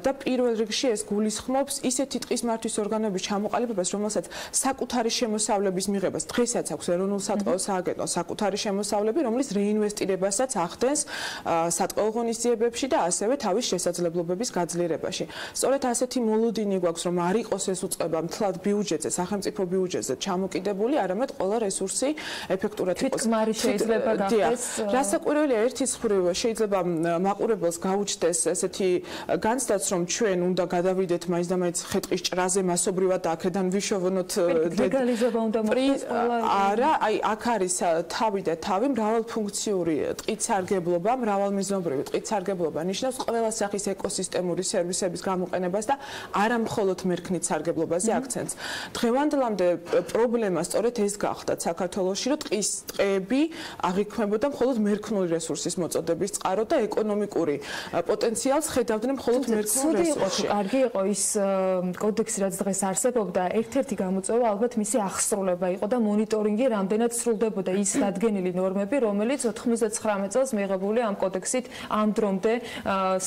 და პირველ რიგში ეს გულისხმობს ისეთი ტყის მართვის ორგანოების ჩამოყალიბებას, რომელსაც საკუთარი შემოსავლების მიღებას დღესაც აქვს ეროვნულ სატყეო სააგენტოს საკუთარი შემოსავლები, რომლის რეინვესტირებასაც ახდენს მოიხსენიეს სატყეო ღონისძიებებში და ასევე თავის შესაძლებლობების გაძლიერებაში. სწორედ ასეთი მოლოდინი გვაქვს, რომ არ იყოს ეს უწყება მთლად ბიუჯეტზე, სახელმწიფო ბიუჯეტზე ჩამოკიდებული, არამედ ყველა რესურსი ეფექტურად იყოს. თვითგმარი შეიძლება გახდეს. რასაკვირველია, ერთის მხრივ შეიძლება მაყურებელს გაუჩნდეს ესეთი განცდაც, რომ ჩვენ უნდა გადავიდეთ მაინც და მაინც ხეტყის ჭრაზე მასობრივად აქედან ვიშოვნოთ ლეგალიზება უნდა მოხდეს ყველა. არა, აი აქ არის თავი და თავი მრავალფუნქციური ტყით სარგებლობა, მრავალმიზნობრივი ტყით სარგებლობა ნიშნავს ყველა სახის ეკოსისტემური სერვისების გამოყენებას და არა მხოლოდ მერქნით სარგებლობაზე აქცენტს. დღევანდლამდე პრობლემა სწორედ ეს გახდა საქართველოში, რომ ტყის ტყეები აღიქმებოდა მხოლოდ მერქნული რესურსის მოწოდების წყარო და ეკონომიკური პოტენციალს ხედავდნენ მხოლოდ მერქნულ რესურსში. კარგი იყო ის კოდექსი, რაც დღეს არსებობდა, ერთ-ერთი გამოწვევა ალბათ მისი აღსრულება იყო და მონიტორინგი რამდენად სრულდებოდა ის დადგენილი ნორმები, რომელიც 99 წელს მიღებული ამ კოდექსით ამ დრომდე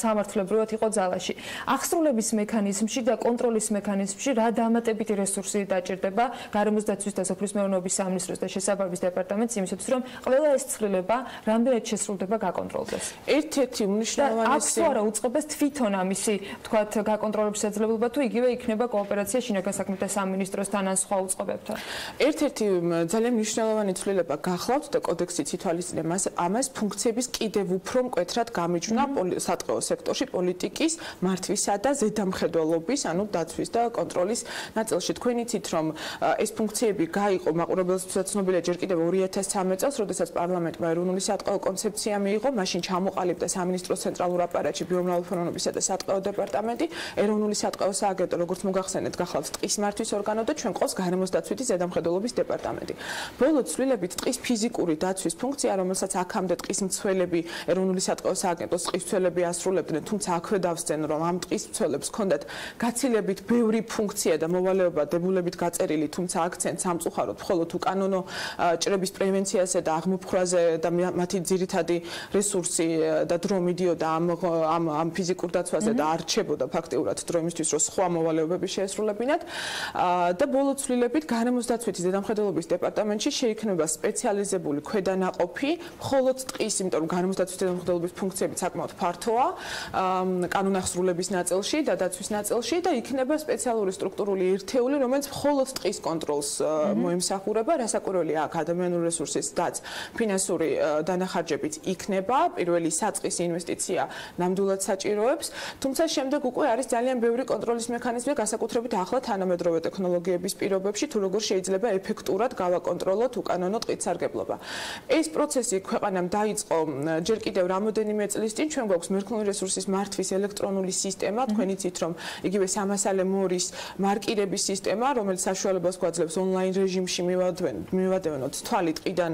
სამართლებრივად იყო ძალაში. აღსრულების მექანიზმში და კონტროლის მექანიზმში რა დამატებითი რესურსი დაჭირდება გარემოს დაცვის და სოფლის მეურნეობის სამინისტროს და შესაბამის დეპარტამენტს იმისათვის, რომ ყველა ეს ცვლილება რამდენად შესრულდება გაკონტროლდეს. ერთ-ერთი უმნიშვნელოვანესი აქვს თუ არა უწყებას თვითონ ამისი, თქვათ, გაკონტროლების შესაძლებლობა თუ იგივე იქნება კოოპერაცია შინაგან საქმეთა სამინისტროსთან ან სხვა უწყობებთან. ერთ-ერთი ძალიან მნიშვნელოვანი ცვლილება გახლავთ და კოდექსიც ითვალისწინებს ამას ფუნქციების კიდევ უფრო მკვეთრად გამიჯვნა სატყეო სექტორში პოლიტიკის მართვისა და ზედამხედველობის, ანუ დაცვის და კონტროლის ნაწილში. თქვენ იცით, რომ ეს ფუნქციები გაიყო მაყურებელთვისაც ცნობილია ჯერ კიდევ 2013 წელს, როდესაც პარლამენტმა ეროვნული სატყეო კონცეფცია მიიღო, მაშინ ჩამოყალიბდა სამინისტროს ცენტრალურ აპარატში ბიომრავალფეროვნებისა და სატყეო დეპარტამენტი, ეროვნული სატყეო სააგენტო, როგორც მოგახსენეთ, გახლავთ ტყის მართვის ორგანო და ჩვენ ყავს გარემოს დაცვითი ზედამხედველობის დეპარტამენტი. ბოლო ცვლილებით ტყის ფიზიკური დაცვის ფუნქცია, რომელსაც აქამდე ტყის მცველები, ეროვნული სატყეო სააგენტოს ტყის მცველები ასრულებდნენ, თუმცა აქვე დავსწენ, რომ ამ ტყის მცველებს ჰქონდათ გაცილებით ბევრი ფუნქცია და მოვალეობა დებულებით გაწერილი, თუმცა აქცენტს ამწუხაროთ მხოლოდ უკანონო ჭრების პრევენციაზე და აღმოფხვრაზე და მათი ძირითადი რესურსი და დრო მიდიოდა ამ ფიზიკურ დაცვაზე და არ რჩებოდა ფაქტიურად დრო იმისთვის, რომ სხვა მოვალეობები შეესრულებინათ. და ბოლო ცვლილებით გარემოს დაცვითი ზედამხედველობის დეპარტამენტში შეიქმნება სპეციალიზებული ქვედანაყოფი მხოლოდ ტყის, იმიტომ რომ გარემოს დაცვითი ზედამხედველობის ფუნქციები საკმაოდ ფართოა კანონახსრულების ნაწილში და დაცვის ნაწილში და იქნება სპეციალური სტრუქტურული ერთეული, რომელიც მხოლოდ ტყის კონტროლს მოიმსახურება. რასაკვირველია, აქ ადამიანური რესურსის დაც ფინანსური დანახარჯებით იქნება, პირველი საწყის ინვესტიცია ნამდვილად საჭიროებს, თუმცა შემდეგ უკვე არის ძალიან ბევრი კონტროლის მექანიზმი, განსაკუთრებით ახლა თანამედროვე ტექნოლოგიების პირობებში, თუ როგორ შეიძლება ეფექტურად გავაკონტროლოთ უკანონო ტყით სარგებლობა. ეს პროცესი ქვეყანამ დაიწყო ჯერ კიდევ რამოდენიმე წლის წინ, ჩვენ გვაქვს მერქნული რესურსის მართვის ელექტრონული სისტემა, თქვენ იცით, რომ იგივე 300 მორის მარკირების სისტემა, რომელიც საშუალებას გვაძლევს ონლაინ რეჟიმში მივადევნოთ თვალი ტყიდან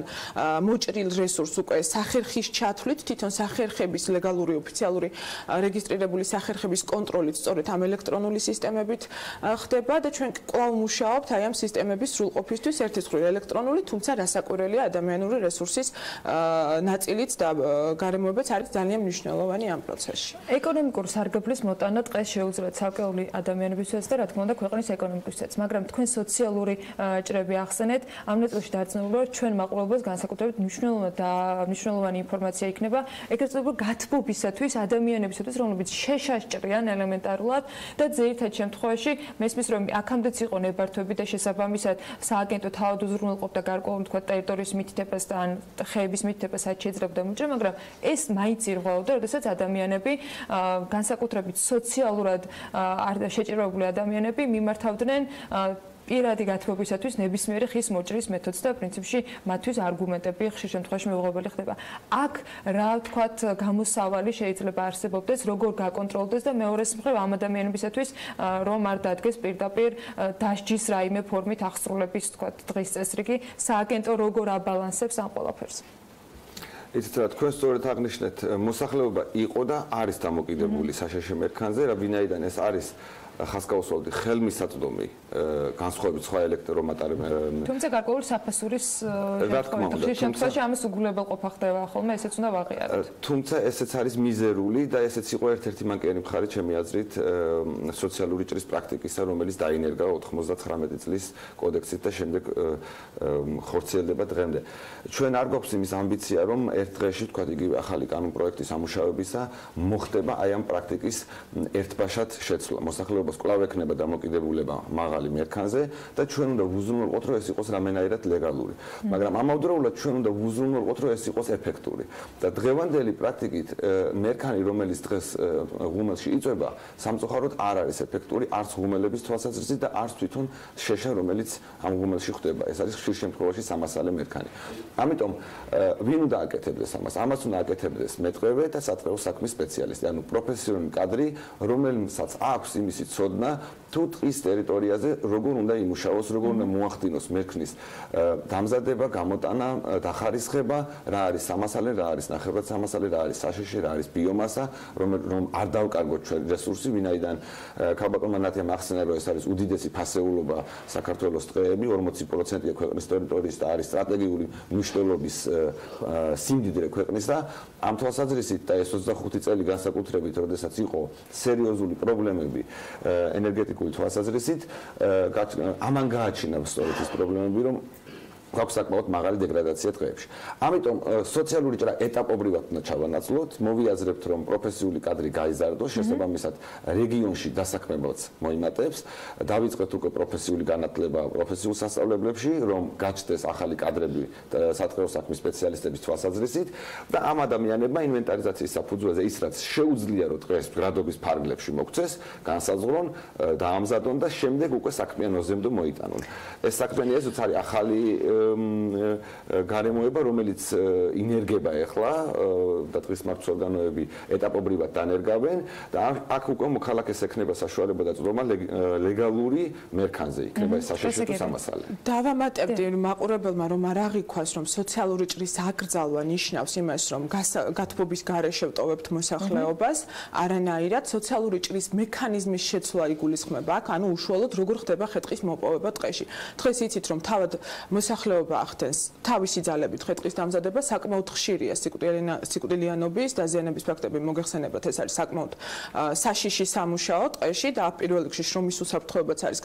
მოჭრილ რესურსს უკვე სახერხის ჩათვლით, თვითონ სახერხების ლეგალური ოფიციალური რეგისტრირებული სახერხების კონტროლით სწორედ ამ ელექტრონული სისტემებით ხდება და ჩვენ კვლავ მუშაობთ აი ამ სისტემების სრულყოფისთვის, ერთის მხრივ ელექტრონული, თუმცა რასაკვირველია ადამიანური რესურსის ნაწილიც და გარემოებაც არის ძალიან მნიშვნელოვანი ამ პროცესში. ეკონომიკურ სარგებლის მოტანა ტყეს შეუძლიათ ცალკეული ადამიანებისთვისაც და რა თქმა უნდა ქვეყნის ეკონომიკისთვისაც, მაგრამ თქვენ სოციალური ჭრები ახსენეთ, ამ ნაწილში დარწმუნებული ვარ, ჩვენ მაყურებელს განსაკუთრებით მნიშვნელოვანი ინფორმაცია იქნება ეგრეთ წოდებულ გათბობისათვის, ადამიანებისათვის, რომლებიც შეშაშჭრიან ელემენტარულად და ძირითად შემთხვევაში მესმის, რომ აქამდეც იყო ნებართვები და შესაბამისად სააგენტო თავად უზრუნველყოფდა გარკვეულ თქვა ტერიტორიის მითითებას და ან ხეების მითითებას შეძლებდა მოჭრა, მაგრამ ეს მაინც ირღვეოდა, როდესაც ადამიანები განსაკუთრებით სოციალურად შეჭირვებული ადამიანები მიმართავდნენ პირადი გათბობისათვის ნებისმიერი ხის მოჭრის მეთოდს და პრინციპში მათთვის არგუმენტები ხშირ შემთხვევაში მეუღებელი ხდება. აქ რა ვთქვათ გამოსავალი შეიძლება არსებობდეს, როგორ გაკონტროლდეს და მეორეს მხრივ ამ ადამიანებისათვის რომ არ დადგეს პირდაპირ დასჯის რაიმე ფორმით აღსრულების ვთქვათ დღის წესრიგი, სააგენტო როგორ აბალანსებს ამ ყველაფერს. იცით რა, თქვენ სწორედ აღნიშნეთ, მოსახლეობა იყო და არის დამოკიდებული საშიში მერქანზე, რა ვინაიდან ეს არის ხასკაუსვალდი ხელმისაწვდომი განსხვავებით სხვა ელექტრომატარებთან. თუმცა გარკვეული საფასურის შემთხვევაში ამის უგულებელყოფა ხდება ხოლმე, ესეც უნდა ვაღიაროთ. თუმცა ესეც არის მიზერული და ესეც იყო ერთ-ერთი მანკიანი მხარე ჩემი აზრით სოციალური ჭრის პრაქტიკისა, რომელიც დაინერგა 99 წლის კოდექსით და შემდეგ ხორციელდება დღემდე. ჩვენ არ გვაქვს იმის ამბიცია, რომ ერთ დღეში თქვა იგივე ახალი კანონ პროექტის ამუშავებისა მოხდება აი ამ პრაქტიკის ერთბაშად შეცვლა. მოსახლეობას კვლავ ექნება დამოკიდებულება მაღალი მერქანზე და ჩვენ უნდა ვუზრუნველყოთ, რომ ეს იყოს რამენაირად ლეგალური. მაგრამ ამავდროულად ჩვენ უნდა ვუზრუნველყოთ, რომ ეს იყოს ეფექტური. და დღევანდელი პრაქტიკით მერქანი, რომელიც დღეს ღუმელში იწვება, სამწუხაროდ არ არის ეფექტური არც ღუმელების თვალსაზრისით და არც თვითონ შეშა, რომელიც ამ ღუმელში ხდება. ეს არის ხშირ შემთხვევაში სამასალე მერქანი. ამიტომ ვინ უნდა აკეთებდეს ამას? ამას უნდა აკეთებდეს მეტყევე და სატყეო საქმის სპეციალისტი, ანუ პროფესიონალი კადრი, რომელსაც აქვს იმისი ცოდნა თუ ტყის ტერიტორიაზე როგორ უნდა იმუშაოს, როგორ უნდა მოახდინოს მერქნის დამზადება, გამოტანა, დახარისხება, რა არის სამასალე, რა არის ნახევრად სამასალე, რა არის საშიში, რა არის ბიომასა, რომ არ დავკარგოთ ჩვენ რესურსი, ვინაიდან ქალბატონმა ნათიამ ახსენა, რომ ეს არის უდიდესი ფასეულობა საქართველოს ტყეები, 40%-ია ქვეყნის ტერიტორიის და არის სტრატეგიული მნიშვნელობის სიმდიდრე ქვეყნის და ამ თვალსაზრისით და ეს 25 წელი განსაკუთრებით, როდესაც იყო სერიოზული პრობლემები ენერგეტიკული თვალსაზრისით, ამან გააჩინა სწორედ ეს პრობლემები, რომ გვაქვს საკმაოდ მაღალი დეგრადაცია ტყეებში. ამიტომ სოციალური ჭრა ეტაპობრივად უნდა ჩავანაცვლოთ, მოვიაზრებთ, რომ პროფესიული კადრი გაიზარდოს, შესაბამისად რეგიონში დასაქმებელს მოიმატებს, დავიწყეთ უკვე პროფესიული განათლება პროფესიულ სასწავლებლებში, რომ გაჩნდეს ახალი კადრები სატყეო საქმის სპეციალისტების თვალსაზრისით და ამ ადამიანებმა ინვენტარიზაციის საფუძველზე ის რაც შეუძლია რომ ტყეს გრადობის ფარგლებში მოქცეს, განსაზღვრონ, დაამზადონ და შემდეგ უკვე საქმიან ოზემდე მოიტანონ. ეს საქმიანი ესეც არის ახალი გარემოება, რომელიც ინერგება ახლა და ტყის მართვის ორგანოები ეტაპობრივად დანერგავენ და აქ უკვე მოქალაქეს ექნება საშუალება და წვდომა ლეგალური მერქანზე იქნება ეს საშიში თუ სამასალე. დავამატებდი მაყურებელმა, რომ არ აღიქვას, რომ სოციალური ჭრის აკრძალვა ნიშნავს იმას, რომ გათბობის გარეშე ვტოვებთ მოსახლეობას, არანაირად სოციალური ჭრის მექანიზმის შეცვლა იგულისხმება აქ, ანუ უშუალოდ როგორ ხდება ხე-ტყის მოპოვება ტყეში. დღეს იცით, რომ თავად მოსახლეობა ახდენს თავისი ძალებით ხე-ტყის დამზადება, საკმაოდ ხშირია სიკვდილიანობის დაზიანების ფაქტები მოგეხსენებათ, ეს არის საკმაოდ საშიში სამუშაო ტყეში და პირველ რიგში შრომის უსაფრთხოებაც არის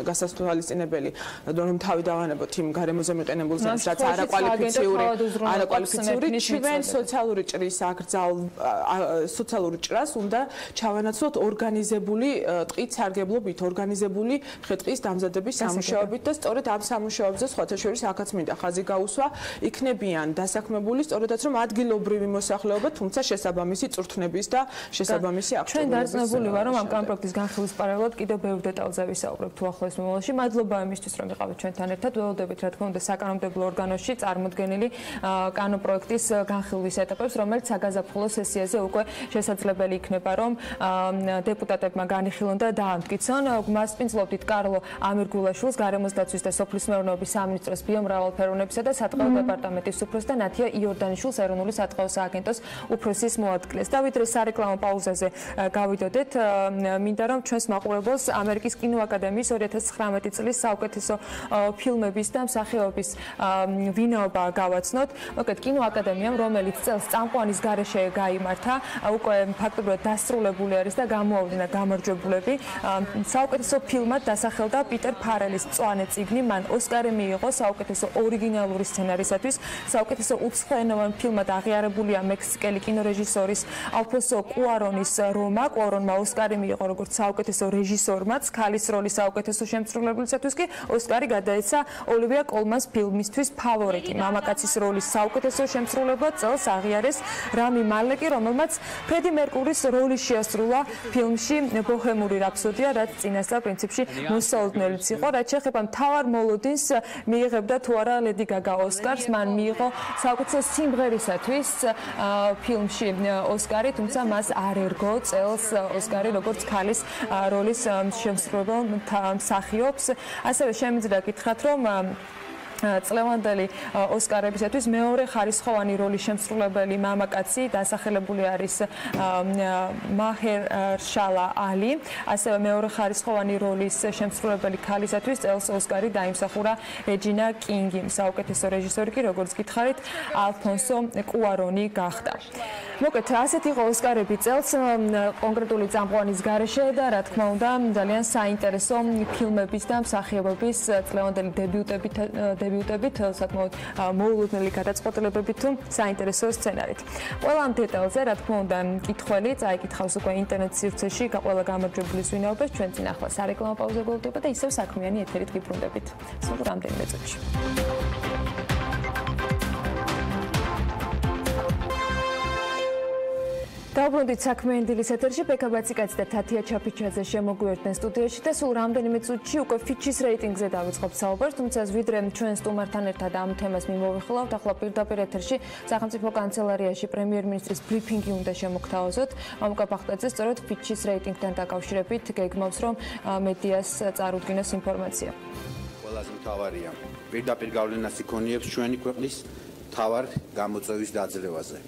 გასათვალისწინებელი, რომ თავი დავანებოთ იმ გარემოზე მიყენებულ ზემს, რაც არაკვალიფიციური ჩვენ სოციალური ჭრის სოციალური ჭრას უნდა ჩავანაცვლოთ ორგანიზებული ტყით სარგებლობით, ორგანიზებული ხე-ტყის დამზადების სამუშაოებით და სწორედ ამ სამუშაოებზე სხვათა შორის აქაც მინდა ხაზი გაუსვა, იქნებიან დასაქმებული სწორედაც რომ ადგილობრივი მოსახლეობა, თუმცა შესაბამისი წვრთნების და შესაბამისი აქტივობების. ჩვენ დარწმუნებული ვარ, რომ ამ კანონპროექტის განხილვის პარალელურად კიდევ ბევრ დეტალზე ვისაუბრებთ თუ ახლოს მომავალში. მადლობა იმისთვის, რომ იყავით ჩვენთან ერთად. ველოდებით, რა თქმა უნდა, საკანონმდებლო ორგანოში წარმოდგენილი კანონპროექტის განხილვის ეტაპებს, რომელიც საგაზაფხულო სესიაზე უკვე შესაძლებელი იქნება, რომ დეპუტატებმა განიხილონ და დაამტკიცონ. მასპინძლობდით კარლო ამირგულაშვილს, გარემოს დაცვის და სოფლის მეურნეობის სამინისტროს ბიომრავალფეროვნებისა და სატყეო დეპარტამენტის უფროსს და ნათია იორდანიშვილს ეროვნული სატყეო სააგენტოს უფროსის მოადგილეს. და ვიდრე სარეკლამო პაუზაზე გავიდოდეთ, მინდა რომ ჩვენს მაყურებელს ამერიკის კინოაკადემიის 2019 წლის საუკეთესო ფილმების და მსახიობის ვინაობა გავაცნოთ. მოკლედ კინოაკადემიამ, რომელიც წელს წამყვანის გარეშე გაიმართა, უკვე ფაქტობრივად დასრულებული არის და გამოავლინა გამარჯვებულები. საუკეთესო ფილმად დასახელდა პიტერ ფარელის მწვანე წიგნი, მან ოსკარი მიიღო საუკეთესო ორიგინალური სცენარისათვის. საუკეთესო უცხოენოვან ფილმად აღიარებულია მექსიკელი კინორეჟისორის ალფონსო კუარონის რომა. კუარონმა ოსკარი მიიღო როგორც საუკეთესო რეჟისორმაც, ქალის როლის საუკეთესო შემსრულებლისათვის კი ოსკარი გადაეცა ოლივია კოლმანს ფილმისთვის ფავორიტი. მამაკაცის როლის საუკეთესო შემსრულებლად წელს აღიარეს რამი მალეკი, რომელმაც ფრედი მერკურის როლი შეასრულა ფილმში ბოჰემური რაფსოდია, რაც წინასწარ პრინციპში მოსაოდნელიც იყო. რაც შეეხება მთავარ მოლოდინს, მიიღებდა თუ არა ლედი გაგა ოსკარს, მან მიიღო საუკეთესო სიმღერისათვის ფილმში ოსკარი, თუმცა მას არ ერგო წელს ოსკარი როგორც ქალის როლის შემსრულებელ მსახიობს. ასევე შემიძლია გითხრათ, რომ წლევანდელი ოსკარებისათვის მეორე ხარისხოვანი როლის შემსრულებელი მამაკაცი დასახელებული არის მაჰერშალა ალი, ასევე მეორე ხარისხოვანი როლის შემსრულებელი ქალისათვის წელს ოსკარი დაიმსახურა რეჯინა კინგი. საუკეთესო რეჟისორი კი როგორც გითხარით ალფონსო კუარონი გახდა. მოკლედ ასეთი იყო ოსკარები წელს კონკრეტული წამყვანის გარეშე და რა თქმა უნდა ძალიან საინტერესო ფილმების და მსახიობების წლევანდელი დებიუტებით საკმაოდ მოულოდნელი გადაწყვეტილებებით თუ საინტერესო სცენარით. ყველა ამ დეტალზე რა თქმა უნდა მკითხველი წაიკითხავს უკვე ინტერნეტ სივრცეში ყველა გამარჯვებულის ვინაობას ჩვენ წინ ახლა სარეკლამო პაუზა გველდება და ისევ საქმიანი ეთერით გიბრუნდებით. სულ რამდენიმე წუთში. დავბრუნდით საქმიანი დილის ეთერში, ბექა ბაციკაცი და თათია ჩაფიჩაძე შემოგვიერთდნენ სტუდიაში და სულ რამდენიმე წუთში უკვე Fitch-ის რეიტინგზე დავიწყებთ საუბარს, თუმცა ვიდრე ჩვენ სტუმართან ერთად ამ თემას მიმოვიხილავთ, ახლა პირდაპირ ეთერში სახელმწიფო კანცელარიაში პრემიერ-მინისტრის ბრიფინგი უნდა შემოგთავაზოთ. მამუკა ბახტაძე სწორედ Fitch-ის რეიტინგთან დაკავშირებით გეგმავს, რომ მედიას წარუდგინოს ინფორმაცია. ყველაზე მთავარია, პირდაპირ გავლენას იქონიებს ჩვენი ქვეყნის მთავარ გამოწვევის დაძლევაზე,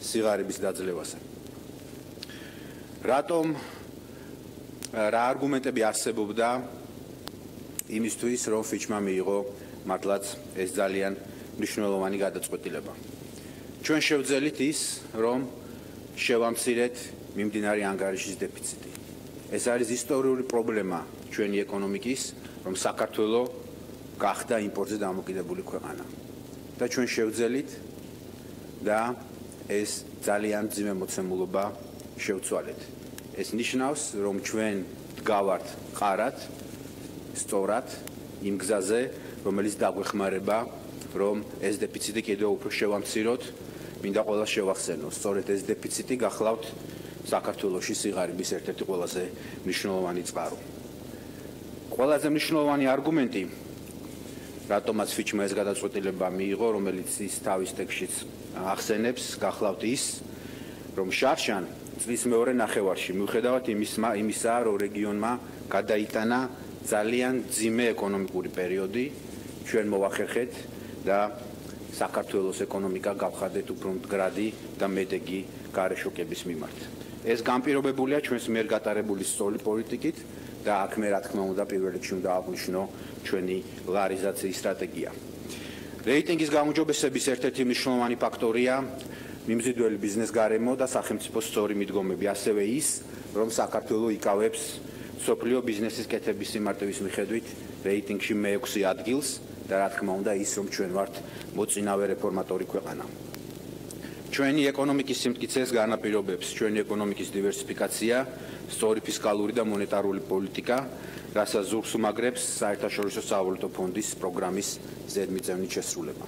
სიღარიბის დაძლევაზე. რატომ რა არგუმენტები არსებობდა იმისთვის, რომ Fitch-მა მიიღო მართლაც ეს ძალიან მნიშვნელოვანი გადაწყვეტილება. ჩვენ შევძელით ის, რომ შევამცირეთ მიმდინარე ანგარიშის დეფიციტი. ეს არის ისტორიული პრობლემა ჩვენი ეკონომიკის, რომ საქართველოს გახდა იმპორტზე დამოკიდებული ქვეყანა. და ჩვენ შევძელით და ეს ძალიან მძიმე მოცემულობა შევცვალეთ. ეს ნიშნავს, რომ ჩვენ დგავართ ყარად, სწორად იმ გზაზე, რომელიც დაგვეხმარება, რომ ეს დეფიციტი კიდევ უფრო შევამციროთ, მინდა ყველას შევახსენოთ. სწორედ ეს დეფიციტი გახლავთ საქართველოში სიღარიბის ერთ-ერთი ყველაზე მნიშვნელოვანი წყარო. ყველაზე მნიშვნელოვანი არგუმენტი, რატომაც Fitch-მა ეს გადაწყვეტილება მიიღო, რომელიც ის თავის ტექსტშიც ახსენებს, გახლავთ ის, რომ შარშან წლის მეორე ნახევარში მიუხედავად იმისა, რომ რეგიონმა გადაიტანა ძალიან მძიმე ეკონომიკური პერიოდი, ჩვენ მოვახერხეთ და საქართველოს ეკონომიკა გავხადეთ უფრო მდგრადი და მედეგი გარეშოკების მიმართ. ეს განპირობებულია ჩვენს მიერ გატარებული სწორი პოლიტიკით და აქ მე რა თქმა უნდა პირველ რიგში უნდა აღვნიშნო ჩვენი ლარიზაციის სტრატეგია. რეიტინგის გაუმჯობესების ერთ-ერთი მნიშვნელოვანი ფაქტორია მიმზიდველი ბიზნეს გარემო და სახელმწიფოს სწორი მიდგომები, ასევე ის, რომ საქართველო იკავებს სოფლიო ბიზნესის კეთების სიმარტივის მიხედვით რეიტინგში მე-6 ადგილს და რა თქმა უნდა ის, რომ ჩვენ ვართ მოწინავე რეფორმატორი ქვეყანა. ჩვენი ეკონომიკის სიმტკიცეს განაპირობებს ჩვენი ეკონომიკის დივერსიფიკაცია, სწორი ფისკალური და მონეტარული პოლიტიკა, რასაც ზურგს უმაგრებს საერთაშორისო სავალუტო ფონდის პროგრამის ზედმიწევნით შესრულება.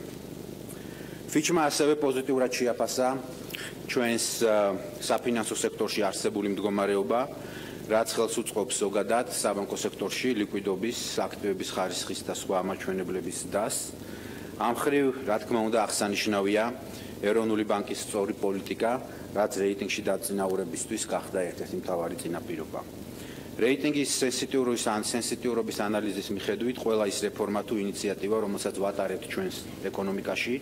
Fitch-მა ასევე პოზიტიურად შეაფასა ჩვენს საფინანსო სექტორში არსებული მდგომარეობა, რაც ხელს უწყობს ზოგადად საბანკო სექტორში ლიკვიდობის, აქტივების ხარისხის და სხვა ამაჩვენებლების დასს. ამ მხრივ, რა თქმა უნდა, აღსანიშნავია ეროვნული ბანკის სწორი პოლიტიკა, რაც რეიტინგში დაწინაურებისთვის გახდა ერთ-ერთი მთავარი წინაპირობა. რეიტინგის სენსიტიურობის ანალიზის მიხედვით ყველა ის რეფორმა თუ ინიციატივა, რომელსაც ვატარებთ ჩვენს ეკონომიკაში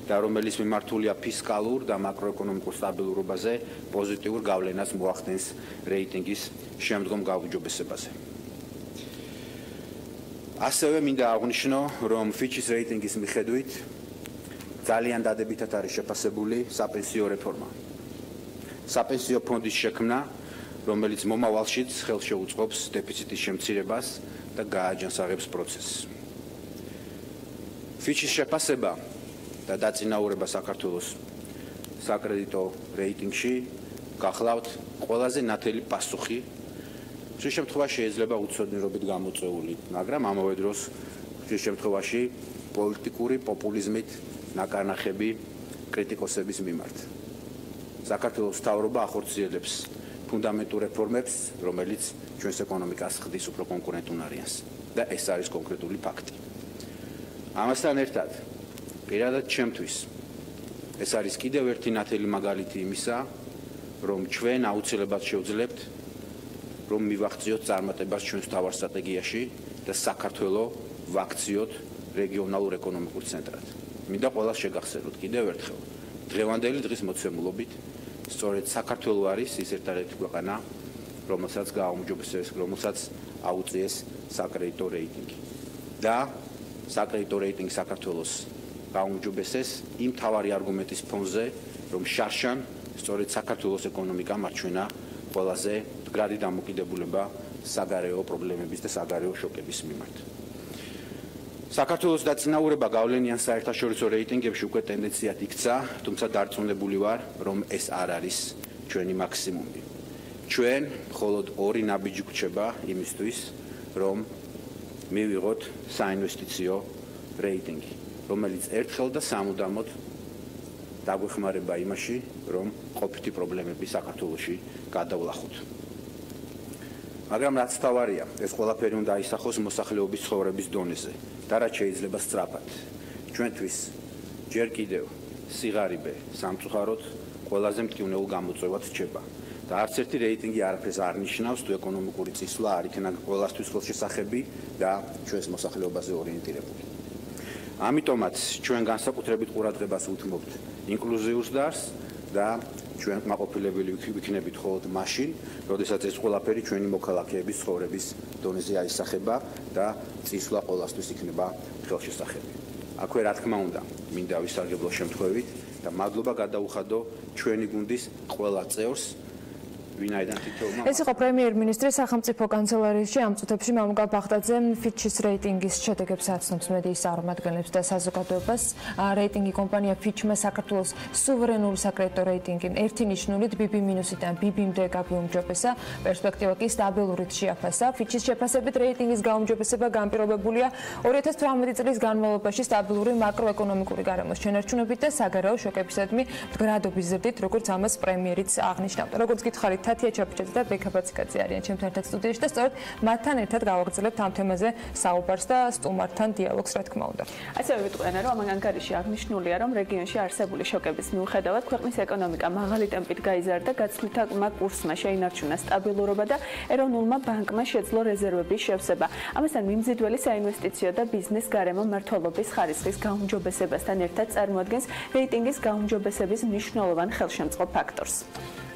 და რომელიც მიმართულია ფისკალურ და მაკროეკონომიკურ სტაბილურობაზე, პოზიტიურ გავლენას მოახდენს რეიტინგის შემდგომ გაუმჯობესებაზე. ასევე მინდა აღვნიშნო, რომ Fitch-ის რეიტინგის მიხედვით ძალიან დადებითად არის შეფასებული საპენსიო რეფორმა. საპენსიო ფონდის შექმნა, რომელიც მომავალშიც ხელს შეუწყობს დეფიციტის შემცირებას და გააჯანსაღებს პროცესს. Fitch-ის შეფასება და დაწინაურება საქართველოს საკრედიტო რეიტინგში გახლავთ ყველაზე ნათელი პასუხი. შე შემთხვევაში შეიძლება უცოდნირობით გამოწვეული, მაგრამ ამავე დროს შე შემთხვევაში პოლიტიკური პოპულიზმით ნაკარნახები კრიტიკოსების მიმართ. საქართველოს მთავრობა ახორციელებს ფუნდამენტურ რეფორმებს, რომელიც ჩვენს ეკონომიკას ხდის უფრო კონკურენტუნარიანს და ეს არის კონკრეტული ფაქტი. ამასთან ერთად, პირადად ჩემთვის ეს არის კიდევ ერთი ნათელი მაგალითი იმისა, რომ ჩვენ აუცილებლად შევძლებთ, რომ მივახციოთ წარმატებას ჩვენს მთავარ სტრატეგიაში და საქართველოს ვაქციოთ რეგიონალურ ეკონომიკურ ცენტრად. მინდა ყველას შეგახსენოთ კიდევ ერთხელ, დღევანდელი დღის მოცემულობით სწორედ საქართველო არის ის ერთადერთი ქვეყანა, რომელსაც გააუმჯობესეს, რომელსაც აუწიეს საკრედიტო რეიტინგი. და საკრედიტო რეიტინგი საქართველოს გააუმჯობესეს იმ მთავარი არგუმენტის ფონზე, რომ შარშან სწორედ საქართველოს ეკონომიკა მარჩვენა ყველაზე მდგრადი დამოკიდებულება საგარეო პრობლემების და საგარეო შოკების მიმართ. საქართველოს დაწინაურება გავლენიან საერთაშორისო რეიტინგებში უკვე ტენდენციად იქცა, თუმცა დარწმუნებული ვარ, რომ ეს არ არის ჩვენი მაქსიმუმი. ჩვენ მხოლოდ ორი ნაბიჯი გვჭება იმისთვის, რომ მივიღოთ საინვესტიციო რეიტინგი, რომელიც ერთხელ და სამუდამოდ დაგვეხმარება იმაში, რომ ყოფითი პრობლემები საქართველოში გადავლახოთ. მაგრამ რაც თავარია, ეს ყველაფერი უნდა აისახოს მოსახლეობის ცხოვრების დონეზე და რაც შეიძლება სწრაფად. ჩვენთვის ჯერ კიდევ სიღარიბე სამწუხაროდ ყველაზე მტკივნეულ გამოწვევად რჩება. და არც ერთი რეიტინგი არაფერს არ ნიშნავს, თუ ეკონომიკური წისვლა არ იქნება ყველასთვის ხელშესახები და ჩვენს მოსახლეობაზე ორიენტირებული. ამიტომაც ჩვენ განსაკუთრებით ყურადღებას უთმობთ ინკლუზიურს დარს და ჩვენ კმაყოფილებელი ვიქნებით მხოლოდ მაშინ, როდესაც ეს ყველაფერი ჩვენი მოქალაქეების ცხოვრების დონეზე აისახება და წისვლა ყველასთვის იქნება ხელშესახები. აქვე რა თქმა უნდა, მინდა ვისარგებლო შემთხვევით და მადლობა გადაუხადო ჩვენი გუნდის ყველა წევრს. ეს იყო პრემიერ-მინისტრის სახელმწიფო კანცელარიაში ამ წუთებში მამუკა ბაღდაძე Fitch-ის რეიტინგის შედეგებს აცნობს მედიის წარმომადგენლებს და საზოგადოებას. რეიტინგი კომპანია Fitch-მა საქართველოს სუვერენული საკრედიტო რეიტინგი 1 ნიშნულით BB-დან BB-მდე გაუმჯობესა, პერსპექტივა კი სტაბილურით შეაფასა. Fitch-ის შეფასებით რეიტინგის გაუმჯობესება განპირობებულია 2018 წლის განმავლობაში სტაბილური მაკროეკონომიკური გარემოს შენარჩუნებით და საგარეო შოკებისადმი მდგრადობის ზრდით, როგორც ამას პრემიერიც აღნიშნავდა. როგორც გითხარით, თათია ჩაფიჩაძე და ბექა ბაციკაძე არიან ჩემთან ერთად სტუდიაში და სწორედ მათთან ერთად გავაგრძელებთ ამ თემაზე საუბარს და სტუმართან დიალოგს, რა თქმა უნდა. ასევე ვიტყვიან, რომ ამ ანგარიში აღნიშნულია, რომ რეგიონში არსებული შოკების მიუხედავად ქვეყნის ეკონომიკა მაღალი ტემპით გაიზარდა, გაცვლითმა კურსმა შეინარჩუნა სტაბილურობა და ეროვნულმა ბანკმა შეძლო რეზერვების შევსება. ამასთან მიმზიდველი საინვესტიციო და ბიზნეს გარემო მმართველობის ხარისხის გაუმჯობესებასთან ერთად წარმოადგენს რეიტინგის გაუმჯობესების მნიშვნელოვან ხელშემწყობ ფაქტორს.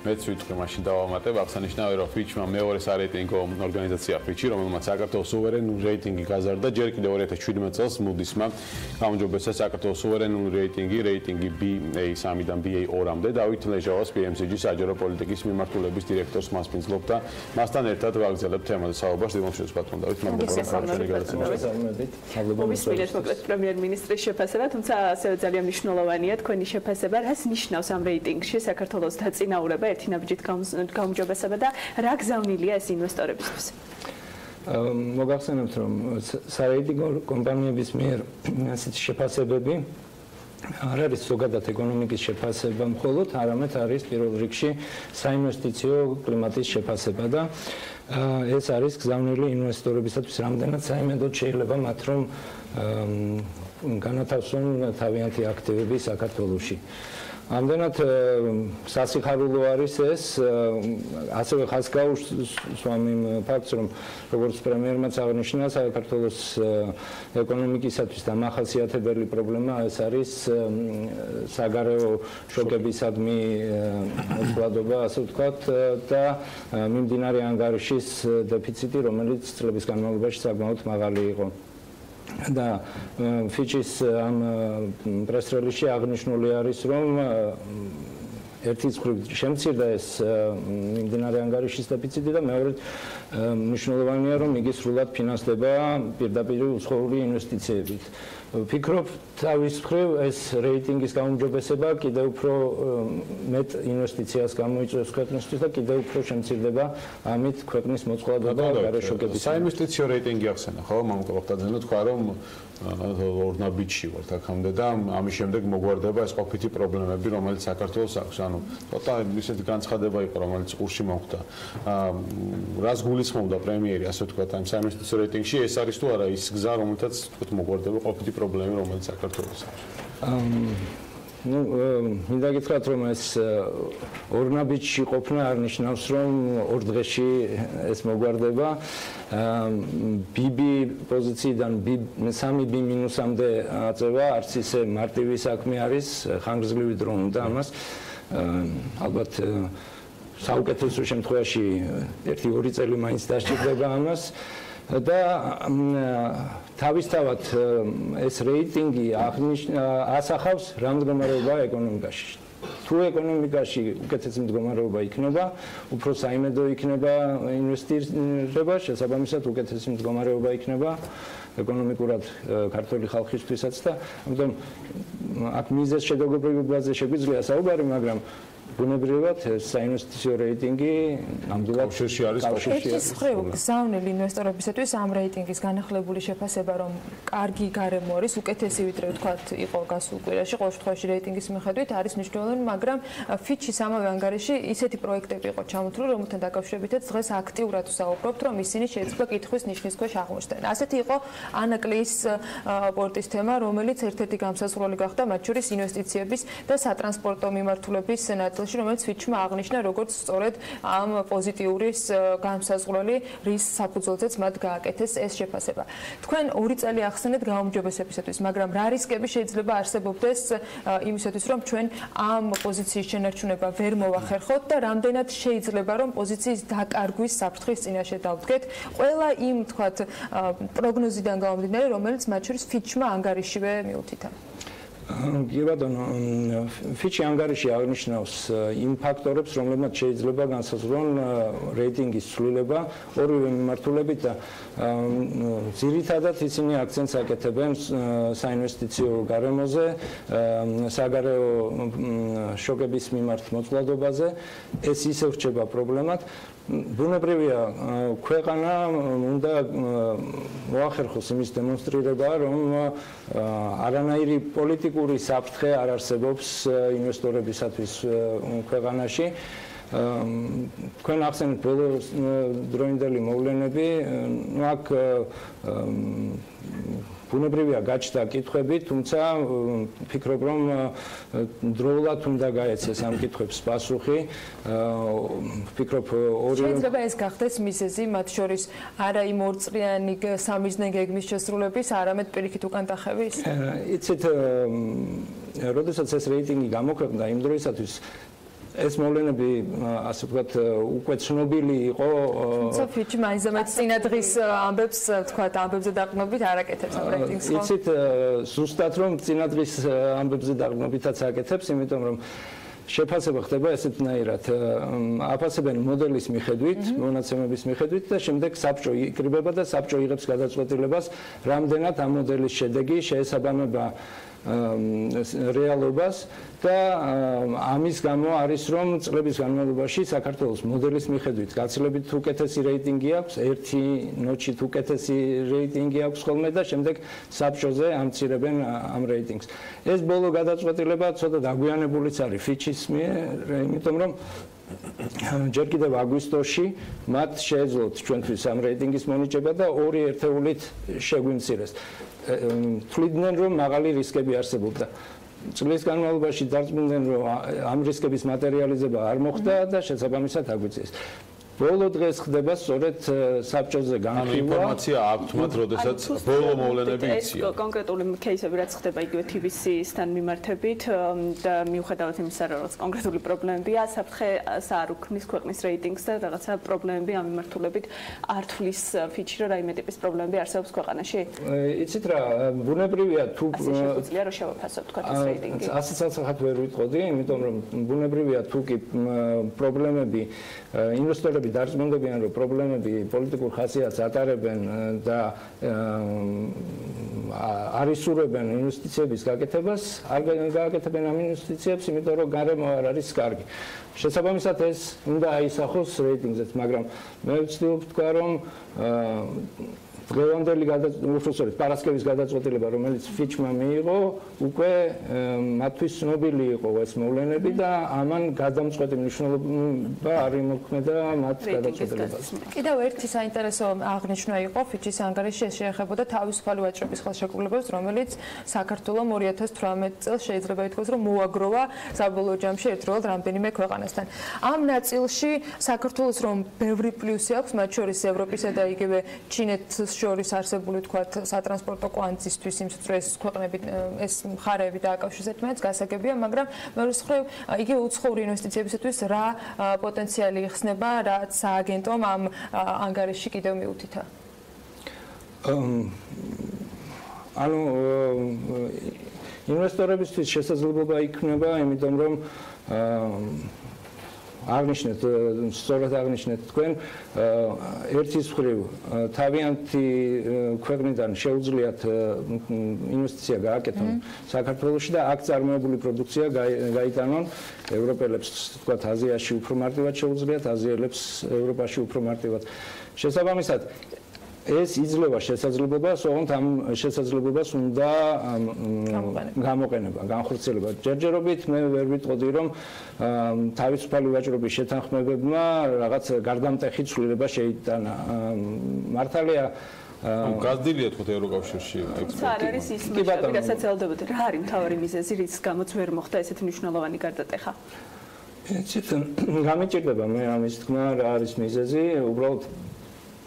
მეც ვიტყვი მაშინ დავამატებ, აღსანიშნავია, რომ Fitch-მა მეორე სარეიტინგო ორგანიზაცია Fitch-ი, რომელმაც საქართველოს სუვერენული რეიტინგი გაზარდა, ჯერ კიდევ 2017 წელს Moody's-მა გაუმჯობესა საქართველოს სუვერენული რეიტინგი BA3-დან BA2-მდე. დავით ლეჟავას PMCG-ის საჯარო პოლიტიკის მიმართულების დირექტორს მასპინძლობ და მასთან ერთად ვაგრძელებთ თემაზე საუბარს. დიმოშეს ბატონ დავით, მოგესალმებით. პრემიერ-მინისტრის შეფასება, თუმცა ასევე ძალიან მნიშვნელოვანია თქვენი შეფასება, რას ნიშნავს ამ რეიტინგში საქართველოს დაწინაურება ერთი ნაბიჯით გაუმჯობესება და რა გზავნილია ეს ინვესტორებისთვის? მოგახსენებთ, რომ სარეიტინგო კომპანიების მიერ ასეთი შეფასებები არ არის ზოგადად ეკონომიკის შეფასება მხოლოდ, არამედ არის პირველ რიგში საინვესტიციო კლიმატის შეფასება და ეს არის გზავნილი ინვესტორებისათვის, რამდენად საიმედოდ შეიძლება მათ რომ განათავსონ თავიანთი აქტივები საქართველოში. ამდენად სასიხარულო არის ეს, ასევე ხაზს გაუსვამ იმ ფაქტს, რომ როგორც პრემიერმაც აღნიშნა, საქართველოს ეკონომიკისათვის დამახასიათებელი პრობლემა ეს არის საგარეო შოკებისადმი მოწყვლადობა, ასე ვთქვათ, და მიმდინარე ანგარიშის დეფიციტი, რომელიც წლების განმავლობაში საკმაოდ მაღალი იყო. და Fitch-ის ამ პრეს-რელიზში აღნიშნული არის, რომ ერთის მხრივ შემცირდა ეს მიმდინარე ანგარიშის დეფიციტი და მეორედ მნიშვნელოვანია, რომ იგი სრულად ფინანსდება პირდაპირ უცხოური ინვესტიციებით. ვფიქრობ, თავის მხრივ ეს რეიტინგის გაუმჯობესება კიდევ უფრო მეტ ინვესტიციას გამოიწვევს ქვეყნისთვის და კიდევ უფრო შემცირდება ამით ქვეყნის მოწყვლადობა გარეშე შოკების. საინვესტიციო რეიტინგი ახსენა, ხო, მამუკა ბაღდაძე, თქვა, რომ ორ ნაბიჯში ვართ აქამდე და ამის შემდეგ მოგვარდება ეს ყოფითი პრობლემები, რომელიც საქართველოს აქვს. ანუ ცოტა ისეთი განცხადება იყო, რომელიც ყურში მოხვდა. რას გულისხმობდა პრემიერი, ასე ვთქვათ, ამ საინვესტიციო რეიტინგში, ეს არის თუ არა ის გზა, რომელთაც თქო მოგვარდება ყოფითი პრობლემები, რომელიც საქართველოს აქვს. მინდა გითხრათ, რომ ეს ორნაბიჯში ყოფნა არ ნიშნავს, რომ ორ დღეში ეს მოგვარდება. ბიბი პოზიციიდან 3B მინუსამდე აწევა, არც ისე მარტივი საქმე არის, ხანგრძლივი დრო უნდა ამას. ალბათ საუკეთესო შემთხვევაში 1-2 წელი მაინც დასჭირდება ამას. და თავისთავად ეს რეიტინგი ასახავს რა მდგომარეობაა ეკონომიკაში. თუ ეკონომიკაში უკეთესი მდგომარეობა იქნება, უფრო საიმედო იქნება ინვესტირება, შესაბამისად უკეთესი მდგომარეობა იქნება ეკონომიკურად ქართული ხალხისთვისაც და ამიტომ აქ მიზეზ შეგოგებრივობაზე შეგვიძლია საუბარი, მაგრამ ბუნებრივად საინვესტიციო რეიტინგი ნამდვილად კავშირში არის. ერთის მხრივ გზავნილი ინვესტორებისათვის ამ რეიტინგის განახლებული შეფასება, რომ კარგი გარემო არის, უკეთესი ვიდრე ვთქვათ იყო გასულ კვირაში, ყოველ შემთხვევაში რეიტინგის მიხედვით არის მნიშვნელოვანი, მაგრამ Fitch-ის ამავე ანგარიში ისეთი პროექტები იყო ჩამოთვლილი, რომელთან დაკავშირებითაც დღეს აქტიურად ვსაუბრობთ, რომ ისინი შეიძლება კითხვის ნიშნის ქვეშ აღმოჩნდნენ. ასეთი იყო ანაკლის პორტის თემა, რომელიც ერთ-ერთი გამსაზღვრელი გახდა მათ შორის ინვესტიციების და სატრანსპორტო მიმართულების ნაწილში, რომელიც Fitch-მა აღნიშნა როგორც სწორედ ამ პოზიტიურის გამსაზღვრელი, რის საფუძველზეც მათ გააკეთეს ეს შეფასება. თქვენ 2 წელი ახსენეთ გაუმჯობესებისათვის, მაგრამ რა რისკები შეიძლება არსებობდეს იმისათვის, რომ ჩვენ ამ პოზიციის შენარჩუნება ვერ მოვახერხოთ და რამდენად შეიძლება, რომ პოზიციის დაკარგვის საფრთხის წინაშე დავდგეთ, ყველა იმ, თქვათ, პროგნოზიდან გამომდინარე, რომელიც მათ შორის Fitch-მა ანგარიშივე მიუთითა. კი ბატონო, Fitch-ი ანგარიში აღნიშნავს იმ ფაქტორებს, რომლებმაც შეიძლება განსაზღვრონ რეიტინგის ცვლილება ორივე მიმართულებით და ძირითადად ისინი აქცენტს აკეთებენ საინვესტიციო გარემოზე, საგარეო შოკების მიმართ მოწყვლადობაზე. ეს ისევ რჩება პრობლემად. ბუნებრივია, ქვეყანა უნდა მოახერხოს იმის დემონსტრირება, რომ არანაირი პოლიტიკური საფრთხე არ არსებობს ინვესტორებისათვის ქვეყანაში. თქვენ ახსენეთ ბოლო დროინდელი მოვლენები, აქ ბუნებრივია გაჩნდა კითხვები, თუმცა ვფიქრობ, რომ დროულად უნდა გაეცეს ამ კითხვებს პასუხი. ვფიქრობ, შეიძლება ეს გახდეს მიზეზი მათ შორის არა იმ ორწლიანი სამიზნე გეგმის შესრულების, არამედ პირიქით უკან დახევის? იცით, როდესაც ეს რეიტინგი გამოქვეყნდა იმ დროისათვის ეს მოვლენები, ასე ვთქვათ, უკვე ცნობილი იყო. თუმცა Fitch მაინც წინა დღის ამბებს, ვთქვათ, ამბებზე დაყრდნობით არ აკეთებს ამ რეიტინგს. იცით, ზუსტად რომ წინა დღის ამბებზე დაყრდნობითაც აკეთებს, იმიტომ რომ შეფასება ხდება ესეთნაირად. აფასებენ მოდელის მიხედვით, მონაცემების მიხედვით და შემდეგ საბჭო იკრიბება და საბჭო იღებს გადაწყვეტილებას, რამდენად ამ მოდელის შედეგი შეესაბამება რეალობას და ამის გამო არის, რომ წლების განმავლობაში საქართველოს მოდელის მიხედვით გაცილებით უკეთესი რეიტინგი აქვს, ერთი ნოჩით უკეთესი რეიტინგი აქვს ხოლმე და შემდეგ საბჭოზე ამცირებენ ამ რეიტინგს. ეს ბოლო გადაწყვეტილება ცოტა დაგვიანებულიც არის Fitch-ის მიერ, იმიტომ რომ ჯერ კიდევ აგვისტოში მათ შეეძლოთ ჩვენთვის ამ რეიტინგის მონიჭება და 2 ერთეულით შეგვიმცირეს. თვლიდნენ, რომ მაღალი რისკები არსებობდა. წლის განმავლობაში დარწმუნდნენ, რომ ამ რისკების მატერიალიზება არ მოხდა და შესაბამისად აგვიწეს. ბოლო დღეს ხდება სწორედ საბჭოზე განხილვა. ინფორმაცია აქვთ მათ, როდესაც ბოლო მოვლენები იციან. ეს კონკრეტული кейსები რაც ხდება იგივე TVC-სთან მიმართებით და მიუხედავად იმისა, რომ კონკრეტული პრობლემებია, საფრთხეს არ უქმნის ქვეყნის რეიტინგს და რაღაცა პრობლემები ამ მიმართულებით არ თვლის Fitch-ი, რომ რაიმე ტიპის პრობლემები არსებობს ქვეყანაში? იცით რა, ბუნებრივია თუ შეგვიძლია რომ შევაფასოთ თქვა ეს რეიტინგი. ასე ცალსახად ვერ ვიტყოდი, იმიტომ რომ ბუნებრივია თუ კი პრობლემები ინვესტორები დარწმუნდებიან, რომ პრობლემები პოლიტიკურ ხასიათს ატარებენ და არ ისურვებენ ინვესტიციების გაკეთებას, არ გააკეთებენ ამ ინვესტიციებს, იმიტომ რომ გარემო არ არის კარგი. შესაბამისად ეს უნდა აისახოს რეიტინგზეც, მაგრამ მე ვცდილობ თქვა, რომ დღევანდელი უბრალოდ პარასკევის გადაწყვეტილება, რომელიც Fitch-მა მიიღო, უკვე მათთვის ცნობილი იყო ეს მოვლენები და ამან გადამწყვეტი მნიშვნელობა არ იმოქმედა მათ გადაწყვეტილებას. კიდევ ერთი საინტერესო აღნიშვნა იყო Fitch-ის ანგარიში, ეს შეეხებოდა თავისუფალი ვაჭრობის ხელშეკრულებას, რომელიც საქართველოს 2018 წელს შეიძლება ითქვას, რომ მოაგროვა საბოლოო ჯამში ერთდროულად რამდენიმე ქვეყანასთან. ამ ნაწილში საქართველოს რომ ბევრი პლუსი აქვს, მათ შორის ევროპისა და იგივე ჩინეთს შორის არსებული თქვათ სატრანსპორტო კვანძისთვის იმ სწრეს ქვეყნები ეს მხარეები დააკავშირეთ მაინც გასაგებია, მაგრამ მეორე მხრივ იგივე უცხოური ინვესტიციებისათვის რა პოტენციალი იხსნება, რაც სააგენტომ ამ ანგარიში კიდევ მიუთითა? ანუ ინვესტორებისთვის შესაძლებლობა იქნება, იმიტომ რომ აღნიშნეთ, სწორად აღნიშნეთ თქვენ, ერთის მხრივ თავიანთი ქვეყნიდან შეუძლიათ ინვესტიცია გააკეთონ საქართველოში და აქ წარმოებული პროდუქცია გაიტანონ ევროპელებს, თქვათ აზიაში უფრო მარტივად შეუძლიათ, აზიელებს ევროპაში უფრო მარტივად. შესაბამისად ეს იძლევა შესაძლებლობას, ოღონდ ამ შესაძლებლობას უნდა გამოყენება, განხორციელება. ჯერჯერობით მე ვერ ვიტყოდი, რომ თავისუფალი ვაჭრობის შეთანხმებებმა რაღაც გარდამტეხი ცვლილება შეიტანა. მართალია გაზრდილია თქო ევროკავშირში ექსპორტი. არ არის ის მასშტაბი, რასაც ელოდებოდი. რა არის მთავარი მიზეზი, რის გამოც ვერ მოხდა ესეთი მნიშვნელოვანი გარდატეხა? იცით, გამიჭირდება მე ამის თქმა, რა არის მიზეზი, უბრალოდ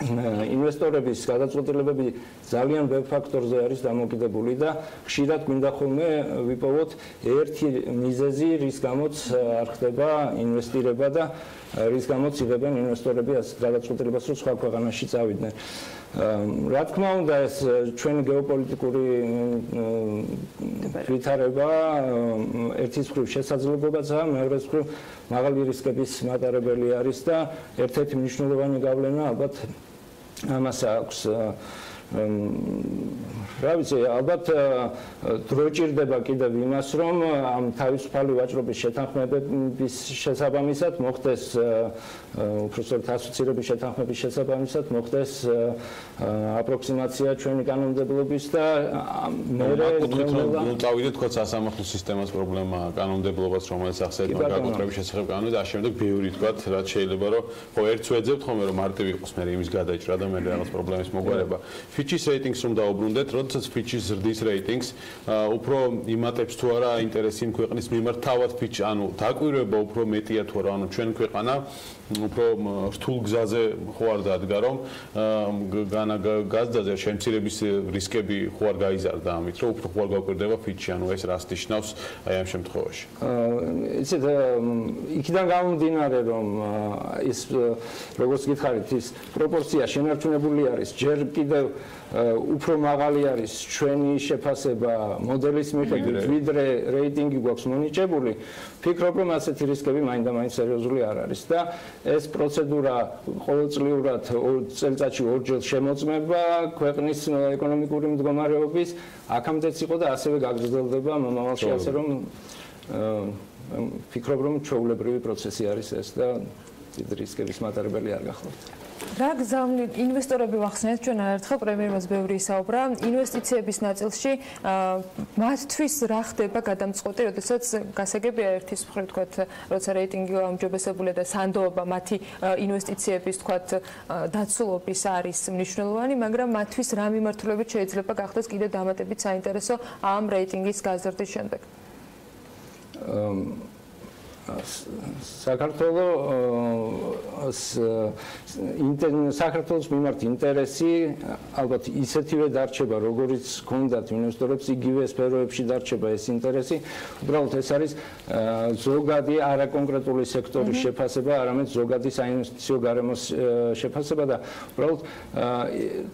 ინვესტორების გადაწყვეტილებები ძალიან ბევრ ფაქტორზე არის დამოკიდებული და ხშირად მინდა ხოლმე ვიპოვოთ ერთი მიზეზი, რის გამოც არ ხდება ინვესტირება და რის გამოც იღებენ ინვესტორები გადაწყვეტილებას, რომ სხვა ქვეყანაში წავიდნენ. რა თქმა უნდა, ეს ჩვენი გეოპოლიტიკური ვითარება ერთის მხრივ შესაძლებლობაა, მეორეს მხრივ მაღალი რისკების მატარებელი არის და ერთ-ერთი მნიშვნელოვანი გავლენა ალბათ ამას აქვს. რა ვიცი, ალბათ დრო ჭირდება კიდევ იმას, რომ ამ თავისუფალი ვაჭრობის შეთანხმებების შესაბამისად მოხდეს უბრალოდ ასოცირების შეთანხმების შესაბამისად მოხდეს აპროქსიმაცია ჩვენი კანონმდებლობის და მერე წავიდეთ თქვა სასამართლო სისტემას პრობლემა, კანონმდებლობას, რომელიც ახსენეთ მაგალითების შესახებ კანონი და ამავდროულად ბევრი თქვა, რაც შეიძლება რომ ხო ერთს ვეძებთ ხოლმე რომ მარტივი იყოს მე იმის გადაჭრა და მე რაღაც პრობლემის მოგვარება. Fitch-ის რეიტინგს რომ დაუბრუნდეთ, როდესაც Fitch-ის ზრდის რეიტინგს უფრო იმატებს თუ არა ინტერესი იმ ქვეყნის მიმართ, თავად Fitch, ანუ დაკვირვება უფრო მეტია თუ არა, ანუ ჩვენ ქვეყანა უფრო რთულ გზაზე ხო არ დადგა, რომ გაზრდაზე შემცირების რისკები ხო არ გაიზარდა ამით, რომ უფრო ხო არ გაკვირდება Fitch-ი, ანუ ეს რას ნიშნავს აი ამ შემთხვევაში. იცით, იქიდან გამომდინარე, რომ ის როგორც გითხარით, ის პროპორცია შენარჩუნებული არის, ჯერ კიდევ უფრო მაღალი არის ჩვენი შეფასება მოდელის მიხედვით, ვიდრე რეიტინგი გვაქვს მონიჭებული, ვფიქრობ, რომ ასეთი რისკები მაინდა-მაინც სერიოზული არ არის და ეს პროცედურა ყოველწლიურად წელიწადში ორჯერ შემოწმება ქვეყნის ეკონომიკური მდგომარეობის, აქამდეც იყო და ასევე გაგრძელდება მომავალში, ასე რომ ვფიქრობ, რომ ჩვეულებრივი პროცესი არის ეს და დიდი რისკების მატარებელი არ გახლავთ. რა გზავნით ინვესტორები ვახსენეთ ჩვენ არაერთხელ პრემიერმაც ბევრი ისაუბრა ინვესტიციების ნაწილში მათთვის რა ხდება გადამწყვეტი, როდესაც გასაგებია ერთის მხრივ თქვათ, როცა რეიტინგი ამჯობესებულია და სანდოობა მათი ინვესტიციების თქვათ დაცულობის არის მნიშვნელოვანი, მაგრამ მათთვის რა მიმართულებით შეიძლება გახდეს კიდევ დამატებით საინტერესო ამ რეიტინგის გაზრდის შემდეგ? საქართველოს მიმართ ინტერესი ალბათ ისეთივე დარჩება, როგორც ჰქონდათ ინვესტორებს, იგივე სფეროებში დარჩება ეს ინტერესი. უბრალოდ ეს არის ზოგადი არაკონკრეტული სექტორის შეფასება, არამედ ზოგადი საინვესტიციო გარემოს შეფასება და უბრალოდ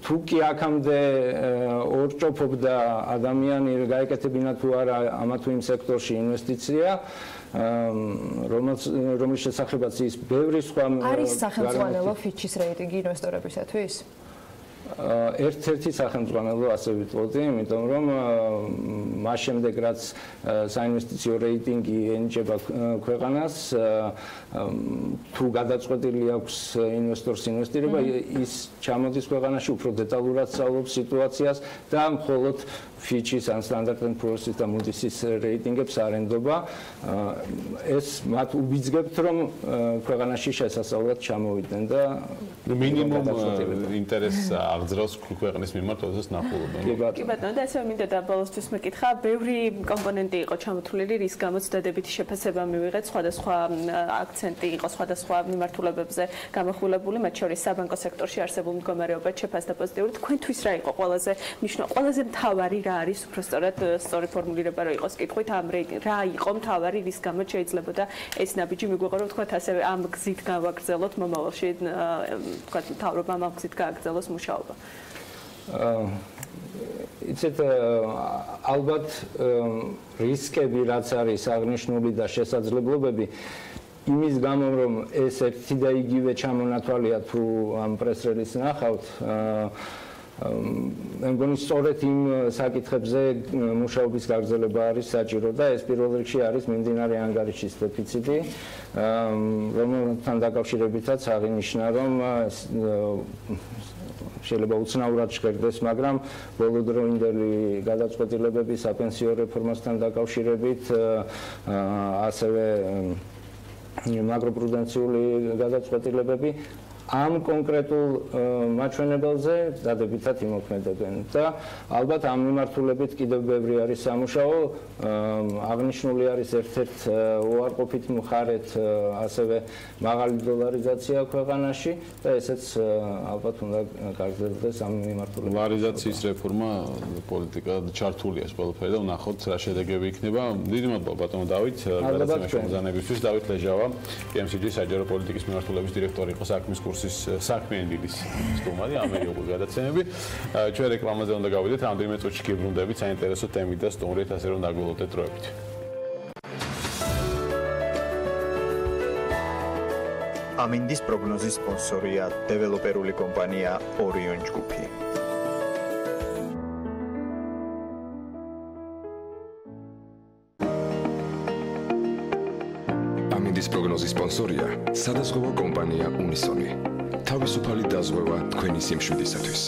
თუ კი აქამდე ორჭოფობდა ადამიანი გაეკეთებინა თუ არა ამა თუ იმ სექტორში ინვესტიცია, რომლის შესახებაც ის ბევრი სხვა არის სახელმძღვანელო Fitch-ის რეიტინგი ინვესტორებისათვის? ერთ-ერთი სახელმძღვანელო ასე ვიტყოდი, იმიტომ რომ მას შემდეგ რაც საინვესტიციო რეიტინგი ენიჭება ქვეყანას, თუ გადაწყვეტილი აქვს ინვესტორს ინვესტირება, ის ჩამოდის ქვეყანაში, უფრო დეტალურად სწავლობს სიტუაციას და მხოლოდ Fitch-ის ან Standard & Poor's-ის და Moody's-ის რეიტინგებს არ ენდობა. ეს მათ უბიძგებთ, რომ ქვეყანაში შესასწავლად ჩამოვიდნენ და მინიმუმ ინტერესს აღძრავს ქვეყნის მიმართ, როდესაც ნახულობენ. კი ბატონო, და ასევე მინდა და ბოლოსთვის მეკითხა, ბევრი კომპონენტი იყო ჩამოთვლილი, რის გამოც დადებითი შეფასება მივიღეთ, სხვადასხვა აქცენტი იყო სხვადასხვა მიმართულებებზე გამახვილებული, მათ შორის საბანკო სექტორში არსებულ მდგომარეობა შეფასდა პოზიტიური. თქვენთვის რა იყო ყველაზე მთავარი რა არის უფრო სწორი ფორმულირება რო იყოს კითხვით ამ რა იყო მთავარი რის გამოც შეიძლებოდა ეს ნაბიჯი მიგვეღო რომ თქვათ ასევე ამ გზით გავაგრძელოთ მომავალში თქვათ მთავრობამ ამ გზით გააგრძელოს მუშაობა. იცით ალბათ რისკები რაც არის აღნიშნული და შესაძლებლობები იმის გამო რომ ეს ერთი და იგივე ჩამონათვალია თუ ამ პრეს-რელიზს ნახავთ მე მგონი სწორედ იმ საკითხებზე მუშაობის გაგრძელება არის საჭირო და ეს პირველ რიგში არის მიმდინარე ანგარიშის დეფიციტი რომელთან დაკავშირებითაც აღინიშნა რომ შეიძლება უცნაურად ჟღერდეს, მაგრამ ბოლოდროინდელი გადაწყვეტილებები საპენსიო რეფორმასთან დაკავშირებით ასევე მაკროპრუდენციული გადაწყვეტილებები ამ კონკრეტულ მაჩვენებელზე დადებითად იმოქმედებენ და ალბათ ამ მიმართულებით კიდევ ბევრი არის სამუშაო აღნიშნული არის ერთ-ერთ უარყოფით მხარეთ ასევე მაღალი დოლარიზაცია ქვეყანაში და ესეც ალბათ უნდა გაგრძელდეს ამ მიმართულებით დოლარიზაციის რეფორმა პოლიტიკა ჩართულია ეს ყველაფერი და ვნახოთ რა შედეგები იქნება დიდი მადლობა ბატონო დავით გადაცემის შემოძანებისთვის დავით ლეჟავა PMCG-ის საჯარო პოლიტიკის მიმართულების დირექტორი იყო საქმის კურსის საქმიანი დილის სტუმარი ამერიკული გადაცემები ჩვენ რეკლამაზე უნდა გავიდეთ რამდენიმე წუთში გიბრუნდებით საინტერესო თემით და სტუმრით ასე რომ დაგველოდეთ დროებით ამინდის პროგნოზის სპონსორია დეველოპერული კომპანია ორიონ ჯგუფი ამინდის პროგნოზის სპონსორია სადაზღვევო კომპანია უნისონი თავისუფალი დაზღვევა თქვენი სიმშვიდისათვის.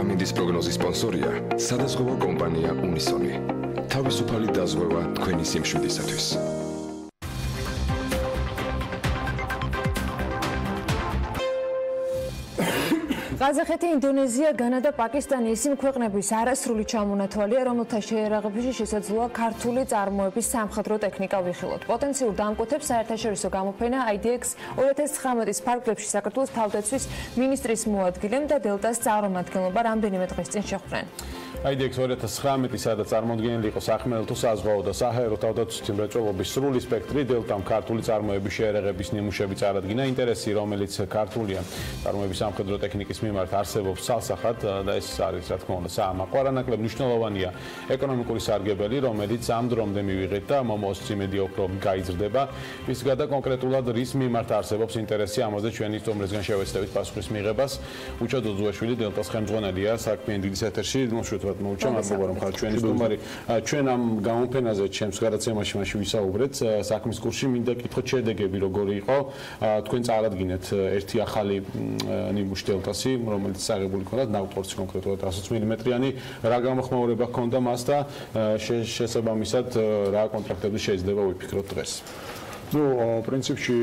ამინდის პროგნოზის სპონსორია სადაზღვევო კომპანია უნისონი თავისუფალი დაზღვევა თქვენი სიმშვიდისათვის. ყაზახეთი, ინდონეზია, განა და პაკისტანი ის იმ ქვეყნების არასრული ჩამონათვალია, რომელთა შეერაღებაში შესაძლოა ქართული წარმოების სამხედრო ტექნიკა ვიხილოთ. პოტენციურ დამკვეთებს საერთაშორისო გამოფენა IDX 2019-ის ფარგლებში საქართველოს თავდაცვის მინისტრის მოადგილემ და დელტას წარმომადგენლობა რამდენიმე დღის წინ შეხვდნენ. IDX 2019 სადაც წარმოდგენილი იყო საქმიანობ თუ საზღვაო და საჰაერო თავდაცვითი მრეწველობის სრული სპექტრი დელტამ ქართული წარმოების შეერაღების ნიმუშები წარადგინა. ინტერესი, რომელიც ქართულია წარმოების სამხედრო ტექნიკის მიმართ არსებობს ცალსახად და ეს არის რა თქმა უნდა საამაყო. არანაკლებ მნიშვნელოვანია ეკონომიკური სარგებელი, რომელიც ამ დრომდე მივიღეთ და მომავალში იმედია უფრო გაიზრდება. მის გარდა კონკრეტულად რის მიმართ არსებობს ინტერესი, ამაზე ჩვენი სტუმრისგან შევეცდებით პასუხის მიღებას. უჩა დოძუაშვილი დელტას ხელმძღვანელია საქმიანი დილის ეთერში. მოუშვეთოთ მოუჩა, მადლობა რომ ხართ ჩვენი სტუმარი. ჩვენ ამ გამოფენაზე ჩემს გადაცემაში მაშინ ვისაუბრეთ საქმის კურსში, მინდა კითხოთ შედეგები როგორი იყო. თქვენ წარადგინეთ ერთი ახალი ნიმუში დელტასი, რომელიც საღებული ქონდათ ნავთორცი კონკრეტულად 120 მმ-იანი. რა გამოხმაურება ჰქონდა მას და შესაბამისად რა კონტრაქტები შეიძლება ვიფიქროთ დღეს? პრინციპში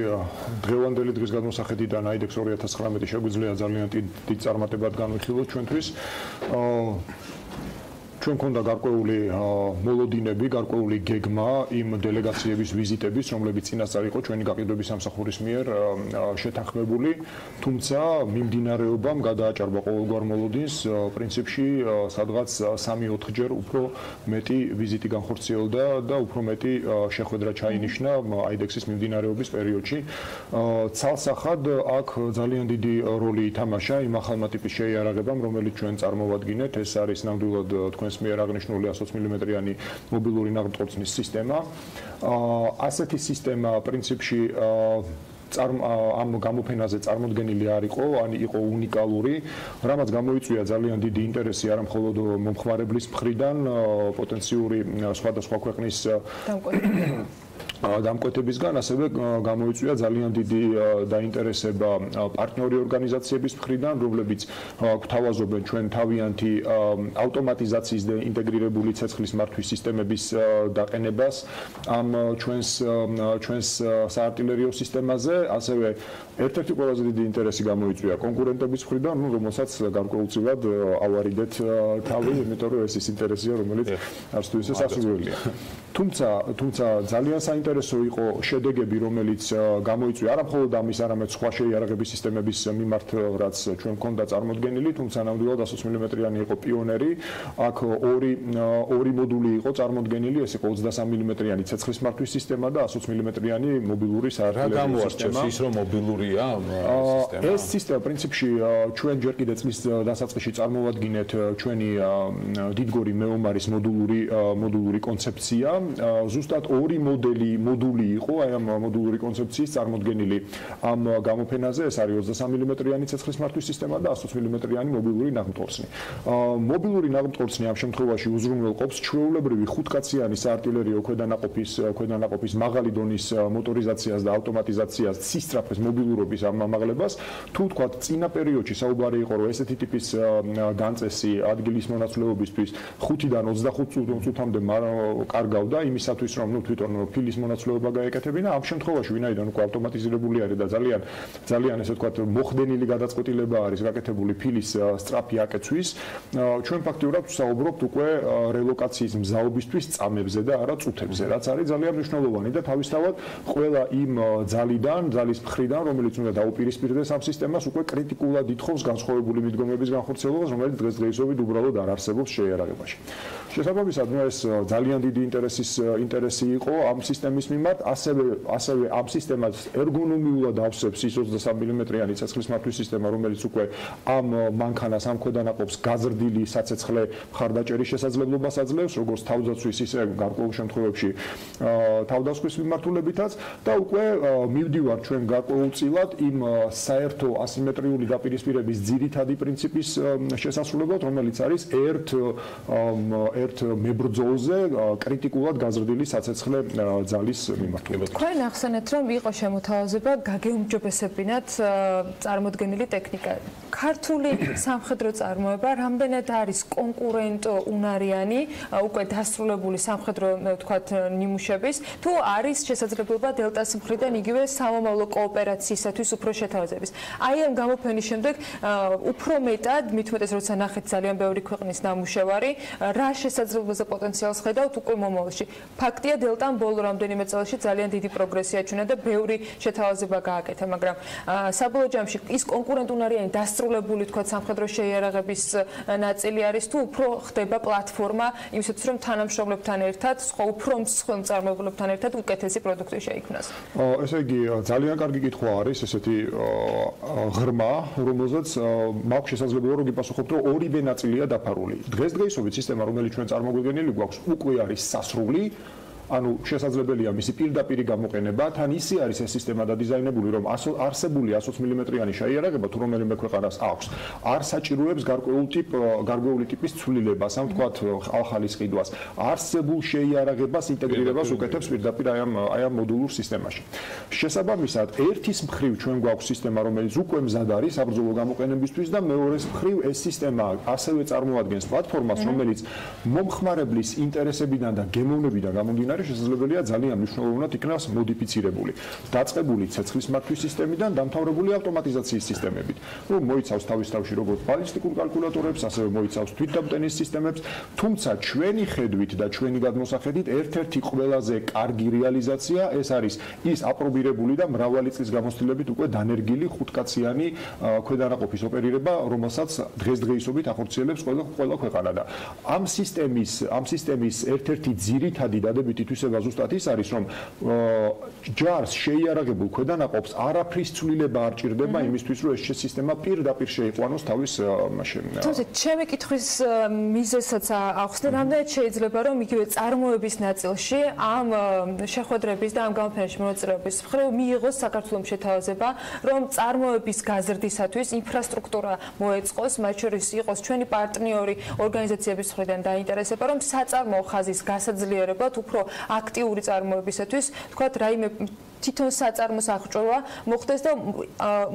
დღევანდელი დღის გადმოსახედიდან IDX 2019 შეგვიძლია ძალიან დიდ წარმატებად განვიხილოთ ჩვენთვის. ჩვენ ქონდა გარკვეული მოლოდინები, გარკვეული გეგმა იმ დელეგაციების ვიზიტების, რომლებიც წინასწარ იყო ჩვენი გაყიდვების სამსახურის მიერ შეთანხმებული, თუმცა მიმდინარეობამ გადააჭარბა ყოველგვარ მოლოდინს, პრინციპში სადღაც 3-4 ჯერ უფრო მეტი ვიზიტი განხორციელდა და უფრო მეტი შეხვედრა ჩაინიშნა IDX-ის მიმდინარეობის პერიოდში. ცალსახად აქ ძალიან დიდი როლი ითამაშა იმ ახალმა ტიპის შეიარაღებამ, რომელიც ჩვენ წარმოვადგინეთ, ეს არის ნამდვილად თქვენ მიერ აღნიშნული 120 მმ-იანი მობილური ნაღმწყვეტის სისტემა. ასეთი სისტემა პრინციპში ამ გამოფენაზე წარმოდგენილი არ იყო, ან იყო უნიკალური, რამაც გამოიწვია ძალიან დიდი ინტერესი არა მხოლოდ მომხმარებლის მხრიდან, პოტენციური სხვადასხვა ქვეყნის დამკვეთებისგან, ასევე გამოიწვია ძალიან დიდი დაინტერესება პარტნიორი ორგანიზაციების მხრიდან, რომლებიც გვთავაზობენ ჩვენ თავიანთი ავტომატიზაციის და ინტეგრირებული ცეცხლის მართვის სისტემების დაყენებას ამ ჩვენს საარტილერიო სისტემაზე, ასევე ერთ-ერთი ყველაზე დიდი ინტერესი გამოიწვია კონკურენტების მხრიდან, რომელსაც გარკვეულწილად ავარიდეთ თავი, იმიტომ რომ ეს ის ინტერესია, რომელიც არც თუ ისე სასურველია. თუმცა ძალიან საინტერესო იყო შედეგები, რომელიც გამოიწვია არა მხოლოდ ამის, არამედ სხვა შეიარაღების სისტემების მიმართ, რაც ჩვენ გვქონდა წარმოდგენილი, თუმცა ნამდვილად 120 მმ-იანი იყო პიონერი. აქ ორი მოდული იყო წარმოდგენილი, ეს იყო 23 მმ-იანი ცეცხლის მართვის სისტემა და 120 მმ-იანი მობილური საარტილერიო სისტემა. ის რომ მობილურია სისტემა? ეს სისტემა პრინციპში ჩვენ ჯერ კიდევ წლის დასაწყისში წარმოვადგინეთ ჩვენი დიდგორი მეომარის მოდულური კონცეფცია. ზუსტად ორი მოდული იყო აი ამ მოდულური კონცეფციის წარმოდგენილი ამ გამოფენაზე. ეს არის 23 მმ-იანი ცეცხლის მართვის სისტემა და 120 მმ-იანი მობილური ნაღმწყვეტი. მობილური ნაღმწყვეტი ამ შემთხვევაში უზრუნველყოფს ჩვეულებრივი ხუთკაციანი საარტილერიო ქვედანაყოფის მაღალი დონის მოტორიზაციას და ავტომატიზაციას, ცისწრაფეს მობილურობის ამაღლებას. თუ თქვათ წინა პერიოდში საუბარი იყო, რომ ესეთი ტიპის განწესი ადგილის მონაცვლეობისთვის 5-დან 25 წუთამდე კარგავდა იმისათვის, რომ თვითონ ფილის მონაცვლეობა გაეკეთებინა. ამ შემთხვევაში ვინაიდან უკვე ავტომატიზირებული არის და ძალიან ესე ვთქვათ მოხდენილი გადაწყვეტილება არის გაკეთებული ფილის სწრაფი აკეცვის, ჩვენ ფაქტიურად ვსაუბრობთ უკვე რელოკაციის მზაობისთვის წამებზე და არა წუთებზე, რაც არის ძალიან მნიშვნელოვანი და თავისთავად ყველა იმ ძალის მხრიდან, რომელიც უნდა დაუპირისპირდეს ამ სისტემას, უკვე კრიტიკულად ითხოვს განსხვავებული მიდგომების განხორციელებას, რომელიც დღესდღეობით უბრალოდ არ არსებობს შეიარაღებაში. შესაბამისად, ეს ძალიან დიდი ინტერესი იყო ამ სისტემის მიმართ, ასევე ამ სისტემას ერგონომიულად ავსებს ის 23 მმ-იანი ცეცხლის მართვის სისტემა, რომელიც უკვე ამ მანქანას, ამ ქვედანაყოფს გაზრდილი საცეცხლე მხარდაჭერის შესაძლებლობას აძლევს, როგორც თავდაცვის, ისე გარკვეულ შემთხვევებში თავდასხმის მიმართულებითაც და უკვე მივდივართ ჩვენ გარკვეულწილად იმ საერთო ასიმეტრიული დაპირისპირების ძირითადი პრინციპის შესასრულებლად, რომელიც არის ერთ მებრძოლზე კრიტიკულად გაზრდილი საცეცხლე ძალის მიმართულებით. თქვენ ახსენეთ, რომ იყო შემოთავაზება გაგეუმჯობესებინათ წარმოდგენილი ტექნიკა. ქართული სამხედრო წარმოება რამდენად არის კონკურენტუნარიანი უკვე დასრულებული სამხედრო ვთქვათ ნიმუშების, თუ არის შესაძლებლობა დელტას მხრიდან იგივე სამომავლო კოოპერაციისათვის უფრო შეთავაზების. აი ამ გამოფენის შემდეგ უფრო მეტად, მithumetes როცა ნახეთ ძალიან ბევრი ქვეყნის ნამუშევარი, რა შესაძლებლობაზე პოტენციალს ხედავთ უკვე მომავალში. სფეროში. ფაქტია, დელტამ ბოლო რამდენიმე წელში ძალიან დიდი პროგრესი აჩვენა და ბევრი შეთავაზება გააკეთა, მაგრამ საბოლოო ჯამში ის კონკურენტუნარიანი დასრულებული თქვა სამხედრო შეიარაღების ნაწილი არის თუ უფრო ხდება პლატფორმა იმისათვის რომ თანამშრომლებთან ერთად, სხვა უფრო მსხვილ მწარმოებლებთან ერთად უკეთესი პროდუქტი შეიქმნას. ესე იგი ძალიან კარგი კითხვა არის ესეთი ღრმა, რომელზეც მაქვს შესაძლებლობა რომ გიპასუხობ, რომ ორივე ნაწილია დაფარული. დღესდღეობით სისტემა, რომელიც ჩვენ წარმოგვიდგენილი გვაქვს, უკვე არის სასრული. ანუ შესაძლებელია მისი პირდაპირი გამოყენება, თან ისე არის ეს სისტემა დადიზაინებული, რომ არსებული 120 მმ-იანი შეიარაღება თუ რომელიმე ქვეყანას აქვს, არ საჭიროებს გარკვეული ტიპის ცვლილებას, ამ თქვათ ახალის ყიდვას. არსებულ შეიარაღებას ინტეგრირებას უკეთებს პირდაპირ აი ამ მოდულურ სისტემაში. შესაბამისად, ერთის მხრივ ჩვენ გვაქვს სისტემა, რომელიც უკვე მზად არის საბრძოლო გამოყენებისთვის და მეორეს მხრივ ეს სისტემა ასევე წარმოადგენს პლატფორმას, რომელიც მომხმარებლის ინტერესებიდან და გემოვნებიდან გამომდინარე შესაძლებელია ძალიან მნიშვნელოვნად იქნას მოდიფიცირებული. დაწყებული ცეცხლის მართვის სისტემიდან დამთავრებული ავტომატიზაციის სისტემებით. რომ მოიცავს თავისთავში როგორც ბალისტიკურ კალკულატორებს, ასევე მოიცავს თვითდამტენის სისტემებს, თუმცა ჩვენი ხედვით და ჩვენი გადმოსახედით ერთ-ერთი ყველაზე კარგი რეალიზაცია ეს არის ის აპრობირებული და მრავალი წლის გამოცდილებით უკვე დანერგილი ხუთკაციანი ქვედანაყოფის ოპერირება, რომელსაც დღესდღეობით ახორციელებს ყველა ქვეყანა და ამ სისტემის ერთ-ერთი ძირითადი დადებითი თვისება ზუსტად ის არის, რომ ჯარს შეიარაღებულ ქვედანაყოფს არაფრის ცვლილება არ ჭირდება იმისთვის, რომ ეს სისტემა პირდაპირ შეიყვანოს თავის თუმცა ჩემი კითხვის მიზეზსაც ახსნე, რამდენად შეიძლება რომ იგივე წარმოების ნაწილში ამ შეხვედრების და ამ გამოფენაში მონაწილეობის მხრივ მიიღოს საქართველოს შეთავაზება, რომ წარმოების გაზრდისათვის ინფრასტრუქტურა მოეწყოს, მათ შორის იყოს ჩვენი პარტნიორი ორგანიზაციების მხრიდან დაინტერესება, რომ საწარმოო ხაზის გასაძლიერებლად უფრო აქტიური წარმოებისათვის, თქვათ, რაიმე თვითონ საწარმოს აღჭურვა მოხდეს და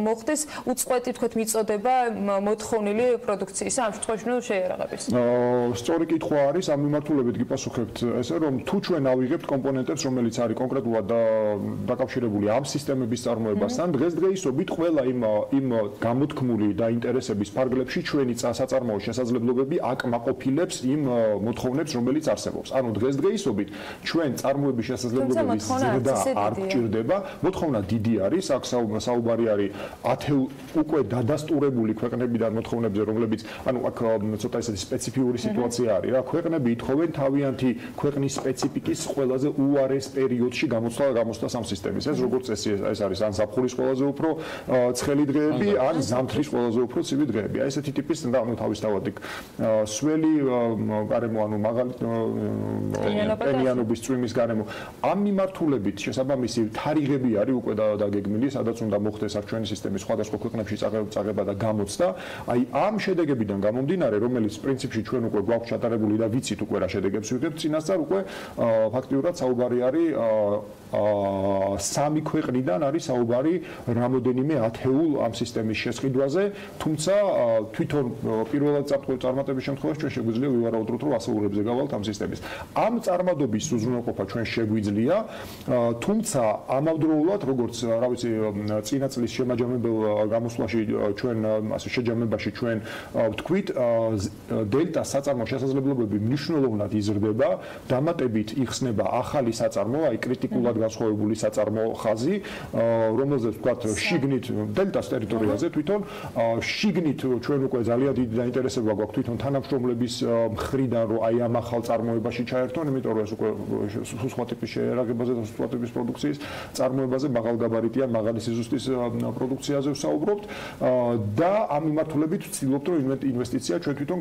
მოხდეს უწყვეტი თქვათ მიწოდება მოთხოვნილი პროდუქციის ამ შემთხვევაში ნუ შეიარაღების. სწორი კითხვა არის, ამ მიმართულებით გიპასუხებთ ესე რომ თუ ჩვენ ავიღებთ კომპონენტებს, რომელიც არის კონკრეტულად დაკავშირებული ამ სისტემების წარმოებასთან, დღესდღეობით ყველა იმ გამოთქმული და ინტერესების ფარგლებში ჩვენი საწარმოო შესაძლებლობები აკმაყოფილებს იმ მოთხოვნებს, რომელიც არსებობს. ანუ დღესდღეობით ჩვენ წარმოების შესაძლებლობების ზრდა არ გჭირდება. მოთხოვნა დიდი არის, აქ საუბარი არის უკვე დადასტურებული ქვეყნებიდან მოთხოვნებზე, რომლებიც, ანუ აქ ცოტა ესეთი სპეციფიური სიტუაცია არის რა, ქვეყნები ითხოვენ თავიანთი ქვეყნის სპეციფიკის ყველაზე უარეს პერიოდში გამოცდა სამ სისტემის. ეს როგორც ეს არის ან ზაფხულის ყველაზე უფრო ცხელი დღეები, ან ზამთრის ყველაზე უფრო ცივი დღეები. აი ესეთი ტიპის და ანუ თავისთავად სველი გარემო, ანუ მაღალი ტენიანობის წვიმის გარემო. ამ მიმართულებით შესაბამისი თარიღები არის უკვე დაგეგმილი, სადაც უნდა მოხდეს აქ ჩვენი სისტემის სხვადასხვა ქვეყნებში წაღება და გამოცდა. აი ამ შედეგებიდან გამომდინარე, რომელიც პრინციპში ჩვენ უკვე გვაქვს ჩატარებული და ვიცით უკვე რა შედეგებს ვიღებთ, წინასწარ უკვე ფაქტიურად საუბარი არის სამი ქვეყნიდან არის საუბარი რამოდენიმე ათეულ ამ სისტემის შესყიდვაზე, თუმცა თვითონ პირველად წარმატების შემთხვევაში ჩვენ შეგვიძლია ვივარაუდოთ, რომ ასეულებზე გავალთ ამ სისტემის. ამ წარმატების უზრუნველყოფა ჩვენ შეგვიძლია, თუმცა ამავდროულად, როგორც რა ვიცი, წინა წლის შემაჯამებელ გამოსვლაში ჩვენ ასე შეჯამებაში ჩვენ ვთქვით, დელტას საწარმოო შესაძლებლობები მნიშვნელოვნად იზრდება, დამატებით იხსნება ახალი საწარმო, აი კრიტიკულად განსხვავებული საწარმო ხაზი, რომელზეც ვთქვათ, შიგნით დელტას ტერიტორიაზე თვითონ შიგნით ჩვენ უკვე ძალიან დიდი დაინტერესება გვაქვს თვითონ თანამშრომლების მხრიდან, რომ აი ამ ახალ წარმოებაში ჩაერთონ, იმიტომ რომ ეს უკვე სხვა ტიპის შეერაგებაზე და სხვა ტიპის პროდუქციის წარმოებაზე, მაღალგაბარიტიან, მაღალი სიზუსტის პროდუქციაზე ვსაუბრობთ და ამ მიმართულებით ვცდილობთ, რომ ინვესტიცია ჩვენ თვითონ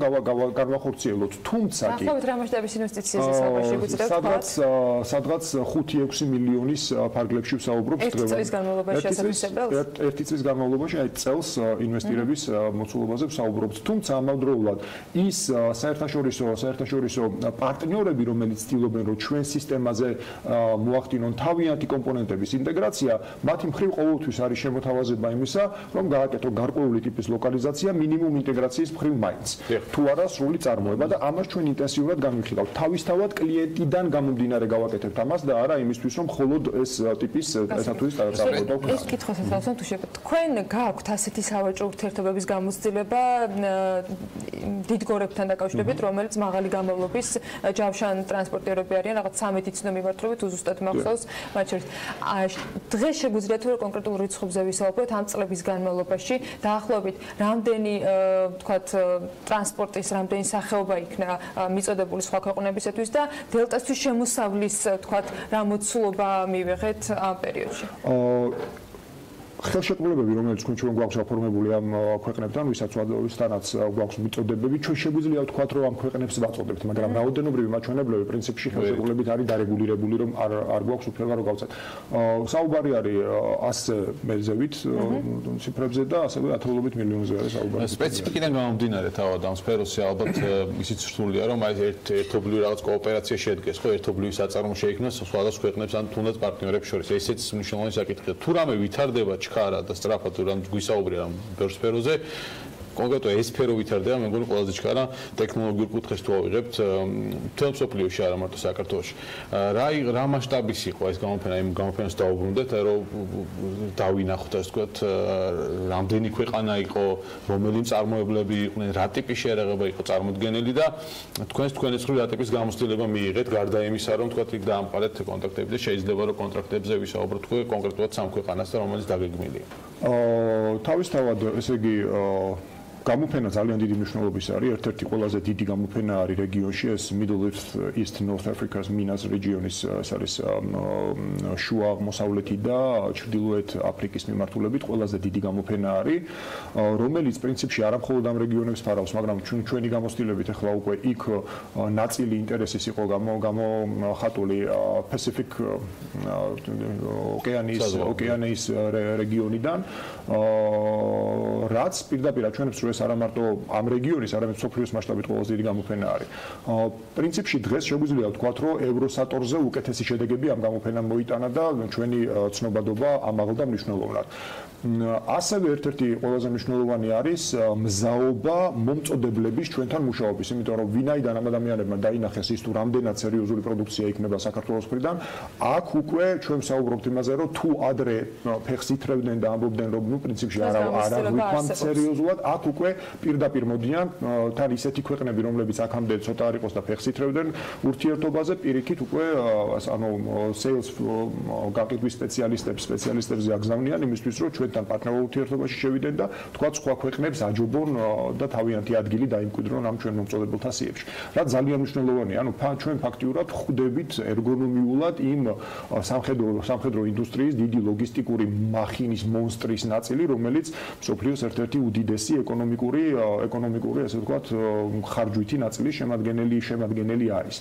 გავახორციელოთ. თუმცა კი ახლა რა მასშტაბის ინვესტიციაზე საუბარში გვიძლია თქვათ? სადღაც 5-6 მილიონის ფარგლებში ვსაუბრობთ დღევანდელ. ერთი წლის განმავლობაში აი წელს ინვესტირების მოცულობაზე ვსაუბრობთ. თუმცა ამავდროულად ის საერთაშორისო პარტნიორები, რომელიც ცდილობენ, რომ ჩვენ სისტემაზე მოახდინონ თავიანთი კომპონენტების ინტეგრაცია, მათი მხრივ ყოველთვის არის შემოთავაზება იმისა, რომ გააკეთო გარკვეული ტიპის ლოკალიზაცია მინიმუმ ინტეგრაციის მხრივ მაინც. თუ არა სრული წარმოება და ამას ჩვენ ინტენსიურად განვიხილავთ. თავისთავად კლიენტიდან გამომდინარე გავაკეთებთ ამას და არა იმისთვის, რომ მხოლოდ ეს ტიპის ესათუის წარმოება. ეს კითხვას აცავსან თუ შეგვიძლია. თქვენ გააქვთ ასეთი სავაჭრო ურთიერთობების გამოცდილება დიდ გორებთან დაკავშირებით, რომელიც მაღალი გამავლობის ჯავშან ტრანსპორტიორები არიან, რაღაც 13 ცნო მიმართულებით უზუსტად მახსოვს მათ შორის. დღეს შეგვიძლია თუ კონკრეტულ რიცხვებზე ვისაუბროთ ამ წლების განმავლობაში, დაახლოებით რამდენი თქვათ ტრანსპორტის რამდენი სახეობა იქნა მიწოდებული სხვა ქვეყნებისათვის და დელტასთვის შემოსავლის თქვათ რა მოცულობა მივიღეთ ამ პერიოდში. ხელშეკრულებები, რომელიც ჩვენ გვაქვს აფორმებული ამ ქვეყნებთან, ვისთანაც გვაქვს მიწოდებები, ჩვენ შეგვიძლია ვთქვათ, რომ ამ ქვეყნებს ვაწოდებთ, მაგრამ რაოდენობრივი მაჩვენებლები პრინციპში ხელშეკრულებით არის დარეგულირებული, რომ არ გვაქვს უფლება რომ გავცეთ. საუბარი არის 100 მეზევით ციფრებზე და ასევე ათეულობით მილიონზე არის საუბარი. სპეციფიკიდან გამომდინარე თავად ამ სფეროში ალბათ ისიც რთულია, რომ აი ერთობლივი რაღაც კოოპერაცია შედგეს, ხო, ერთობლივი საწარმო შეიქმნას სხვადასხვა ქვეყნებს ან თუნდაც პარტნიორებს შორის. ესეც მნიშვნელოვანი საკითხია. თუ რამე ვითარდება ჩქარა და სწრაფად რამ გვისაუბრია ამ ბევრ სფეროზე კონკრეტულად ეს სფერო ვითარდება, მე მგონი ყველაზე ჩქარა ტექნოლოგიურ კუთხეს თუ ავიღებთ მთელ მსოფლიოში, არა მარტო საქართველოში. რა მასშტაბის იყო ეს გამოფენა, იმ გამოფენას დაუბრუნდეთ, რომ დავინახოთ ასე ვთქვათ, რამდენი ქვეყანა იყო, რომელი მწარმოებლები იყვნენ, რა ტიპის შეერაღება იყო წარმოდგენილი და თქვენს მხრივ რა ტიპის გამოცდილება მიიღეთ, გარდა იმისა, რომ ვთქვათ, იქ დაამყარეთ კონტაქტები და შეიძლება რომ კონტრაქტებზე ვისაუბროთ თქვენ კონკრეტულად სამ ქვეყანასთან, რომელიც დაგეგმილია. თავისთავად, ესე იგი გამოფენა ძალიან დიდი მნიშვნელობის არის. ერთ-ერთი ყველაზე დიდი გამოფენა არის რეგიონში, ეს Middle East North Africa's Minas რეგიონის, ეს არის შუა აღმოსავლეთი და ჩრდილოეთ აფრიკის მიმართულებით ყველაზე დიდი გამოფენა არის, რომელიც პრინციპში არა მხოლოდ ამ რეგიონებს ფარავს, მაგრამ ჩვენი გამოცდილებით ახლა უკვე იქ ნაწილი ინტერესის იყო გამოხატული Pacific ოკეანის რეგიონიდან, რაც პირდაპირ ჩვენებს ეს არა მარტო ამ რეგიონის, არამედ მსოფლიოს მასშტაბით ყველაზე დიდი გამოფენა არის. პრინციპში დღეს შეგვიძლია ვთქვათ, რომ ევროსატორზე უკეთესი შედეგები ამ გამოფენამ მოიტანა და ჩვენი ცნობადობა ამაღლდა მნიშვნელოვნად. ასევე ერთ-ერთი ყველაზე მნიშვნელოვანი არის მზაობა მომწოდებლების ჩვენთან მუშაობის, იმიტომ რომ ვინაიდან ამ ადამიანებმა დაინახეს ის თუ რამდენად სერიოზული პროდუქცია იქნება საქართველოს მხრიდან, აქ უკვე ჩვენ ვსაუბრობთ იმაზე, რომ თუ ადრე ფეხს ითრევდნენ და ამბობდნენ, რომ ნუ პრინციპში არა ვიქვამთ სერიოზულად, აქ უკვე პირდაპირ მოდიან თან ისეთი ქვეყნები, რომლებიც აქამდე ცოტა არ იყოს და ფეხს ითრევდნენ ურთიერთობაზე, პირიქით უკვე sales გაყიდვის სპეციალისტებს აგზავნიან იმისთვის, რომ ჩვენ თან პარტნიორულ ურთიერთობაში შევიდნენ და თქვათ სხვა ქვეყნებს აჯობონ და თავიანთი ადგილი დაიმკვიდრონ ამ ჩვენ მომწოდებელთა სიებში. რა ძალიან მნიშვნელოვანია, ჩვენ ფაქტიურად ხვდებით ერგონომიულად იმ სამხედრო ინდუსტრიის დიდი ლოგისტიკური მახინის მონსტრის ნაწილი, რომელიც მსოფლიოს ერთ-ერთი უდიდესი ეკონომიკური, ასე ვთქვათ, ხარჯვითი ნაწილის შემადგენელი არის.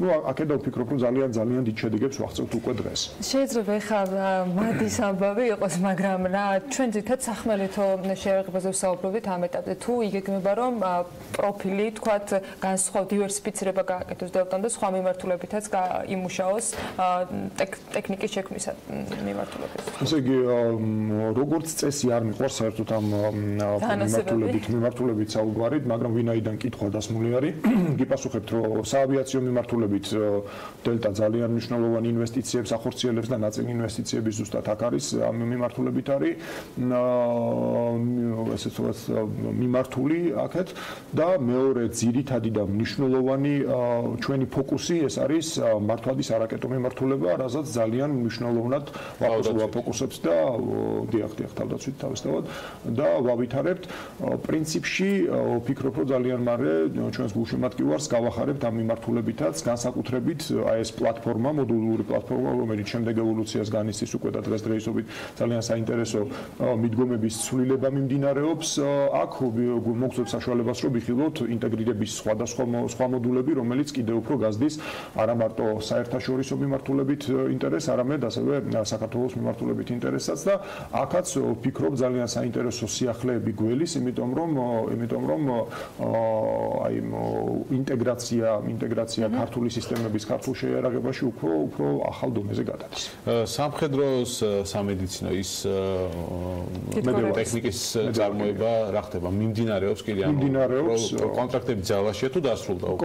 აქედან ვფიქრობ, რომ ძალიან დიდ შედეგებს ვაღწევთ უკვე დღეს. შეიძლება ეხლა მადის ამბავი იყოს, მაგრამ რა ჩვენ ძირითადად სახმელეთო შეერაღებაზე ვსაუბრობთ ამ ეტაპზე. თუ იგეგმება, რომ პროფილი, თქვათ, განსხვავ დივერსიფიცირება გააკეთოს დელტამ და სხვა მიმართულებითაც იმუშაოს ტექნიკის შექმნის მიმართულებით. ესე იგი, როგორც წესი არ მიყვარს საერთოდ ამ მიმართულებით საუბარი, მაგრამ ვინაიდან კითხვა დასმული არის, გიპასუხებთ, რომ საავიაციო მიმართულებით დელტა ძალიან მნიშვნელოვანი ინვესტიციებს ახორციელებს და ნაწილი ინვესტიციების ზუსტად აქ არის ამ მიმართულებით არის ესე ვთქვათ მიმართული აქეთ და მეორე ძირითადი და მნიშვნელოვანი ჩვენი ფოკუსი ეს არის მართვადის არაკეტო მიმართულება, რასაც ძალიან მნიშვნელოვნად ვაფოკუსებთ და დიახ თავდაცვით თავისთავად და ვავითარებთ. პრინციპში ვფიქრობ, რომ ძალიან მალე ჩვენს გულშემატკივარს გავახარებთ ამ მიმართულებითაც, განსაკუთრებით აი ეს პლატფორმა, მოდულური პლატფორმა, რომელიც შემდეგ ევოლუციას განიცდის უკვე და დღესდღეობით ძალიან საინტერესო მიდგომების ცვლილება მიმდინარეობს. აქ მოგწევთ საშუალებას, რომ ვიხილოთ ინტეგრირების სხვა მოდულები, რომელიც კიდევ უფრო გაზდის არა მარტო საერთაშორისო მიმართულებით ინტერესს, არამედ ასევე საქართველოს მიმართულებით ინტერესსაც და აქაც ვფიქრობ ძალიან საინტერესო სიახლეები გველის, იმიტომ იმიტომ რომ აი ინტეგრაცია ქართული სისტემების ქართულ შეიარაღებაში უფრო ახალ დონეზე გადადის. სამხედროს სამედიცინო ის ტექნიკის წარმოება რა ხდება? მიმდინარეობს კი ან კონტრაქტები ძალაშია თუ დასრულდა უკვე?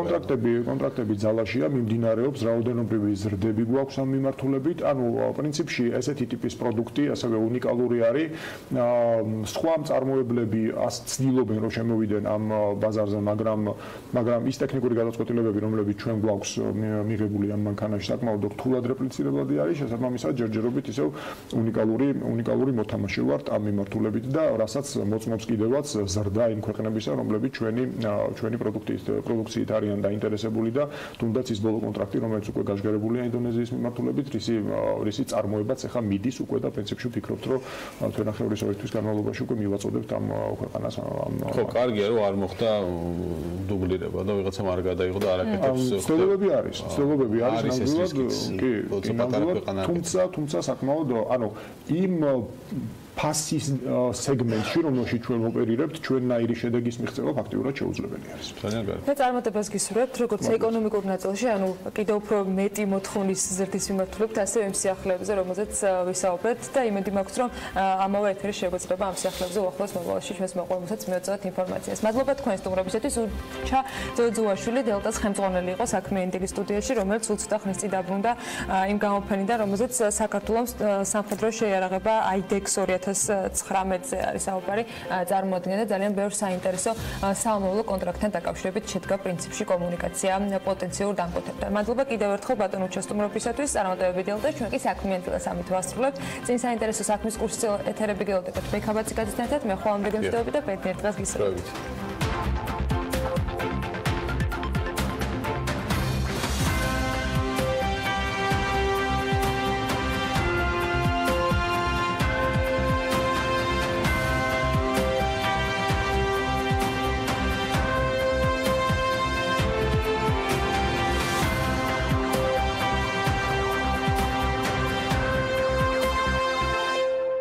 კონტრაქტები ძალაშია, მიმდინარეობს, რაოდენობრივი ზრდები გვაქვს ამ მიმართულებით. ანუ პრინციპში ესეთი ტიპის პროდუქტი ასევე უნიკალური არის. სხვა მწარმოებლები ცდილობენ რომ შემოვიდნენ ამ ბაზარზე, მაგრამ ის ტექნიკური გადაწყვეტილებები, რომლებიც ჩვენ გვაქვს მიღებული ამ მანქანაში, საკმაოდ რთულად რეპლიცირებადი არის, შესაბამისად ჯერჯერობით ისევ უნიკალური მოთამაშე ვართ ამ მიმართულებით და რასაც მოწმობს კიდევაც ზრდა იმ ქვეყნებისა, რომლებიც ჩვენი პროდუქციით არიან დაინტერესებული და თუნდაც ის ბოლო კონტრაქტი, რომელიც უკვე გაჟღერებულია ინდონეზიის მიმართულებით, რისი წარმოებაც ახლა მიდის უკვე და პრინციპში ვფიქრობთ, რომ თვენახევრის ორი თვის განმავლობაში უკვე მივაწოდებთ ამ ქვეყანას. ხო, კარგია რომ არ მოხდა დუბლირება და ვიღაცამ არ გადაიღო და არაკეთებს. ცდილობები არის ნამდვილად, თუმცა საკმაოდ, ანუ იმ ფასის სეგმენტში, რომელშიც ჩვენ ოპერირებთ, ჩვენნაირი შედეგის მიღწევა ფაქტიურად შეუძლებელი არის. ძალიან კარგი. და წარმატებას გისურვებთ, როგორც ეკონომიკურ ნაწილში, ანუ კიდევ უფრო მეტი მოთხოვნის ზრდის მიმართულებით, ასევე იმ სიახლეებზე, რომელზეც ვისაუბრეთ და იმედი მაქვს, რომ ამავე ეთერი შეგვეძლება ამ სიახლეებზე უახლოეს მომავალში ჩვენს მოყოლმოსაც მიეწოდოთ ინფორმაციას. მადლობა თქვენ სტუმრობისათვის. ურჩა ძოძუაშვილი დელტას ხელმძღვანელი იყო საქმიანი დილის სტუდიაში, რომელიც უცბად ხნის წინ დაბრუნდა იმ გამოფენიდან, რომელზეც საქართველოს სამხედრო შეიარაღება IDEX 2019-ზე არის საუბარი წარმოადგენდა და ძალიან ბევრ საინტერესო სამომავლო კონტრაქტთან დაკავშირებით შედგა პრინციპში კომუნიკაცია პოტენციურ დამკვეთებთან. მადლობა კიდევ ერთხელ ბატონ ურჩას სტუმრობისათვის. წარმატებები დელტა, ჩვენ კი საქმიანი დილას ამით ვასრულებთ. წინ საინტერესო საქმის კურსი ეთერები გელოდებით. მე ხაბაციკაძესთან ერთად მე ხვალამდე გემშვიდობები და ბედნიერ დღეს გისურვებთ.